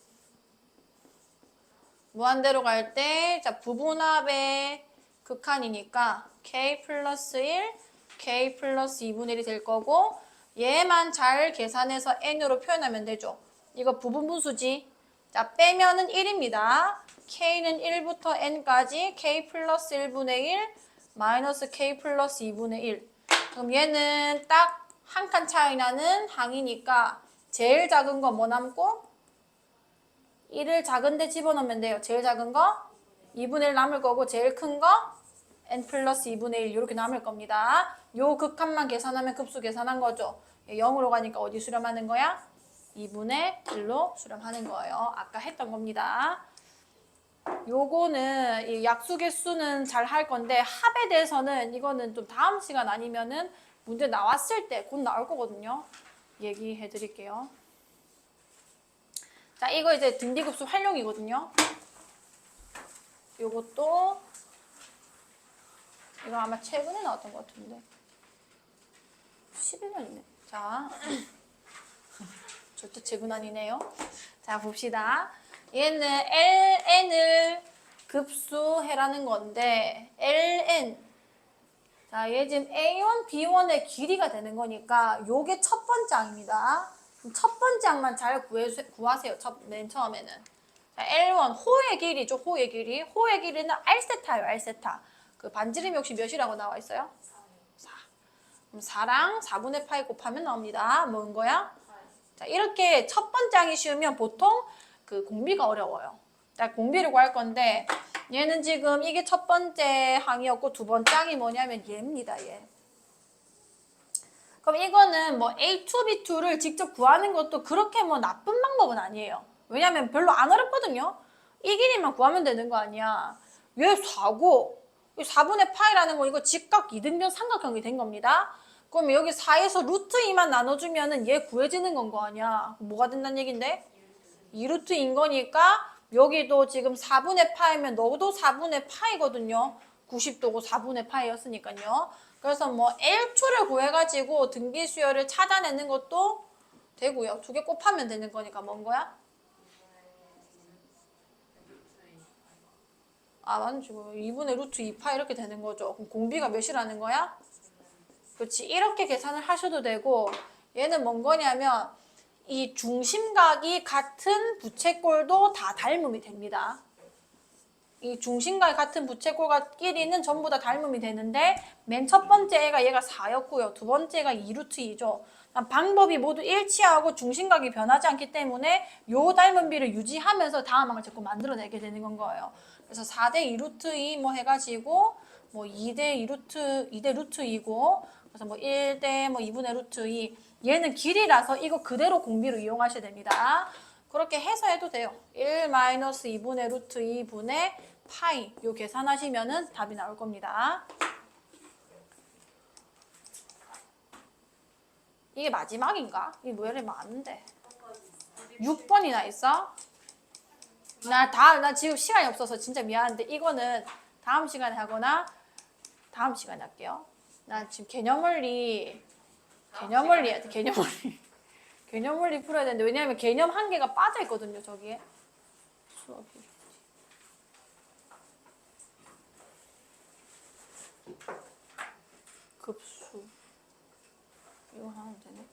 무한대로 갈 때, 자, 부분합의 극한이니까 k 플러스 1, k 플러스 2분의 1이 될 거고, 얘만 잘 계산해서 n으로 표현하면 되죠. 이거 부분분수지. 자, 빼면은 1입니다. k는 1부터 n까지 k 플러스 1분의 1 마이너스 k 플러스 2분의 1. 그럼 얘는 딱 한 칸 차이 나는 항이니까 제일 작은 거 뭐 남고? 1을 작은 데 집어넣으면 돼요. 제일 작은 거 2분의 1 남을 거고 제일 큰 거 n 플러스 2분의 1 이렇게 남을 겁니다. 요 극한만 계산하면 급수 계산한 거죠. 0으로 가니까 어디 수렴하는 거야? 2분의 1로 수렴하는 거예요. 아까 했던 겁니다. 요거는 이 약수 개수는 잘 할 건데 합에 대해서는 이거는 좀 다음 시간 아니면은 문제 나왔을 때 곧 나올 거거든요. 얘기해 드릴게요. 자, 이거 이제 등비급수 활용이거든요. 요것도 이거 아마 최근에 나왔던 것 같은데 11년이네. 자, 절대 최근 아니네요. 자, 봅시다. 얘는 ln을 급수해라는 건데 ln, 자, 얘 지금 a1, b1의 길이가 되는 거니까 요게 첫 번째 항입니다. 첫 번째 항만 잘 구하세요. 맨 처음에는. 자, L1 호의 길이죠. 호의 길이. 호의 길이는 R세타예요. R세타. 그 반지름이 혹시 몇이라고 나와 있어요? 4. 그럼 4랑 4분의 파이 곱하면 나옵니다. 뭔 거야? 자, 이렇게 첫 번째 항이 쉬우면 보통 그 공비가 어려워요. 자, 공비를 구할 건데 얘는 지금 이게 첫 번째 항이었고 두 번째 항이 뭐냐면 얘입니다. 얘. 그럼 이거는 뭐 A2, B2를 직접 구하는 것도 그렇게 뭐 나쁜 방법은 아니에요. 왜냐면 별로 안 어렵거든요. 이 길이만 구하면 되는 거 아니야. 왜 4고 4분의 파이라는 거 이거 직각 이등변 삼각형이 된 겁니다. 그럼 여기 4에서 루트 2만 나눠주면은 얘 구해지는 건 거 아니야. 뭐가 된다는 얘긴데? 2루트인 거니까 여기도 지금 4분의 파이면 너도 4분의 파이거든요. 90도고 4분의 파이였으니까요. 그래서 뭐 L초를 구해가지고 등비수열을 찾아내는 것도 되고요. 두 개 곱하면 되는 거니까 뭔 거야? 아, 맞지. 2분의 루트 2파 이렇게 되는 거죠. 그럼 공비가 몇이라는 거야? 그렇지. 이렇게 계산을 하셔도 되고 얘는 뭔 거냐면 이 중심각이 같은 부채꼴도 다 닮음이 됩니다. 이 중심각이 같은 부채꼴끼리는 전부 다 닮음이 되는데 맨 첫 번째 애가 얘가 4였고요. 두 번째가 2루트 2죠. 방법이 모두 일치하고 중심각이 변하지 않기 때문에 요 닮음비를 유지하면서 다음 항을 자꾸 만들어내게 되는 건 거예요. 그래서 4대 2루트 2 뭐 해가지고 뭐 2대 루트 2고 그래서 뭐 1대 뭐 2분의 루트 2 얘는 길이라서 이거 그대로 공비로 이용하셔야 됩니다. 그렇게 해서 해도 돼요. 1-2분의 루트 2분의 파이 요 계산하시면은 답이 나올 겁니다. 이게 마지막인가? 이게 왜 이렇게 많은데? 6번이나 있어? 나 지금 시간이 없어서 진짜 미안한데 이거는 다음 시간에 하거나 다음 시간에 할게요. 나 지금 개념원리 해야 돼. 개념원리 풀어야 되는데 왜냐하면 개념 한 개가 빠져 있거든요. 저기에 수업이. 급수 이거 하면 되네.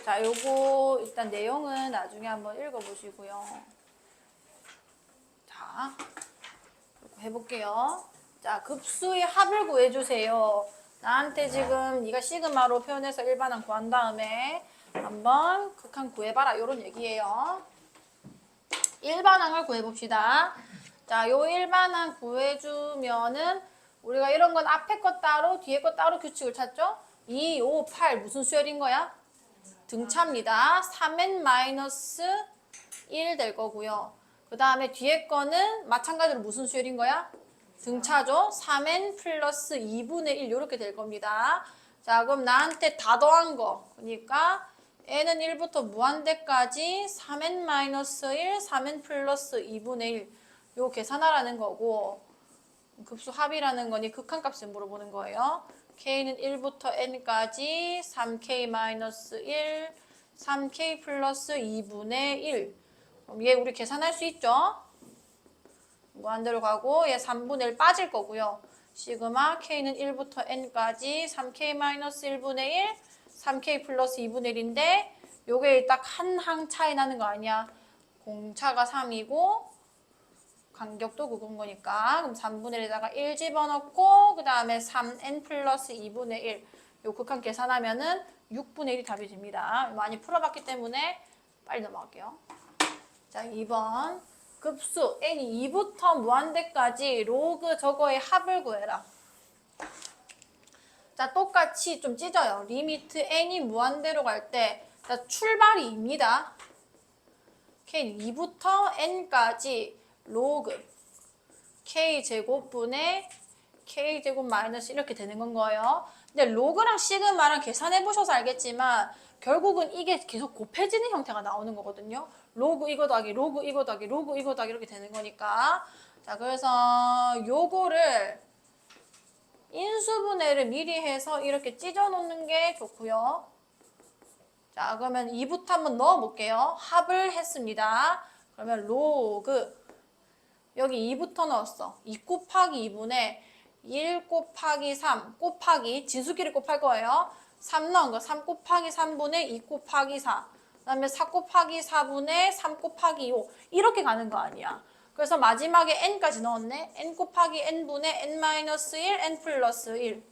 자, 요거 일단 내용은 나중에 한번 읽어보시고요. 자, 됩니다. 해볼게요. 자, 급수의 합을 구해주세요. 나한테 지금 네가 시그마로 표현해서 일반항 구한 다음에 한번 극한 구해봐라 이런 얘기예요. 일반항을 구해봅시다. 자, 요 일반항 구해주면은 우리가 이런 건 앞에 거 따로 뒤에 거 따로 규칙을 찾죠? 2, 5, 8 무슨 수열인 거야? 등차입니다. 3n-1 될 거고요. 그 다음에 뒤에 거는 마찬가지로 무슨 수열인 거야? 등차죠. 3n 플러스 2분의 1 이렇게 될 겁니다. 자, 그럼 나한테 다 더한 거. 그러니까 n은 1부터 무한대까지 3n-1, 3n 플러스 2분의 1 요 계산하라는 거고 급수 합이라는 거니 극한값을 물어보는 거예요. k는 1부터 n까지 3k-1, 3k 플러스 2분의 1 그럼 얘 우리 계산할 수 있죠? 무한대로 가고 얘 3분의 1 빠질 거고요. 시그마 k는 1부터 n까지 3k-1분의 1, 3k 플러스 2분의 1인데 요게 딱 한 항 차이 나는 거 아니야. 공차가 3이고 간격도 그건 거니까 그럼 3분의 1에다가 1 집어넣고 그 다음에 3n 플러스 2분의 1 요 극한 계산하면은 6분의 1이 답이 됩니다. 많이 풀어봤기 때문에 빨리 넘어갈게요. 자, 2번 급수 n이 2부터 무한대까지 로그 저거의 합을 구해라. 자, 똑같이 좀 찢어요. 리미트 n이 무한대로 갈 때 출발이 2입니다. k는 2부터 n까지 로그 k제곱분의 k제곱 마이너스 이렇게 되는 건 거예요. 근데 로그랑 시그마랑 계산해 보셔서 알겠지만 결국은 이게 계속 곱해지는 형태가 나오는 거거든요. 로그 이거 더하기 로그 이거 더하기 로그 이거 더하기 이렇게 되는 거니까. 자, 그래서 요거를 인수분해를 미리 해서 이렇게 찢어 놓는 게 좋고요. 자, 그러면 2부터 한번 넣어 볼게요. 합을 했습니다. 그러면 로그 여기 2부터 넣었어. 2 곱하기 2분의 1 곱하기 3 곱하기 진수끼리 곱할 거예요. 3 넣은 거 3 곱하기 3분의 2 곱하기 4 그 다음에 4 곱하기 4분의 3 곱하기 5 이렇게 가는 거 아니야. 그래서 마지막에 n까지 넣었네. n 곱하기 n분의 n-1 n 플러스 1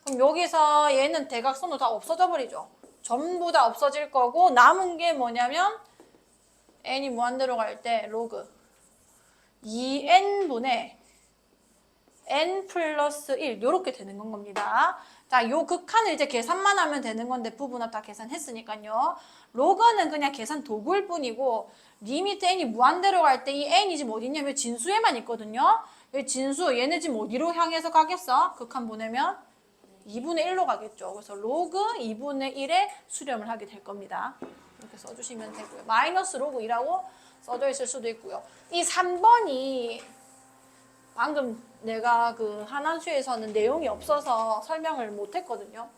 그럼 여기서 얘는 대각선으로 다 없어져 버리죠. 전부 다 없어질 거고 남은 게 뭐냐면 n이 무한대로 갈 때 로그 2n분의 n 플러스 1 이렇게 되는 건 겁니다. 자, 요 극한을 이제 계산만 하면 되는 건데 부분합 다 계산했으니까요. 로그는 그냥 계산 도구일 뿐이고 리미트 n이 무한대로 갈 때 이 n이 지금 어디 있냐면 진수에만 있거든요. 이 진수 얘네 지금 어디로 향해서 가겠어? 극한 보내면 2분의 1로 가겠죠. 그래서 로그 2분의 1에 수렴을 하게 될 겁니다. 이렇게 써주시면 되고요. 마이너스 로그 2라고 써져 있을 수도 있고요. 이 3번이 방금 내가 그 한한수에서는 내용이 없어서 설명을 못 했거든요.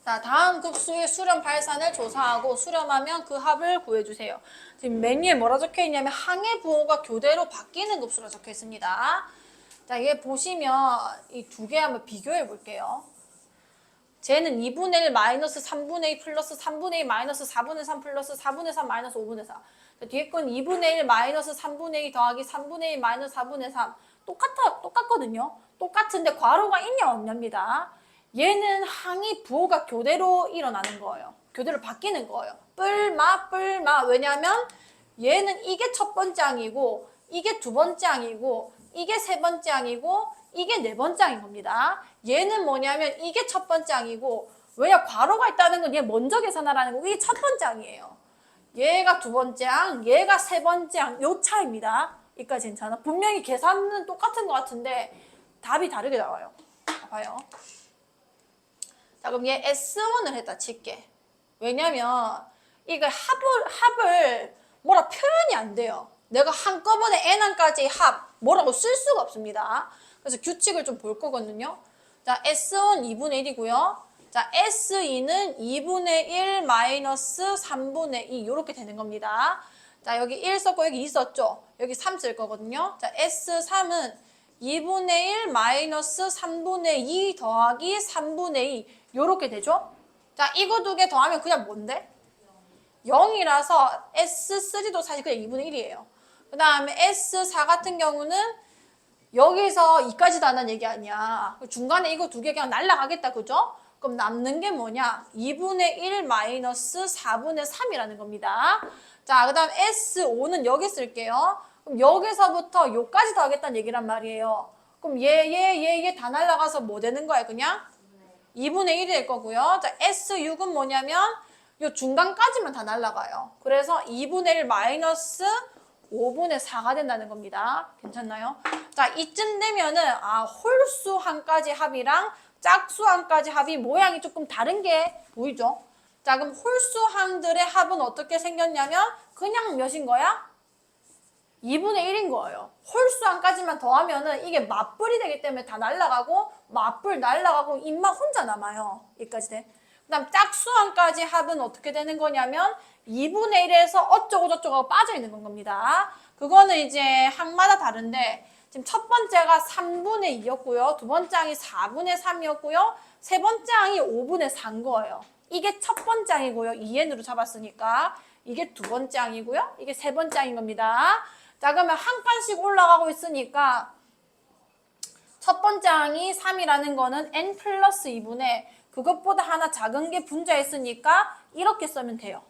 자, 다음 급수의 수렴 발산을 조사하고 수렴하면 그 합을 구해주세요. 지금 메뉴에 뭐라 적혀 있냐면 항의 부호가 교대로 바뀌는 급수라 적혀 있습니다. 자, 얘 보시면 이 두 개 한번 비교해 볼게요. 쟤는 2분의 1 마이너스 3분의 2 플러스 3분의 2 마이너스 4분의 3 플러스 4분의 3 마이너스 5분의 4. 뒤에 건 2분의 1 마이너스 3분의 2 더하기 3분의 2 마이너스 4분의 3. 똑같거든요. 똑같은데 괄호가 있냐 없냐입니다. 얘는 항이 부호가 교대로 일어나는 거예요. 교대로 바뀌는 거예요. 뿔마. 왜냐면 얘는 이게 첫 번째 항이고 이게 두 번째 항이고 이게 세 번째 항이고 이게 네 번째 항인 겁니다. 얘는 뭐냐면 이게 첫 번째 항이고 왜냐 괄호가 있다는 건 얘 먼저 계산하라는 거고 이게 첫 번째 항이에요. 얘가 두 번째 항, 얘가 세 번째 항, 요 차이입니다. 이까지 괜찮아? 분명히 계산은 똑같은 것 같은데 답이 다르게 나와요. 봐요. 자, 그럼 얘 S1을 했다 칠게. 왜냐면 이거 합을 뭐라 표현이 안 돼요. 내가 한꺼번에 n항까지 합 뭐라고 쓸 수가 없습니다. 그래서 규칙을 좀 볼 거거든요. 자, S1 2분의 1이고요. 자, S2는 2분의 1 마이너스 3분의 2 이렇게 되는 겁니다. 자, 여기 1 썼고 여기 2 썼죠. 여기 3 쓸 거거든요. 자, S3은 2분의 1 마이너스 3분의 2 더하기 3분의 2 이렇게 되죠. 자, 이거 두 개 더하면 그냥 뭔데? 0이라서 S3도 사실 그냥 2분의 1이에요. 그 다음에 S4 같은 경우는 여기서 2까지도 한다는 얘기 아니야. 중간에 이거 두 개 그냥 날라가겠다, 그죠? 그럼 남는 게 뭐냐? 2분의 1 마이너스 4분의 3이라는 겁니다. 자, 그 다음 S5는 여기 쓸게요. 그럼 여기서부터 요까지 더하겠다는 얘기란 말이에요. 그럼 얘 다 날라가서 뭐 되는 거야, 그냥? 2분의 1이 될 거고요. 자, S6은 뭐냐면 요 중간까지만 다 날라가요. 그래서 2분의 1 마이너스 5분의 4가 된다는 겁니다. 괜찮나요? 자, 이쯤 되면은 홀수항까지 합이랑 짝수항까지 합이 모양이 조금 다른 게 보이죠? 자, 그럼 홀수항들의 합은 어떻게 생겼냐면 그냥 몇인 거야? 2분의 1인 거예요. 홀수항까지만 더하면은 이게 맞불이 되기 때문에 다 날라가고 맞불 날라가고 입만 혼자 남아요. 여기까지 돼. 그 다음 짝수항까지 합은 어떻게 되는 거냐면 2분의 1에서 어쩌고저쩌고 하고 빠져있는 건 겁니다. 그거는 이제 항마다 다른데 지금 첫 번째가 3분의 2였고요. 두 번째 항이 4분의 3이었고요. 세 번째 항이 5분의 4인 거예요. 이게 첫 번째 항이고요. 2n으로 잡았으니까 이게 두 번째 항이고요. 이게 세 번째 항인 겁니다. 자, 그러면 한 칸씩 올라가고 있으니까 첫 번째 항이 3이라는 거는 n 플러스 2분의 그것보다 하나 작은 게 분자했으니까 이렇게 쓰면 돼요.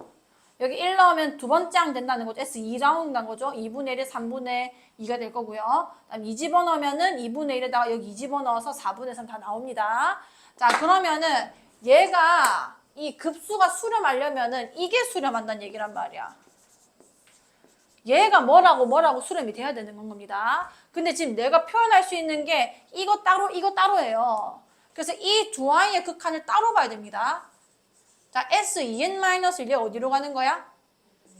여기 1 넣으면 두 번째 항 된다는 거죠. S2라운드 간 거죠. 2분의 1에 3분의 2가 될 거고요. 그다음 2 집어넣으면은 2분의 1에다가 여기 2 집어넣어서 4분의 3 다 나옵니다. 자, 그러면은 얘가 이 급수가 수렴하려면은 이게 수렴한다는 얘기란 말이야. 얘가 뭐라고 수렴이 돼야 되는 건 겁니다. 근데 지금 내가 표현할 수 있는 게 이거 따로예요. 그래서 이 두 항의 극한을 따로 봐야 됩니다. 자, S2n-1 얘 어디로 가는 거야?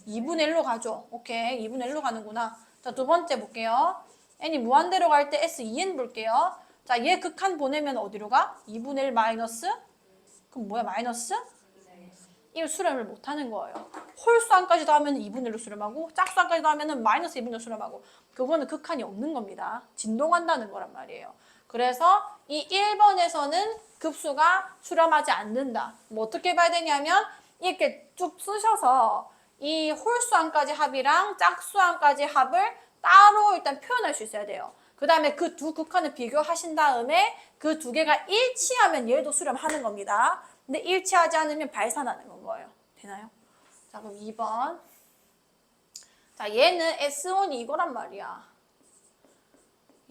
2분의 1로 가죠. 오케이, 2분의 1로 가는구나. 자, 두 번째 볼게요. n이 무한대로 갈 때 S2n 볼게요. 자, 얘 극한 보내면 어디로 가? 2분의 1 마이너스? 그럼 뭐야, 마이너스? 이거 수렴을 못하는 거예요. 홀수항까지 더하면 2분의 1로 수렴하고 짝수항까지 더하면 마이너스 2분의 1로 수렴하고 그거는 극한이 없는 겁니다. 진동한다는 거란 말이에요. 그래서 이 1번에서는 급수가 수렴하지 않는다. 뭐 어떻게 봐야 되냐면 이렇게 쭉 쓰셔서 이 홀수항까지 합이랑 짝수항까지 합을 따로 일단 표현할 수 있어야 돼요. 그 다음에 그 두 극한을 비교하신 다음에 그 두 개가 일치하면 얘도 수렴하는 겁니다. 근데 일치하지 않으면 발산하는 건 거예요. 되나요? 자, 그럼 2번. 자, 얘는 S1이 이거란 말이야.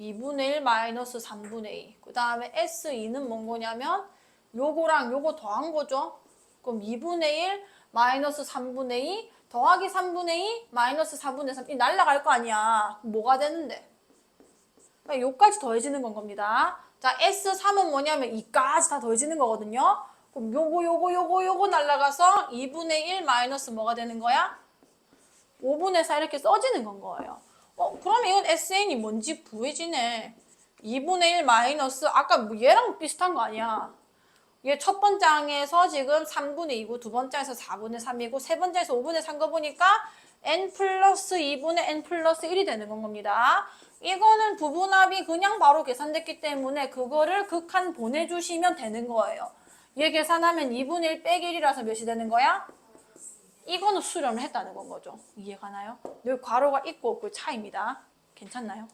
2분의 1 마이너스 3분의 2. 그 다음에 S2는 뭔 거냐면 요거랑 요거 더한 거죠. 그럼 2분의 1 마이너스 3분의 2 더하기 3분의 2 마이너스 4분의 3. 이 날라갈 거 아니야. 뭐가 되는데? 그러니까 요까지 더해지는 건 겁니다. 자, S3은 뭐냐면 2까지 다 더해지는 거거든요. 그럼 요거 날라가서 2분의 1 마이너스 뭐가 되는 거야? 5분의 4 이렇게 써지는 건 거예요. 그러면 이건 SN이 뭔지 구해지네. 2분의 1 마이너스 아까 뭐 얘랑 비슷한 거 아니야. 얘 첫 번째 항에서 지금 3분의 2고 두 번째 항에서 4분의 3이고 세 번째에서 5분의 3 거 보니까 n 플러스 2분의 n 플러스 1이 되는 건 겁니다. 이거는 부분합이 그냥 바로 계산됐기 때문에 그거를 극한 보내주시면 되는 거예요. 얘 계산하면 2분의 1 빼기 1이라서 몇이 되는 거야? 이거는 수렴을 했다는 건 거죠. 이해가나요? 여기 괄호가 있고 없고의 차이입니다. 괜찮나요?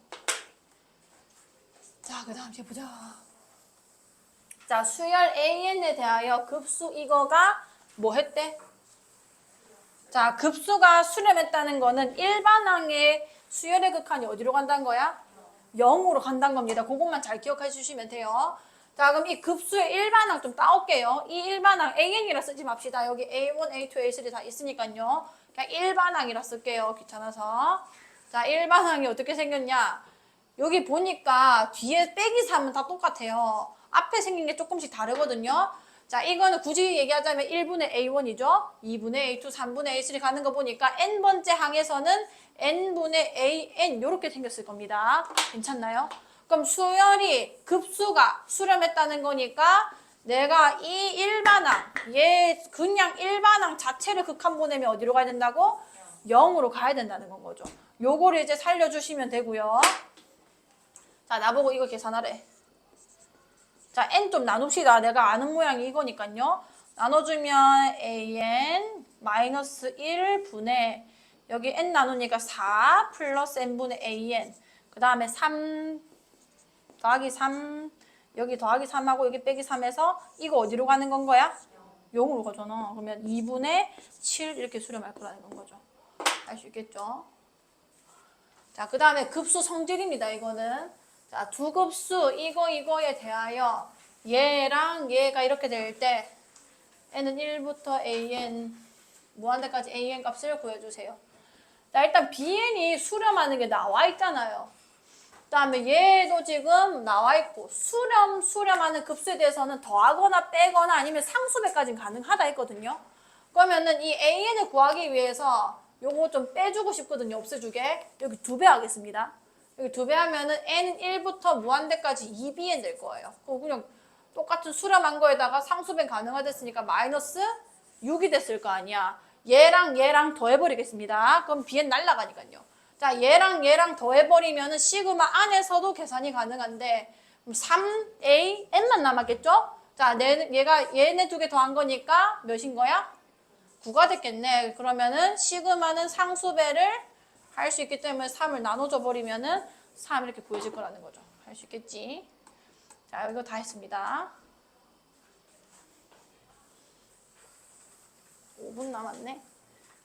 자, 그 다음 이제 보자. 자, 수열 AN에 대하여 급수 이거가 뭐 했대? 자, 급수가 수렴했다는 거는 일반항의 수열의 극한이 어디로 간다는 거야? 0으로 간다는 겁니다. 그것만 잘 기억해 주시면 돼요. 자, 그럼 이 급수의 일반항 좀 따올게요. 이 일반항 AN이라 쓰지 맙시다. 여기 A1, A2, A3 다 있으니까요. 그냥 일반항이라 쓸게요. 귀찮아서. 자, 일반항이 어떻게 생겼냐? 여기 보니까 뒤에 빼기 3은 다 똑같아요. 앞에 생긴 게 조금씩 다르거든요. 자, 이거는 굳이 얘기하자면 1분의 A1이죠. 2분의 A2, 3분의 A3 가는 거 보니까 n번째 항에서는 n분의 AN 이렇게 생겼을 겁니다. 괜찮나요? 그럼 수열이 급수가 수렴했다는 거니까 내가 이 일반항, 얘 그냥 일반항 자체를 극한 보내면 어디로 가야 된다고? 0으로 가야 된다는 건 거죠. 요거를 이제 살려주시면 되고요. 자, 나보고 이거 계산하래. 자, n 좀 나눕시다. 내가 아는 모양이 이거니까요. 나눠주면 an 마이너스 1분의 여기 n 나누니까 4 플러스 n분의 an 그 다음에 3 더하기 3 여기 더하기 3하고 여기 빼기 3에서 이거 어디로 가는 건 거야? 0으로 가잖아. 그러면 2분의 7 이렇게 수렴할 거라는 건 거죠. 알 수 있겠죠? 자, 그 다음에 급수 성질입니다. 이거는. 자, 두 급수 이거에 대하여 얘랑 얘가 이렇게 될 때 n은 1부터 an 무한대까지 an 값을 구해주세요. 자, 일단 bn이 수렴하는 게 나와 있잖아요. 그 다음에 얘도 지금 나와 있고 수렴하는 급수에 대해서는 더하거나 빼거나 아니면 상수배까지는 가능하다 했거든요. 그러면은 이 an을 구하기 위해서 요거 좀 빼주고 싶거든요. 없애주게. 여기 2배 하겠습니다. 여기 2배 하면은 n은 1부터 무한대까지 2bn 될 거예요. 그냥 똑같은 수렴한 거에다가 상수배 가능하됐으니까 마이너스 6이 됐을 거 아니야. 얘랑 더해버리겠습니다. 그럼 bn 날라가니까요. 자, 얘랑 더해버리면은 시그마 안에서도 계산이 가능한데 3a n만 남았겠죠? 자, 얘네 두 개 더한 거니까 몇인 거야? 9가 됐겠네. 그러면은 시그마는 상수배를 할 수 있기 때문에 3을 나눠줘 버리면은 3 이렇게 구해질 거라는 거죠. 할 수 있겠지? 자, 이거 다 했습니다. 5분 남았네.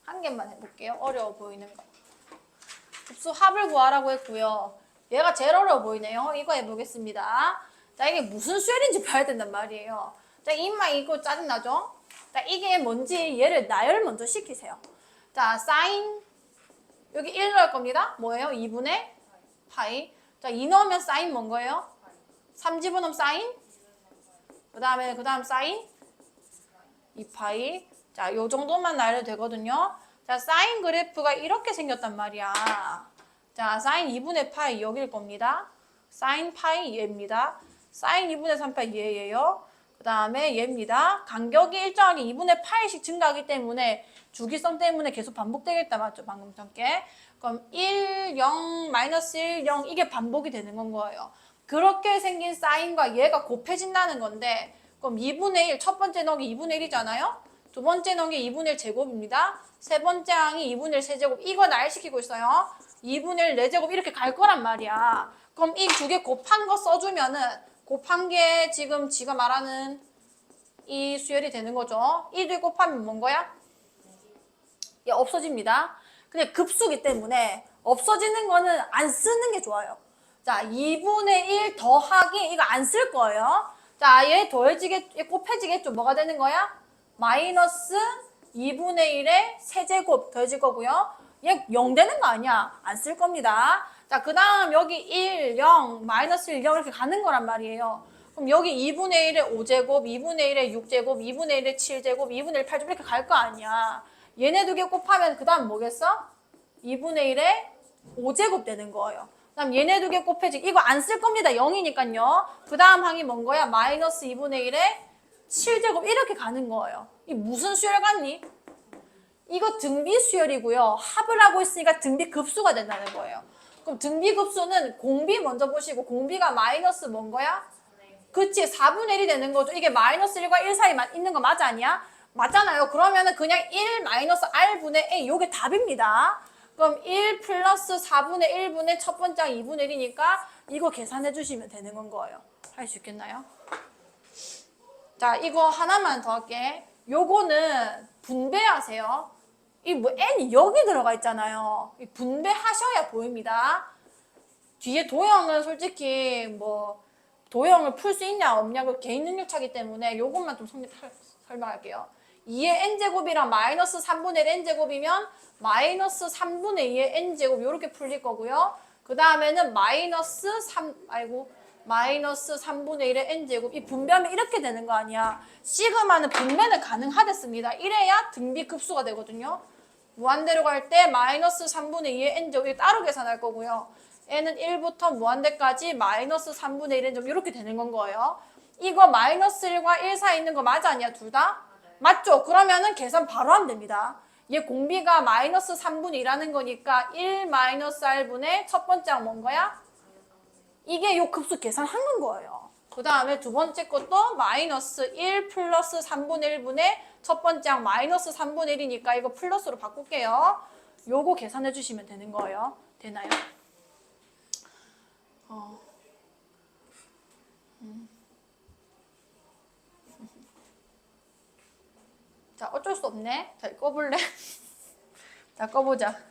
한 개만 해볼게요. 어려워 보이는 거. 급수 합을 구하라고 했고요. 얘가 제일 어려워 보이네요. 이거 해보겠습니다. 자, 이게 무슨 수열인지 봐야 된단 말이에요. 자, 임마 이거 짜증나죠? 자, 이게 뭔지 얘를 나열 먼저 시키세요. 자, 사인 여기 1 넣을 겁니다. 뭐예요? 2분의 파이. 자, 2 넣으면 사인 뭔 거예요? 3 집어넣으면 사인? 그 다음 사인? 2파이. 자, 요 정도만 나열해도 되거든요. 자, 사인 그래프가 이렇게 생겼단 말이야. 자, 사인 2분의 파이 여기일 겁니다. 사인 파이 얘입니다. 사인 2분의 3파이 얘예요. 그 다음에 얘입니다. 간격이 일정하게 2분의 8씩 증가하기 때문에 주기성 때문에 계속 반복되겠다 맞죠? 방금 전께. 그럼 1, 0, 마이너스 1, 0 이게 반복이 되는 건 거예요. 그렇게 생긴 사인과 얘가 곱해진다는 건데 그럼 2분의 1, 첫 번째 놈이 2분의 1이잖아요? 두 번째 놈이 2분의 1 제곱입니다. 세 번째 항이 2분의 1 세제곱. 이거 나열시키고 있어요. 2분의 1 4제곱 이렇게 갈 거란 말이야. 그럼 이 두 개 곱한 거 써주면은 곱한 게 지금 지가 말하는 이 수열이 되는 거죠. 이 두 개 곱하면 뭔 거야? 얘 없어집니다. 근데 급수기 때문에 없어지는 거는 안 쓰는 게 좋아요. 자, 2분의 1 더하기 이거 안 쓸 거예요. 자, 얘 얘 곱해지겠죠. 뭐가 되는 거야? 마이너스 2분의 1의 세제곱 더해질 거고요. 얘 0 되는 거 아니야. 안 쓸 겁니다. 자, 그 다음 여기 1, 0, 마이너스 1, 0 이렇게 가는 거란 말이에요. 그럼 여기 2분의 1의 5제곱, 2분의 1의 6제곱, 2분의 1의 7제곱, 2분의 1 8제곱 이렇게 갈 거 아니야. 얘네 두 개 곱하면 그 다음 뭐겠어? 2분의 1의 5제곱 되는 거예요. 그 다음 얘네 두 개 곱해지 이거 안 쓸 겁니다. 0이니까요. 그 다음 항이 뭔 거야? 마이너스 2분의 1의 7제곱 이렇게 가는 거예요. 이 무슨 수열 같니? 이거 등비 수열이고요. 합을 하고 있으니까 등비 급수가 된다는 거예요. 그럼 등비 급수는 공비 먼저 보시고 공비가 마이너스 뭔 거야? 그치 4분의 1이 되는 거죠. 이게 마이너스 1과 1 사이 있는 거 맞아 아니야? 맞잖아요. 그러면은 그냥 1 마이너스 r분의 a 요게 답입니다. 그럼 1 플러스 4분의 1분의 첫 번째 2분의 1이니까 이거 계산해 주시면 되는 건 거예요. 할 수 있겠나요? 자, 이거 하나만 더 할게. 요거는 분배하세요. 이 뭐 n이 여기 들어가 있잖아요. 이 분배하셔야 보입니다. 뒤에 도형은 솔직히 뭐 도형을 풀 수 있냐 없냐 그 개인 능력차기 때문에 요것만 좀 설명할게요. 2의 n제곱이랑 마이너스 3분의 1 n제곱이면 마이너스 3분의 2의 n제곱 요렇게 풀릴 거고요. 그 다음에는 마이너스 3분의 1의 n제곱 이 분배하면 이렇게 되는 거 아니야. 시그마는 분배는 가능하댔습니다. 이래야 등비 급수가 되거든요. 무한대로 갈 때 마이너스 3분의 2의 n제곱이 따로 계산할 거고요. n은 1부터 무한대까지 마이너스 3분의 1의 n제곱 이렇게 되는 건 거예요. 이거 마이너스 1과 1 사이 있는 거 맞아 아니야? 둘 다? 맞죠? 그러면은 계산 바로 하면 됩니다. 얘 공비가 마이너스 3분의 2라는 거니까 1 마이너스 r분의 첫 번째 항 뭔 거야? 이게 요 급수 계산하는 거예요. 그 다음에 두 번째 것도 마이너스 1 플러스 3분의 1분의 첫 번째 항 마이너스 3분의 1이니까 이거 플러스로 바꿀게요. 요거 계산해 주시면 되는 거예요. 되나요? 자, 어쩔 수 없네. 자, 꺼볼래? 자, 꺼보자.